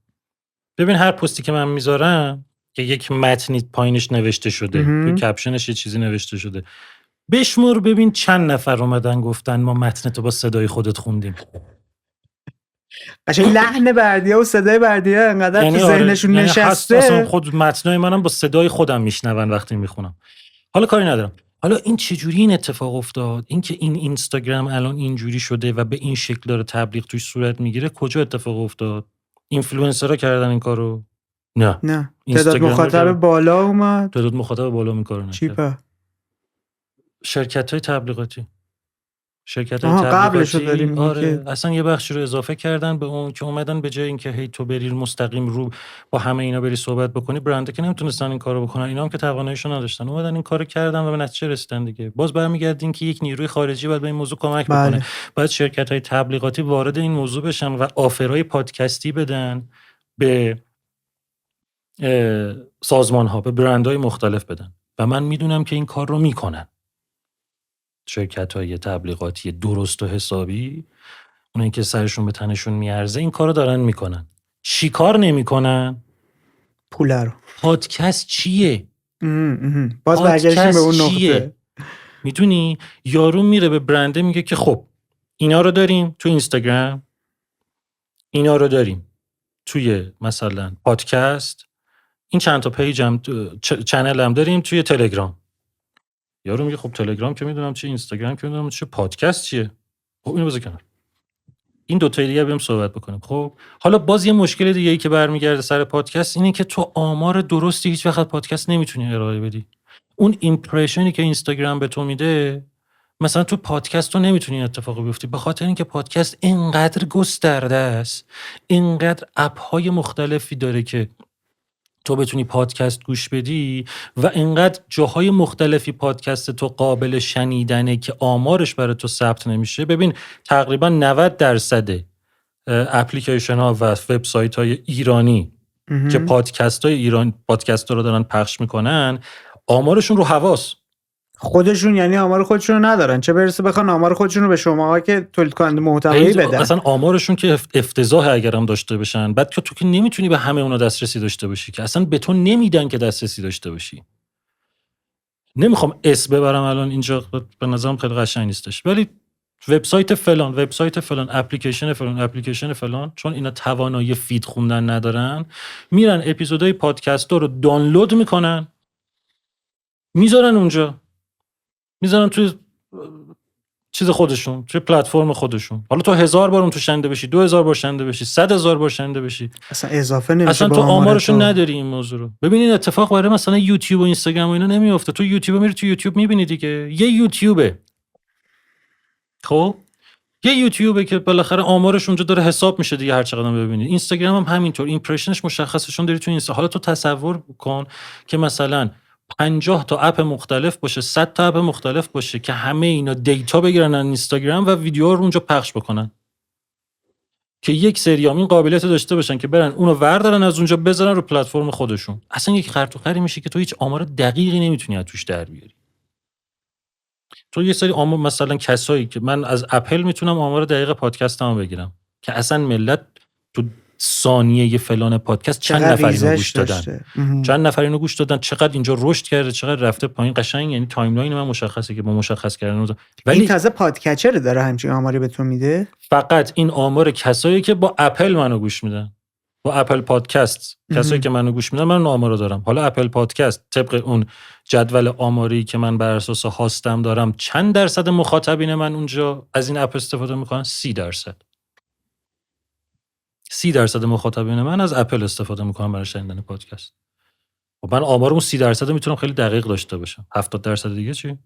Speaker 1: ببین هر پستی که من میذارم که یک متنی پایینش نوشته شده، تو کپشنش یه چیزی نوشته شده، بشمر ببین چند نفر اومدن گفتن ما متن تو با صدای خودت خوندیم.
Speaker 2: قشنگ لحن بردیا و صدای بردیا انقدر تو ذهنشون نشسته.
Speaker 1: اصلا خود متنای منم با صدای خودم میشنون وقتی میخونم. حالا کاری ندارم. حالا این چجوری این اتفاق افتاد؟ این که این اینستاگرام الان اینجوری شده و به این شکل داره تبلیغ توش صورت میگیره، کجا اتفاق افتاد؟ اینفلوئنسرها کردن این کارو؟
Speaker 2: نه. تعداد مخاطب بالا اومد.
Speaker 1: تعداد مخاطب بالا این کارو نکرد.
Speaker 2: چیپا؟
Speaker 1: شرکت‌های تبلیغاتی.
Speaker 2: قبلشو داریم.
Speaker 1: آره اصلا یه بخشی رو اضافه کردن به اون که اومدن به جای اینکه هی تو بری مستقیم رو با همه اینا بری صحبت بکنی، برنده که نمیتونستن این کارو بکنن، اینا هم که تواناییشو نداشتن، اومدن این کارو کردن و به نتیجه رسیدن دیگه. باز برمیگردین که یک نیروی خارجی باید به این موضوع کمک بکنه. باید شرکت‌های تبلیغاتی وارد این موضوع بشن و آفرای پادکستی بدن به سازمان‌ها، به برندهای مختلف بدن و من میدونم که این کار رو میکنن. شرکت‌های تبلیغاتی درست و حسابی، اونایی که سرشون به تنشون میارزه، این کارو دارن میکنن. چی کار نمیکنن؟
Speaker 2: پول رو.
Speaker 1: پادکست چیه؟
Speaker 2: باز برگشتیم به اون نقطه.
Speaker 1: میدونی یارو میره به برنده میگه که خب اینا رو داریم تو اینستاگرام، اینا رو داریم توی مثلا پادکست، این چند تا پیج هم چنل هم داریم توی تلگرام. یارو میگه خب تلگرام که میدونم چیه، اینستاگرام که میدونم چیه، پادکست چیه؟ خب اینو بذار کنار. این دو تا دیگه بریم صحبت بکنیم. خب حالا باز یه مشکل دیگه ای که برمیگرده سر پادکست اینه که تو آمار درستی هیچ وقت پادکست نمیتونی ارائه بدی. اون ایمپرشنی که اینستاگرام به تو میده، مثلا تو پادکست تو نمیتونی اتفاقی بیفته، به خاطر اینکه پادکست اینقدر گسترده است، اینقدر اپ های مختلفی داره که تو بتونی پادکست گوش بدی و اینقدر جاهای مختلفی پادکست تو قابل شنیدنه که آمارش برای تو ثبت نمیشه. ببین تقریبا 90% اپلیکیشن ها و وبسایت های ایرانی که پادکست های ایران پادکست ها رو دارن پخش میکنن، آمارشون رو حواس
Speaker 2: خودشون، یعنی آمار خودشون رو ندارن، چه برسه بخوان آمار خودشون رو به شماها که تولید کننده محتوایی بدن.
Speaker 1: اصلا آمارشون که افتضاح اگرم داشته باشن، بعد که تو که نمیتونی به همه اونا دسترسی داشته باشی، که اصلا به تو نمیدن که دسترسی داشته باشی. نمیخوام اسم ببرم الان اینجا، به نظرم خیلی قشنگ نیستش، ولی وبسایت فلان، اپلیکیشن فلان، چون اینا توانایی فید خوندن ندارن، میرن اپیزودهای پادکست رو دانلود میکنن، میذارن اونجا، میذارن توی چیز خودشون، توی پلتفرم خودشون. حالا تو 1000 بار اون تو شنیده بشی، 2000 بار شنیده بشی، 100,000 بار شنیده بشی،
Speaker 2: اصلا اضافه نمیشه
Speaker 1: اصلا
Speaker 2: با
Speaker 1: تو
Speaker 2: آمار
Speaker 1: آمارشو
Speaker 2: تو.
Speaker 1: نداری این موضوع رو. ببینین اتفاق برای مثلا یوتیوب و اینستاگرام و اینا نمیافته. تو یوتیوب میری، تو یوتیوب میبینی دیگه، یه یوتیوبه، خب یه یوتیوبه که بالاخره آمارش اونجا داره حساب میشه دیگه، هر چقدر ببینید. اینستاگرام هم همینطور، ایمپرشنش مشخصشون داری تو اینستا. حالا تو تصور کن که مثلا 50 تا اپ مختلف باشه، 100 تا اپ مختلف باشه که همه اینا دیتا بگیرن از اینستاگرام و ویدیوها رو اونجا پخش بکنن، که یک سریام این قابلیت رو داشته باشن که برن اونو وردارن از اونجا بذارن رو پلتفرم خودشون. اصلا یک خرط و خری میشه که تو هیچ آمار دقیقی نمیتونی از توش در بیاری. تو یه سری آمار، مثلا کسایی که من از اپل میتونم آمار دقیق پادکستمو بگیرم که اصلا ملت تو ثانیه فلان پادکست چند
Speaker 2: چقدر
Speaker 1: نفر اینو
Speaker 2: ریزش
Speaker 1: گوش دادن،
Speaker 2: داشته.
Speaker 1: چند نفر اینو گوش دادن، چقدر اینجا رشد کرده، چقدر رفته پایین. قشنگ یعنی تایملاین من مشخصه که با مشخص کردن
Speaker 2: این
Speaker 1: ولی
Speaker 2: تازه پادکچر داره همچین آماری به تو میده.
Speaker 1: فقط این آمار کسایی که با اپل منو گوش میدن، با اپل پادکست، کسایی که منو گوش میدن من اون آمارو دارم. حالا اپل پادکست طبق اون جدول آماری که من بر اساس هاستم دارم، چند درصد مخاطبین من اونجا از این اپ استفاده میکنن؟ 30%. 30% مخاطبین من از اپل استفاده میکنن برای شنیدن پادکست. و من آمارم 30% میتونم خیلی دقیق داشته باشم. 70% دیگه چی؟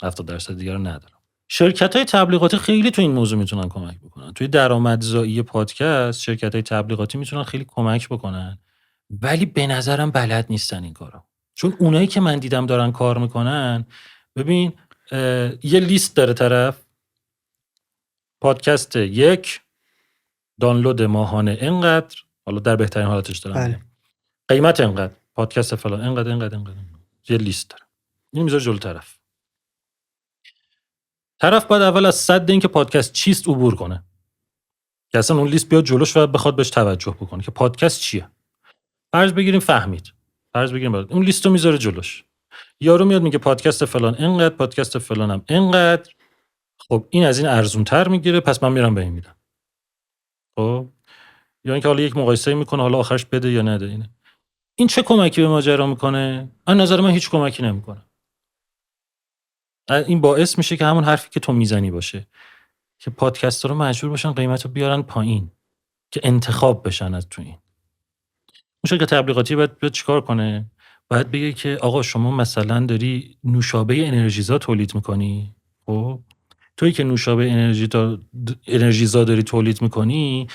Speaker 1: 70% دیگه رو ندارم. شرکت‌های تبلیغاتی خیلی تو این موضوع میتونن کمک بکنن. توی درآمدزایی پادکست شرکت‌های تبلیغاتی میتونن خیلی کمک بکنن، ولی به نظرم بلد نیستن این کارو. چون اونایی که من دیدم دارن کار میکنن، ببین یه لیست داره طرف، پادکست 1 دانلود ماهانه اینقدر، حالا در بهترین حالتش دارم
Speaker 2: بله.
Speaker 1: میگم، قیمت اینقدر، پادکست فلان اینقدر، یه لیست داره. این میذاره جلو طرف باید اول از صد این که پادکست چیست عبور کنه، که اصلا اون لیست بیاد جلوش و بخواد بهش توجه بکنه که پادکست چیه. فرض بگیریم فهمید، فرض بگیریم اون لیستو میذاره جلوش، یارو میاد میگه پادکست فلان اینقدر، پادکست فلانم اینقدر، خب این از این ارزونتر میگیره، پس من میرم به این میدم. خب یا اینکه حالا یک مقایسه میکنه، حالا آخرش بده یا نده. اینه این چه کمکی به ماجرا میکنه؟ از نظر من هیچ کمکی نمیکنه. این باعث میشه که همون حرفی که تو میزنی باشه، که پادکست‌ها رو مجبور باشن قیمت رو بیارن پایین که انتخاب بشن از تو این. اون شرکت تبلیغاتی باید چیکار کنه؟ باید بگه که آقا شما مثلا داری نوشابه انرژیزا تولید میکنی، خب تویی که نوشابه انرژیزا داری تولید میکنی،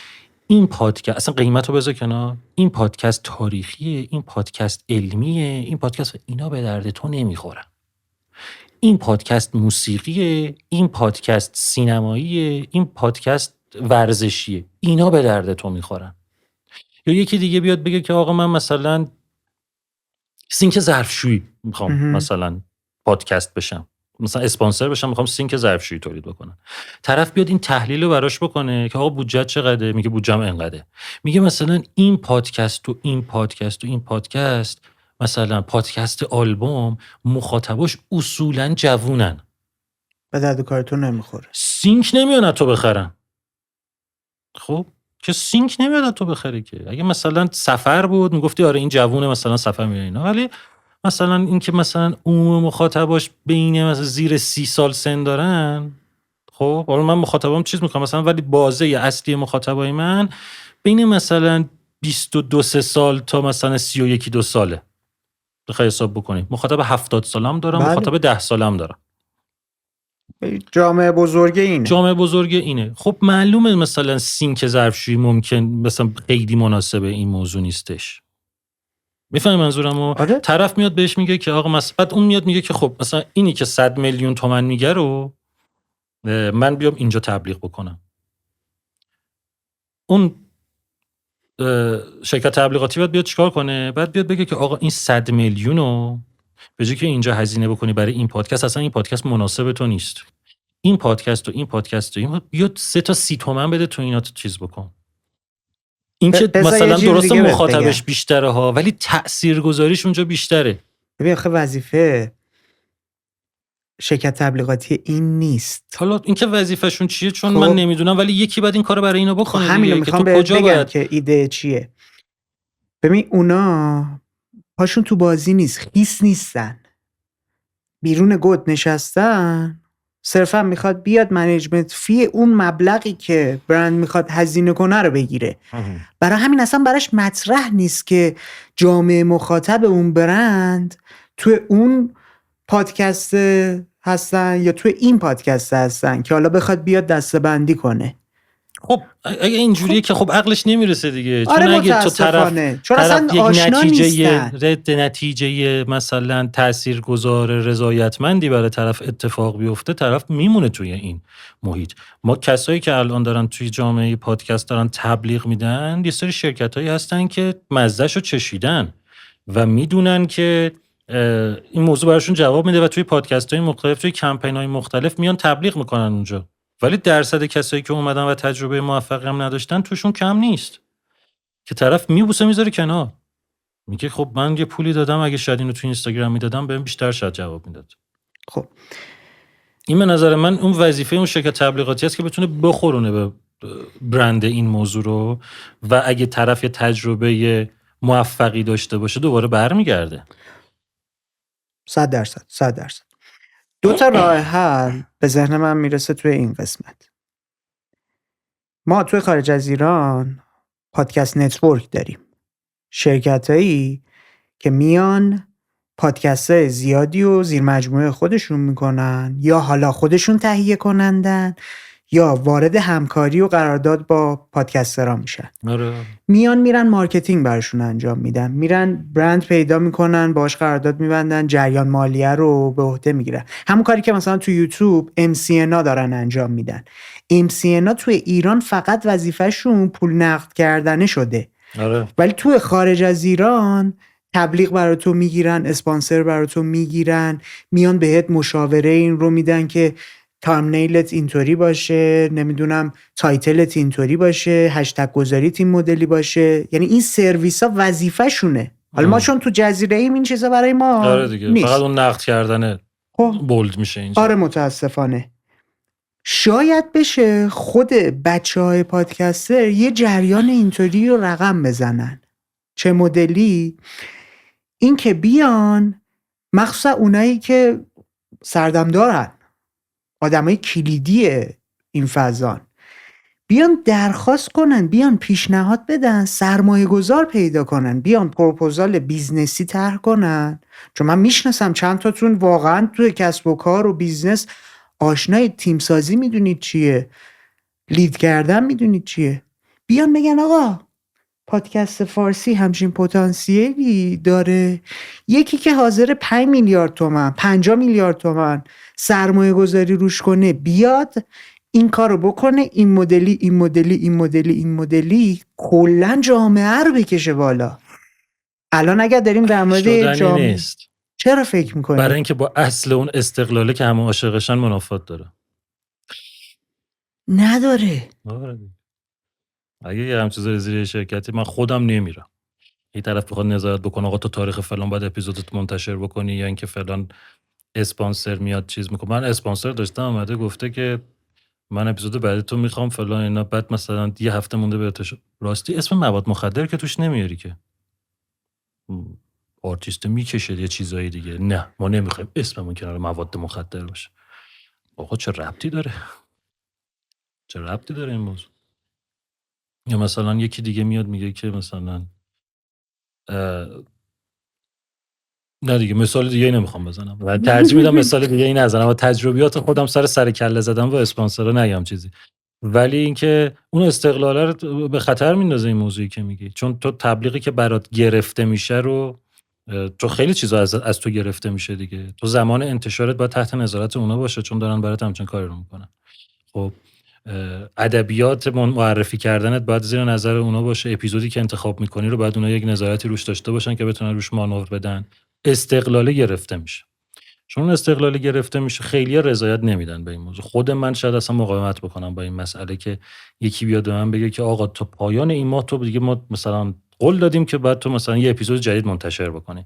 Speaker 1: این پادکست اصلا قیمت رو بذار کنار، این پادکست تاریخیه، این پادکست علمیه، این پادکست اینا به درد تو نمیخورن. این پادکست موسیقیه، این پادکست سینماییه، این پادکست ورزشیه، اینا به درد تو میخورن. یا یکی دیگه بیاد بگه که آقا من مثلا سینک ظرفشویی میخوام مثلا پادکست بشم، مثلا اسپانسر بشم، میخوام سینک ظرفشویی تولید بکنم. طرف بیاد این تحلیل رو براش بکنه که آقا بودجه چقدره، میگه بودجه‌م اینقدره. میگه مثلا این پادکست و این پادکست و این پادکست، مثلا پادکست آلبوم، مخاطباش اصولا جوونن،
Speaker 2: به درد کارتون نمیخوره،
Speaker 1: سینک نمیان تو بخرن. خب که سینک نمیاد تو بخری. که اگه مثلا سفر بود میگفتی آره این جوونه مثلا سفر میره اینا، ولی مثلا این که مثلا عموم مخاطباش بین مثلا زیر 30 سال سن دارن، خب حالا من مخاطبام چیز میکنم مثلا، ولی بازه اصلی مخاطبای من بین مثلا 22 سال تا مثلا 31 ساله. بخوای حساب بکنیم مخاطب 70 سالم دارم،
Speaker 2: بله.
Speaker 1: مخاطب 10 سالم دارم.
Speaker 2: جامعه بزرگه اینه.
Speaker 1: جامعه بزرگ اینه. خب معلومه مثلا سینک ظرفشویی ممکن مثلا خیلی مناسب این موضوع نیستش. میفهمی منظورمو؟
Speaker 2: آره.
Speaker 1: طرف میاد بهش میگه که آقا مثلا، بعد اون میاد میگه که خب مثلا اینی که 100 میلیون تومان میگه رو من بیام اینجا تبلیغ بکنم. اون شرکت تبلیغاتی باید بیاد چیکار کنه؟ بعد بیاد بگه که آقا این 100 میلیون رو به جای که اینجا هزینه بکنی برای این پادکست، اصلا این پادکست مناسب تو نیست. این پادکست و این پادکست و این بیاد 3 تا 30 تومن بده تو اینا تو چیز بکن. این که مثلا درسته مخاطبش بیشتره ها، ولی تاثیرگذاریش اونجا بیشتره.
Speaker 2: ببین آخه وظیفه شرکت تبلیغاتی این نیست.
Speaker 1: حالا این که وظیفه‌شون چیه چون
Speaker 2: خب
Speaker 1: من نمیدونم، ولی یکی بعد این کارو برای اینا بکنه.
Speaker 2: خب همین رو میخوام بهت بگم که ایده چیه. ببین اونا پاشون تو بازی نیست، خیس نیستن، بیرون گود نشستن، صرفا میخواد بیاد منیجمنت فی اون مبلغی که برند میخواد هزینه کنه رو بگیره. برای همین اصلا براش مطرح نیست که جامعه مخاطب اون برند تو اون پادکست هستن یا تو این پادکست هستن که حالا بخواد بیاد دسته‌بندی کنه.
Speaker 1: خب اگه اینجوریه که خب عقلش نمیرسه دیگه.
Speaker 2: آره
Speaker 1: چون اگه تو
Speaker 2: متاسفانه. چون اصلا
Speaker 1: یک
Speaker 2: آشنا نیستن.
Speaker 1: نتیجه مثلا تاثیرگذار رضایتمندی برای طرف اتفاق بیفته، طرف میمونه توی این محیط. ما کسایی که الان دارن توی جامعه پادکست دارن تبلیغ میدن، یه سری شرکتایی هستن که مزهشو چشیدن و میدونن که این موضوع براشون جواب میده و توی پادکست‌های مختلف، توی کمپین‌های مختلف میان تبلیغ میکنن اونجا. ولی درصد کسایی که اومدن و تجربه موفقی هم نداشتن توشون کم نیست که طرف میبوسه میذاره کنار، میگه خب من یه پولی دادم، اگه شاید اینو تو اینستاگرام میدادم بهم بیشتر شاید جواب میداد.
Speaker 2: خب
Speaker 1: این به نظر من اون وظیفه اون شرکت تبلیغاتی است که بتونه بخورونه به برند این موضوع رو و اگه طرف یه تجربه موفقی داشته باشه دوباره برمیگرده.
Speaker 2: 100%. 100%. 2 تا راه حل به ذهن من میرسه توی این قسمت. ما توی خارج از ایران پادکست نتورک داریم، شرکتایی که میان پادکست زیادی و زیر مجموعه خودشون میکنن یا حالا خودشون تهیه کنندن یا وارد همکاری و قرارداد با پادکسترها میشن. میان میرن مارکتینگ براشون انجام میدن، میرن برند پیدا میکنن، باهاش قرارداد میبندن، جریان مالیه رو به عهده میگیرن. همون کاری که مثلا تو یوتیوب MCNA دارن انجام میدن. MCNA توی ایران فقط وظیفه‌شون پول نقد کردنه شده. ولی توی خارج از ایران تبلیغ برای تو میگیرن، اسپانسر برای تو میگیرن، میان بهت مشاوره این رو میدن که تامنیلت اینطوری باشه، نمیدونم تایتلت اینطوری باشه، هشتگ گذاریت این مدلی باشه. یعنی این سرویس ها وظیفه شونه. حالا ما چون تو جزیره ایم این چیزا برای ما نیست.
Speaker 1: فقط اون نقد کردن بولد میشه اینجا.
Speaker 2: آره متاسفانه. شاید بشه خود بچهای پادکستر یه جریان اینطوری رو رقم بزنن. چه مدلی؟ این که بیان مخصوصا اونایی که سردمدارن، آدمای کلیدی این فضان، بیان درخواست کنن، بیان پیشنهاد بدن، سرمایه گذار پیدا کنن، بیان پروپوزال بیزنسی طرح کنن. چون من میشناسم چند تاتون واقعا توی کسب و کار و بیزنس آشنای تیم سازی میدونید چیه، لید کردن میدونید چیه. بیان بگن آقا پادکست فارسی همچین پتانسیلی داره، یکی که حاضر 5 میلیارد تومان 50 میلیارد تومان سرمایه گذاری روش کنه، بیاد این کارو بکنه، این مدلی این مدلی این مدلی این مدلی، کلا جامعه رو بکشه بالا. الان اگر داریم در مورد جامعه
Speaker 1: نیست.
Speaker 2: چرا فکر میکنی؟
Speaker 1: برای اینکه با اصل اون استقلاله که همه عاشقشن منافات داره.
Speaker 2: نداره.
Speaker 1: اگه یه همچین چیزی زیر شرکتی من خودم نمیرم. این طرف بخواد نظارت بکنه آقا تو تاریخ فلان باید اپیزودت منتشر بکنی یا اینکه فلان اسپانسر میاد چیز میکنه. من اسپانسر داشتم اومده گفته که من اپیزود بعدی تو میخوام فلان اینا، بعد مثلا یه هفته مونده بهتش راستی اسم مواد مخدر که توش نمیاری که آرتیست میکشه یه چیزایی دیگه. نه ما نمیخوایم اسممون کنار مواد مخدر باشه. آقا چه ربطی داره؟ چه ربطی داره این موضوع؟ یا مثلا یکی دیگه میاد میگه که مثلا نه دیگه مثال دیگه نمیخوام بزنم و ترجیح میدم مثال دیگه ای نزنم و تجربیات خودم سر کله زدم و اسپانسرا نگم چیزی. ولی اینکه اون استقلاله رو به خطر میندازه این موضوعی که میگی، چون تو تبلیغی که برات گرفته میشه رو تو خیلی چیزا از تو گرفته میشه دیگه. تو زمان انتشارت باید تحت نظارت اونا باشه چون دارن برات همچین کاری رو میکنن. خب ادبیات معرفی کردنت باید زیر نظر اونا باشه. اپیزودی که انتخاب میکنی رو باید اونا یک نظارتی روش داشته باشن که بتونن روش مانور بدن. استقلاله گرفته میشه. چون استقلاله گرفته میشه خیلی رضایت نمیدن به این موضوع. خود من شاید اصلا مقاومت بکنم با این مسئله که یکی بیاد به من بگه که آقا تو پایان این ماه تو دیگه ما مثلا قول دادیم که بعد تو مثلا یه اپیزود جدید منتشر بکنی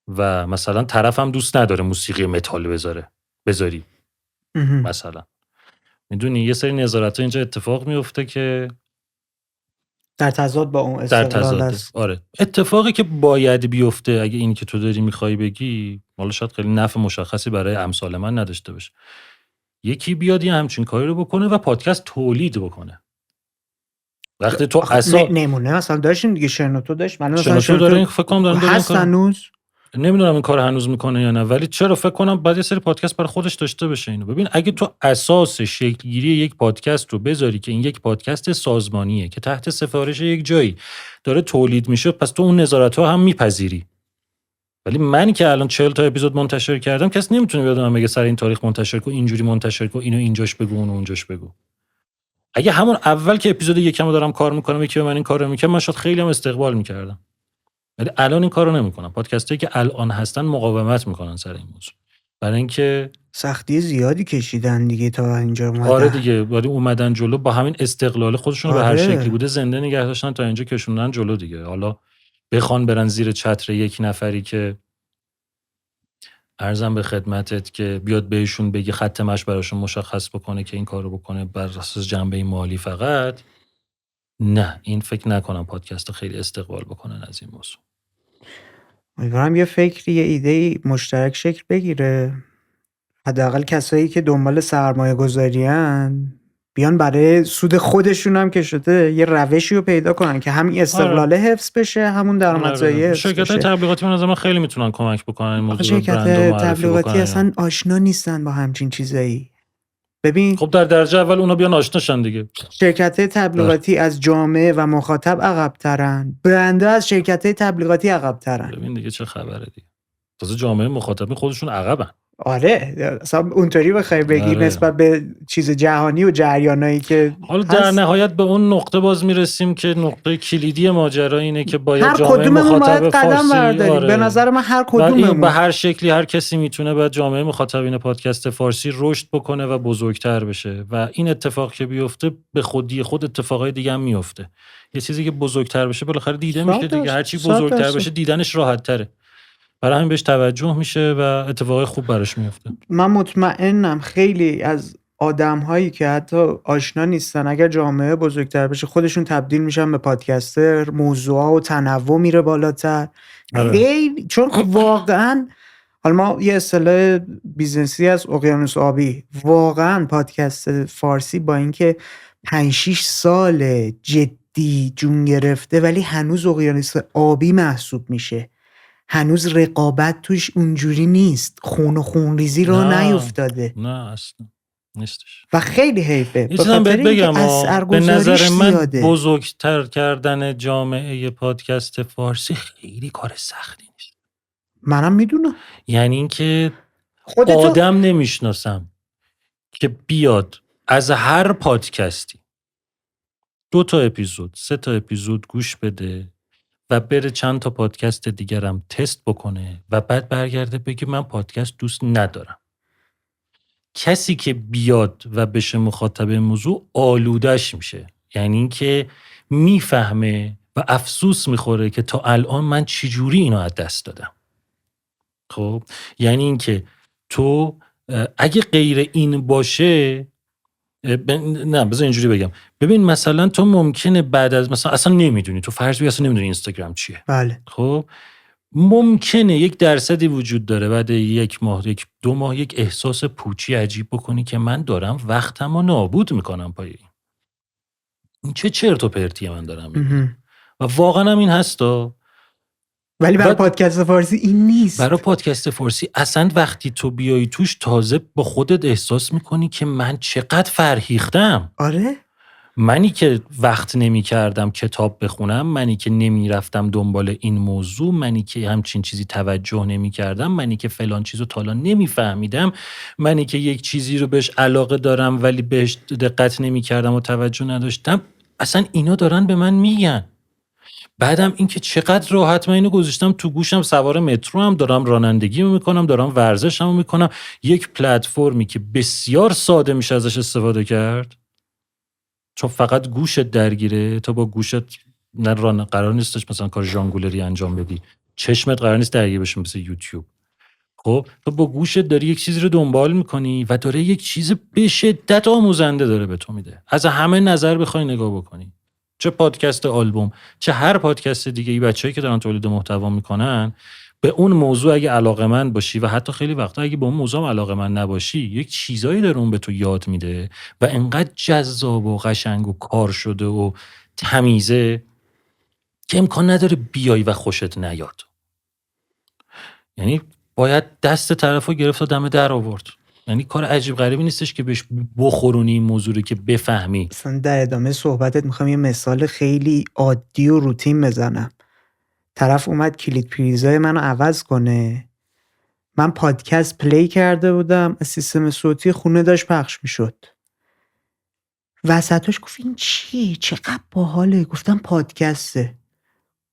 Speaker 1: و مثلا طرفم دوست نداره موسیقی متال بذاری مثلا. میدونی یه سری نظارت‌ها اینجا اتفاق میفته که
Speaker 2: در تضاد با اون استقلال است.
Speaker 1: آره اتفاقی که باید بیفته اگه این که تو داری میخوای بگی، حالا شاید خیلی نفع مشخصی برای امثال من نداشته باشه. یکی بیاد یه همچین کاری رو بکنه و پادکست تولید بکنه. وقتی تو
Speaker 2: نمونه مثلا داشتیم دیگه، شنوتو داشت. من مثلا
Speaker 1: شنوتو داره، فکر کنم داره
Speaker 2: هست هنوز،
Speaker 1: نمیدونم این کار هنوز میکنه یا نه، ولی چرا فکر کنم باید یه سری پادکست برای خودش داشته باشه. اینو ببین، اگه تو اساس شکلگیری یک پادکست رو بذاری که این یک پادکست سازمانیه که تحت سفارش یک جایی داره تولید میشه، پس تو اون نظارت‌ها هم میپذیری. ولی من که الان 40 تا اپیزود منتشر کردم، کس نمیتونه بیاد من بگه سر این تاریخ منتشر کن، اینجوری منتشر کن، اینو اینجاش بگو، اونو اونجاش بگو. اگه همون اول که اپیزود یکمو دارم کار میکنم یکی به من این کارو میکنه، من شاید خیلی هم استقبال میکردم. ولی الان این کارو نمیکنم. پادکستایی که الان هستن مقاومت میکنن سر این موضوع، برای اینکه
Speaker 2: سختی زیادی کشیدن دیگه تا اینجا اومدن.
Speaker 1: آره دیگه، ولی اومدن جلو با همین استقلال خودشون رو به هر شکلی بوده زنده نگه داشتن تا اینجا کشوندن جلو دیگه. حالا بخوان برن زیر چتر یک نفری که عرضم به خدمتت که بیاد بهشون بگی خط مشی براشون مشخص بکنه که این کارو بکنه بر اساس جنبه مالی فقط، نه، این فکر نکنم پادکست خیلی استقبال بکنن از این موضوع.
Speaker 2: امیدوارم یه فکری، یه ایده مشترک شکل بگیره، حداقل کسایی که دنبال سرمایه گذاری‌ان بیان برای سود خودشون هم که شده یه روشی رو پیدا کنن که همین استقلال حفظ بشه، همون درآمدزایی حفظ بشه.
Speaker 1: شرکت‌های تبلیغاتی به نظر من خیلی میتونن کمک بکنن این موضوع رو،
Speaker 2: شرکت تبلیغاتی اصلا آشنا نیستن با همچین چیزایی. ببین
Speaker 1: خب در درجه اول اونا بیان آشناشن دیگه.
Speaker 2: شرکت‌های تبلیغاتی از جامعه و مخاطب عقب‌ترن، برندها از شرکت‌های تبلیغاتی عقب‌ترن.
Speaker 1: ببین دیگه چه خبره دیگه، تازه جامعه مخاطب خودشون عقبن.
Speaker 2: آره اصلا اونطوری بخوای بگی نسبت به چیز جهانی و جریانایی که
Speaker 1: حالا در نهایت به اون نقطه باز میرسیم که نقطه کلیدی ماجرا اینه که باید جامعه مخاطب فارسی،
Speaker 2: به نظر من هر کدوممون
Speaker 1: به هر شکلی هر کسی میتونه باید جامعه مخاطبین پادکست فارسی رشد بکنه و بزرگتر بشه و این اتفاق که بیفته به خودی خود اتفاقای دیگه هم میفته. یه چیزی که بزرگتر بشه بالاخره دیده میشه دیگه، هر چی بزرگتر بشه دیدنش راحت تره، برای همین بهش توجه میشه و اتفاقای خوب براش میفته.
Speaker 2: من مطمئنم خیلی از آدم‌هایی که حتی آشنا نیستن اگر جامعه بزرگتر بشه خودشون تبدیل میشن به پادکستر، موضوعا و تنوع میره بالاتر. خیلی چون واقعا حالا ما یه اصطلاح بیزنسی از اقیانوس آبی، واقعا پادکست فارسی با اینکه 5-6 سال جدی جون گرفته ولی هنوز اقیانوس آبی محسوب میشه. هنوز رقابت توش اونجوری نیست، خون و خونریزی رو نیفتاده.
Speaker 1: نه اصلا نیستش
Speaker 2: و خیلی حیفه.
Speaker 1: میتونم بهت بگم به نظر من بزرگتر کردن جامعه پادکست فارسی خیلی کار سختی نیست.
Speaker 2: منم میدونم.
Speaker 1: یعنی اینکه آدم نمیشناسم که بیاد از هر پادکستی 2 تا اپیزود 3 تا اپیزود گوش بده و بره چند تا پادکست دیگرم تست بکنه و بعد برگرده بگه من پادکست دوست ندارم. کسی که بیاد و بشه مخاطب موضوع آلودش میشه، یعنی اینکه میفهمه و افسوس میخوره که تا الان من چجوری اینو از دست دادم. خب یعنی اینکه تو اگه غیر این باشه نه بذار اینجوری بگم، ببین مثلا تو ممکنه بعد از مثلا اصلا نمیدونی، تو فرض بگیر اصلا نمیدونی اینستاگرام چیه.
Speaker 2: بله.
Speaker 1: خب ممکنه یک درصدی وجود داره بعد 1 ماه 2 ماه یک احساس پوچی عجیب بکنی که من دارم وقتمو نابود میکنم پای این چه چرت و پرتیه من دارم میگم. و واقعا هم این هستا،
Speaker 2: ولی برای پادکست فارسی این نیست.
Speaker 1: برای پادکست فارسی اصلا وقتی تو بیایی توش تازه با خودت احساس میکنی که من چقدر فرهیختم.
Speaker 2: آره
Speaker 1: منی که وقت نمی کردم کتاب بخونم، منی که نمی رفتم دنبال این موضوع، منی که همچین چیزی توجه نمی کردم، منی که فلان چیزو تالا نمی فهمیدم، منی که یک چیزی رو بهش علاقه دارم ولی بهش دقت نمی کردم و توجه نداشتم. اصلا اینا دارن به من میگن. بعدم این که چقدر راحت من اینو گذاشتم تو گوشم، سوار مترو هم دارم رانندگی میکنم، دارم ورزشم میکنم، یک پلتفرمی که بسیار ساده میشه ازش استفاده کرد چون فقط گوشت درگیره. تا با گوشت قرار نیستش مثلا کار ژانگولری انجام بدی، چشمت قرار نیست درگیر بشه مثل یوتیوب. خب تو با گوشت داری یک چیزی رو دنبال میکنی و داره یک چیز به شدت آموزنده داره به تو میده. از همه نظر بخوای نگاه بکنی، چه پادکست آلبوم چه هر پادکست دیگه، ای بچه‌ای که دارن تولید محتوا میکنن به اون موضوع اگه علاقه‌مند باشی و حتی خیلی وقتا اگه به اون موضوع هم علاقه‌مند نباشی، یک چیزایی داره اون به تو یاد میده و انقدر جذاب و قشنگ و کار شده و تمیزه که امکان نداره بیای و خوشت نیاد. یعنی باید دست طرفو گرفت و دم در آورد. یعنی کار عجیب غریبی نیستش که بهش بخورونی این موضوع رو که بفهمی.
Speaker 2: اصلا در ادامه صحبتت میخوام یه مثال خیلی عادی و روتین بزنم. طرف اومد کلید پریزای منو عوض کنه، من پادکست پلی کرده بودم، از سیستم صوتی خونه داشت پخش میشد. وسطاش گفت این چی؟ چقدر باحاله. گفتم پادکسته.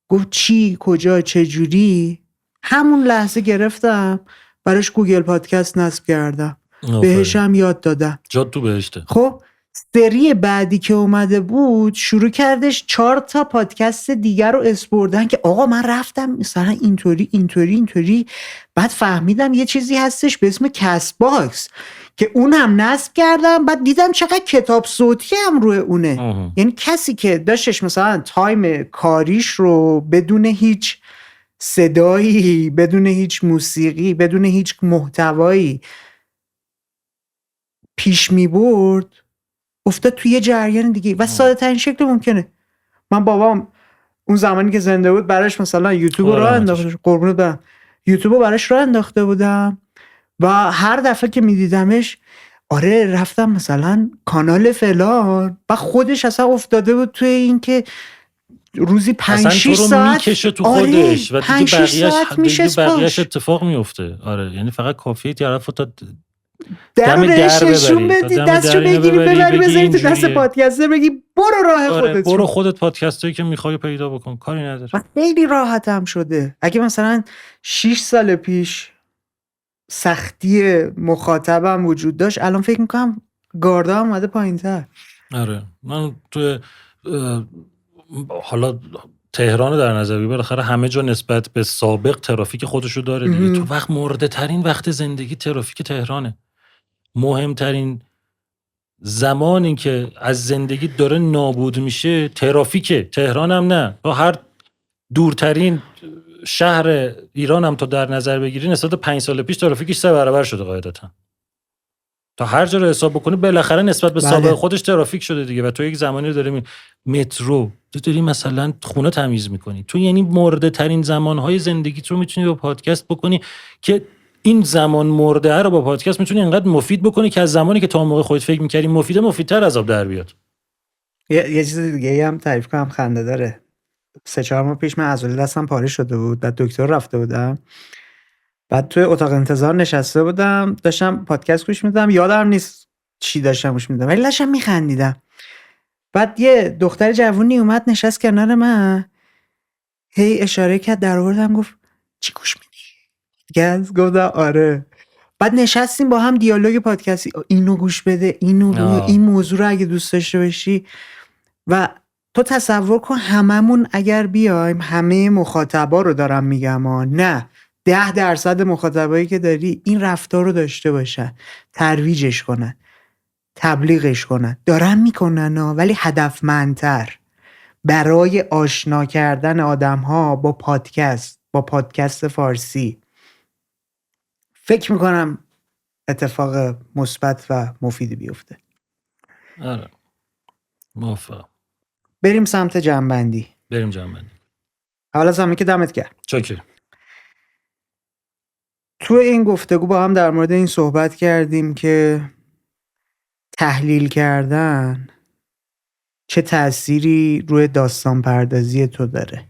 Speaker 2: گفت چی؟ کجا؟ چجوری؟ همون لحظه گرفتم براش گوگل پادکست نصب کردم، بهش هم یاد دادم.
Speaker 1: جاد تو بهشته.
Speaker 2: خب سری بعدی که اومده بود شروع کردش 4 تا پادکست دیگر رو اسپردن که آقا من رفتم مثلا اینطوری. بعد فهمیدم یه چیزی هستش به اسم کست باکس که اونم نصب کردم. بعد دیدم چقدر کتاب صوتی هم روی اونه. یعنی کسی که داشتش مثلا تایم کاریش رو بدون هیچ صدایی، بدون هیچ موسیقی، بدون هیچ محتوایی پیش می برد، افتاد توی یه جریان دیگه و ساده ترین شکل ممکنه. من بابام اون زمانی که زنده بود براش مثلا یوتیوب رو راه انداخته، قربونت برم، یوتیوب رو براش راه انداخته بودم و هر دفعه که میدیدمش آره رفتم مثلا کانال فلان و خودش اصلا افتاده بود توی این که روزی 5-6 ساعت
Speaker 1: میکشه تو خودش و دیگه بقیه‌اش اتفاق میفته. آره یعنی فقط کافیه طرفو تا
Speaker 2: دم در نشون بدی، دستشو بگیری ببری بذاری تو دست پادکستر بگی برو راه خودت.
Speaker 1: برو خودت پادکستایی که میخوای پیدا بکن، کاری نداره.
Speaker 2: و خیلی راحت هم شده. اگه مثلا 6 سال پیش سختی مخاطبم وجود داشت، الان فکر میکنم گاردا هم اومده پایین‌تر.
Speaker 1: آره من تو حالا تهران در نظر بگیر، بالاخره همه جا نسبت به سابق ترافیک خودشو داره دیگه. تو وقت مرده ترین وقت زندگی ترافیک تهرانه. مهمترین زمانی که از زندگی داره نابود میشه ترافیکه. تهران هم نه، با هر دورترین شهر ایران هم تو در نظر بگیری نسبت به 5 سال پیش ترافیکش 3 برابر شده قاعدتا. تا هر جا رو حساب بکنی بالاخره نسبت به سابق خودش ترافیک شده دیگه. و تو یک زمانی داری مترو، تو داری مثلا خونه تمیز میکنی، تو یعنی مرده ترین زمانهای زندگیت رو میتونی با پادکست بکنی که این زمان مرده رو با پادکست میتونی انقدر مفید بکنی که از زمانی که تا موقع خودت فکر میکردی مفیدتر از آب در بیاد.
Speaker 2: یه چیز دیگه هم تعریف کنم خنده داره. 3-4 ماه پیش من عضله دستم پاره شده بود، بعد دکتر رفته بودم، بعد توی اتاق انتظار نشسته بودم داشتم پادکست گوش میدادم، یادم نیست چی داشتم گوش میدادم ولی داشتم میخندیدم. بعد یه دختر جوونی اومد نشست کنار من، هی اشاره کرد، در آوردم، گفت چی گوش میدی؟ گفتم آره. بعد نشستیم با هم دیالوگ پادکستی، اینو گوش بده، این موضوع رو اگه دوست داشته باشی. و تو تصور کن هممون اگر بیایم، همه مخاطبا رو دارم میگم نه 10% مخاطبایی که داری این رفتار رو داشته باشن، ترویجش کنن، تبلیغش کنن، دارن میکنن ولی هدفمندتر برای آشنا کردن آدم‌ها با پادکست فارسی. فکر میکنم اتفاق مثبت و مفیدی بیفته.
Speaker 1: آره موافقم.
Speaker 2: بریم سمت جنبندی. حالا زمانی که دمت گرم.
Speaker 1: چاکر.
Speaker 2: تو این گفتگو با هم در مورد این صحبت کردیم که تحلیل کردن چه تأثیری روی داستان پردازی تو داره.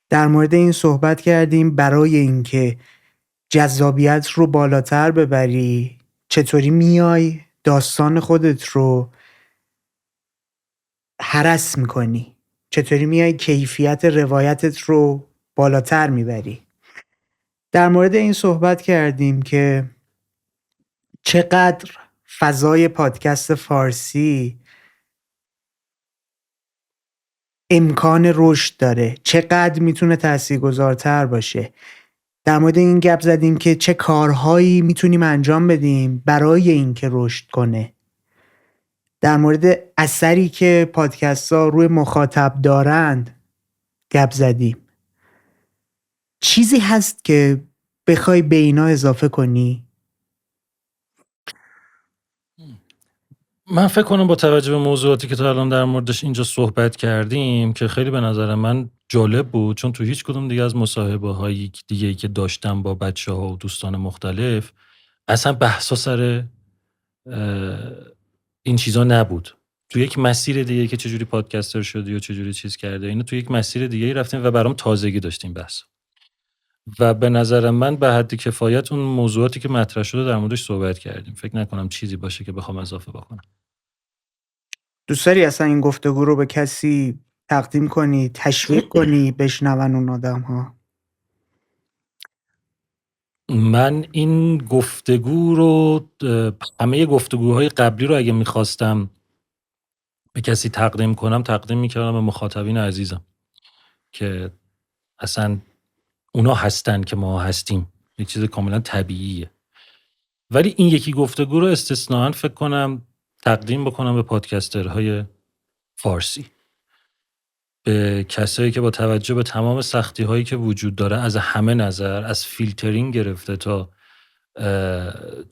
Speaker 2: در مورد این صحبت کردیم برای اینکه جذابیت رو بالاتر ببری چطوری میای داستان خودت رو هرس میکنی، چطوری میای کیفیت روایتت رو بالاتر میبری. در مورد این صحبت کردیم که چقدر فضای پادکست فارسی امکان رشد داره، چقدر میتونه تاثیرگذارتر باشه. در مورد این گپ زدیم که چه کارهایی میتونیم انجام بدیم برای اینکه رشد کنه. در مورد اثری که پادکست ها روی مخاطب دارند گپ زدیم. چیزی هست که بخوای به اینا اضافه کنی؟
Speaker 1: من فکر کنم با توجه به موضوعاتی که تا الان در موردش اینجا صحبت کردیم که خیلی به نظر من جالب بود، چون تو هیچ کدوم دیگه از مصاحبه‌های دیگه‌ای که داشتم با بچه‌ها و دوستان مختلف اصلا بحثا سر این چیزا نبود. تو یک مسیر دیگه که چجوری پادکستر شدی و چجوری چیز کرده، اینو تو یک مسیر دیگه رفتیم و برام تازگی داشتیم بحث. و به نظر من به حد کفایت اون موضوعاتی که مطرح شده در موردش صحبت کردیم. فکر نکنم چیزی باشه که بخوام اضافه بکنم.
Speaker 2: دوست داری اصلا این گفتگو رو به کسی تقدیم کنی، تشویق کنی بشنون اون آدم ها؟
Speaker 1: من این گفتگو رو همه گفتگوهای قبلی رو اگه میخواستم به کسی تقدیم کنم تقدیم میکردم به مخاطبین عزیزم که اصلا اونا هستن که ما هستیم، یک چیز کاملا طبیعیه. ولی این یکی گفتگو رو استثناً فکر کنم تقدیم بکنم به پادکسترهای فارسی، به کسایی که با توجه به تمام سختی هایی که وجود داره از همه نظر، از فیلترینگ گرفته تا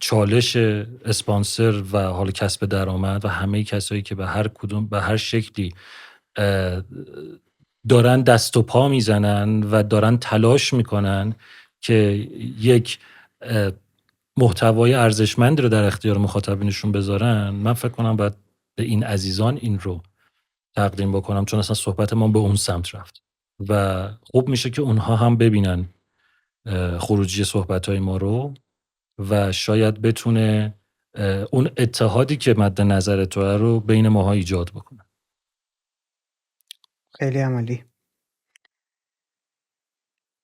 Speaker 1: چالش اسپانسر و حال کسب درآمد و همه کسایی که به هر کدوم به هر شکلی دارن دست و پا میزنن و دارن تلاش میکنن که یک محتوای ارزشمندی رو در اختیار مخاطبینشون بذارن، من فکر کنم باید به این عزیزان این رو تقدیم بکنم، چون اصلا صحبت ما به اون سمت رفت و خوب میشه که اونها هم ببینن خروجی صحبت‌های ما رو و شاید بتونه اون اتحادی که مد نظر توه رو بین ماها ایجاد بکنه.
Speaker 2: خیلی عملی.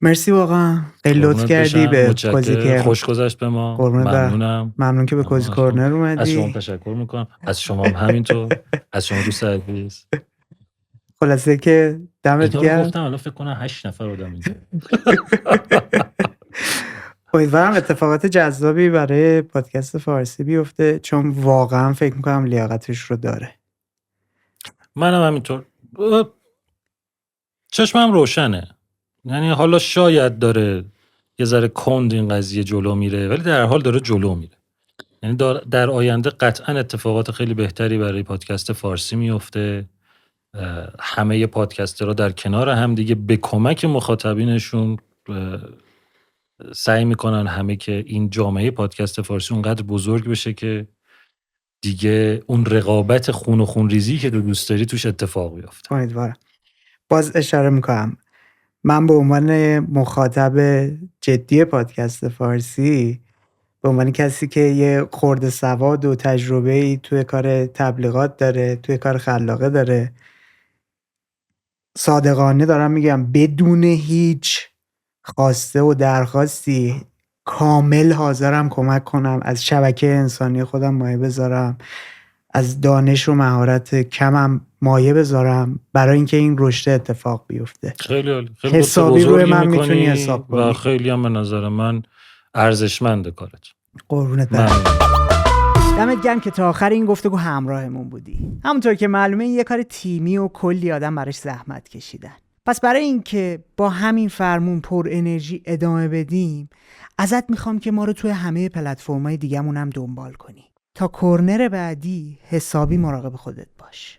Speaker 2: مرسی واقعا، خیلی لطف کردی به کوزی کورنر.
Speaker 1: خوش گذشت به ما. ممنونم.
Speaker 2: ممنون که به کوزی کورنر اومدی.
Speaker 1: از شما تشکر میکنم. از شما هم همینطور. از شما دوست عزیز.
Speaker 2: خلاصه که دمت گرم.
Speaker 1: گفتم الان فکر کنم 8 نفر آدم اینجا.
Speaker 2: امیدوارم اتفاقات جذابی برای پادکست فارسی بیفته، چون واقعا فکر میکنم لیاقتش رو داره.
Speaker 1: منم همینطور. چشمم روشنه. یعنی حالا شاید داره یه ذره کند این قضیه جلو میره، ولی در حال داره جلو میره. یعنی در آینده قطعا اتفاقات خیلی بهتری برای پادکست فارسی میفته. همه پادکسترها در کنار هم دیگه به کمک مخاطبینشون سعی میکنن همه که این جامعه پادکست فارسی اونقدر بزرگ بشه که دیگه اون رقابت خون و خون ریزی که دوست داری توش اتفاق بیفته.
Speaker 2: امیدوارم. باز اشاره میکنم من به عنوان مخاطب جدی پادکست فارسی، به عنوان کسی که یه خورده سواد و تجربه‌ای توی کار تبلیغات داره، توی کار خلاقه داره، صادقانه دارم میگم بدون هیچ خواسته و درخواستی کامل حاضرم کمک کنم، از شبکه انسانی خودم مایه بذارم، از دانش و مهارت کمم مایه بذارم برای اینکه این رشد اتفاق بیفته.
Speaker 1: خیلی عالی.
Speaker 2: حسابی روی من میتونی حساب کنی
Speaker 1: و خیلی هم به نظر من ارزشمنده کارت.
Speaker 2: قربونت برم. دمت گرم که تا آخر این گفتگو همراهمون بودی. همونطور که معلومه این یه کار تیمی و کلی آدم براش زحمت کشیدن. پس برای اینکه با همین فرمون پر انرژی ادامه بدیم، ازت میخوام که ما رو توی همه پلتفرم‌های دیگه‌مون هم دنبال کنی. تا کورنر بعدی حسابی مراقب خودت باش.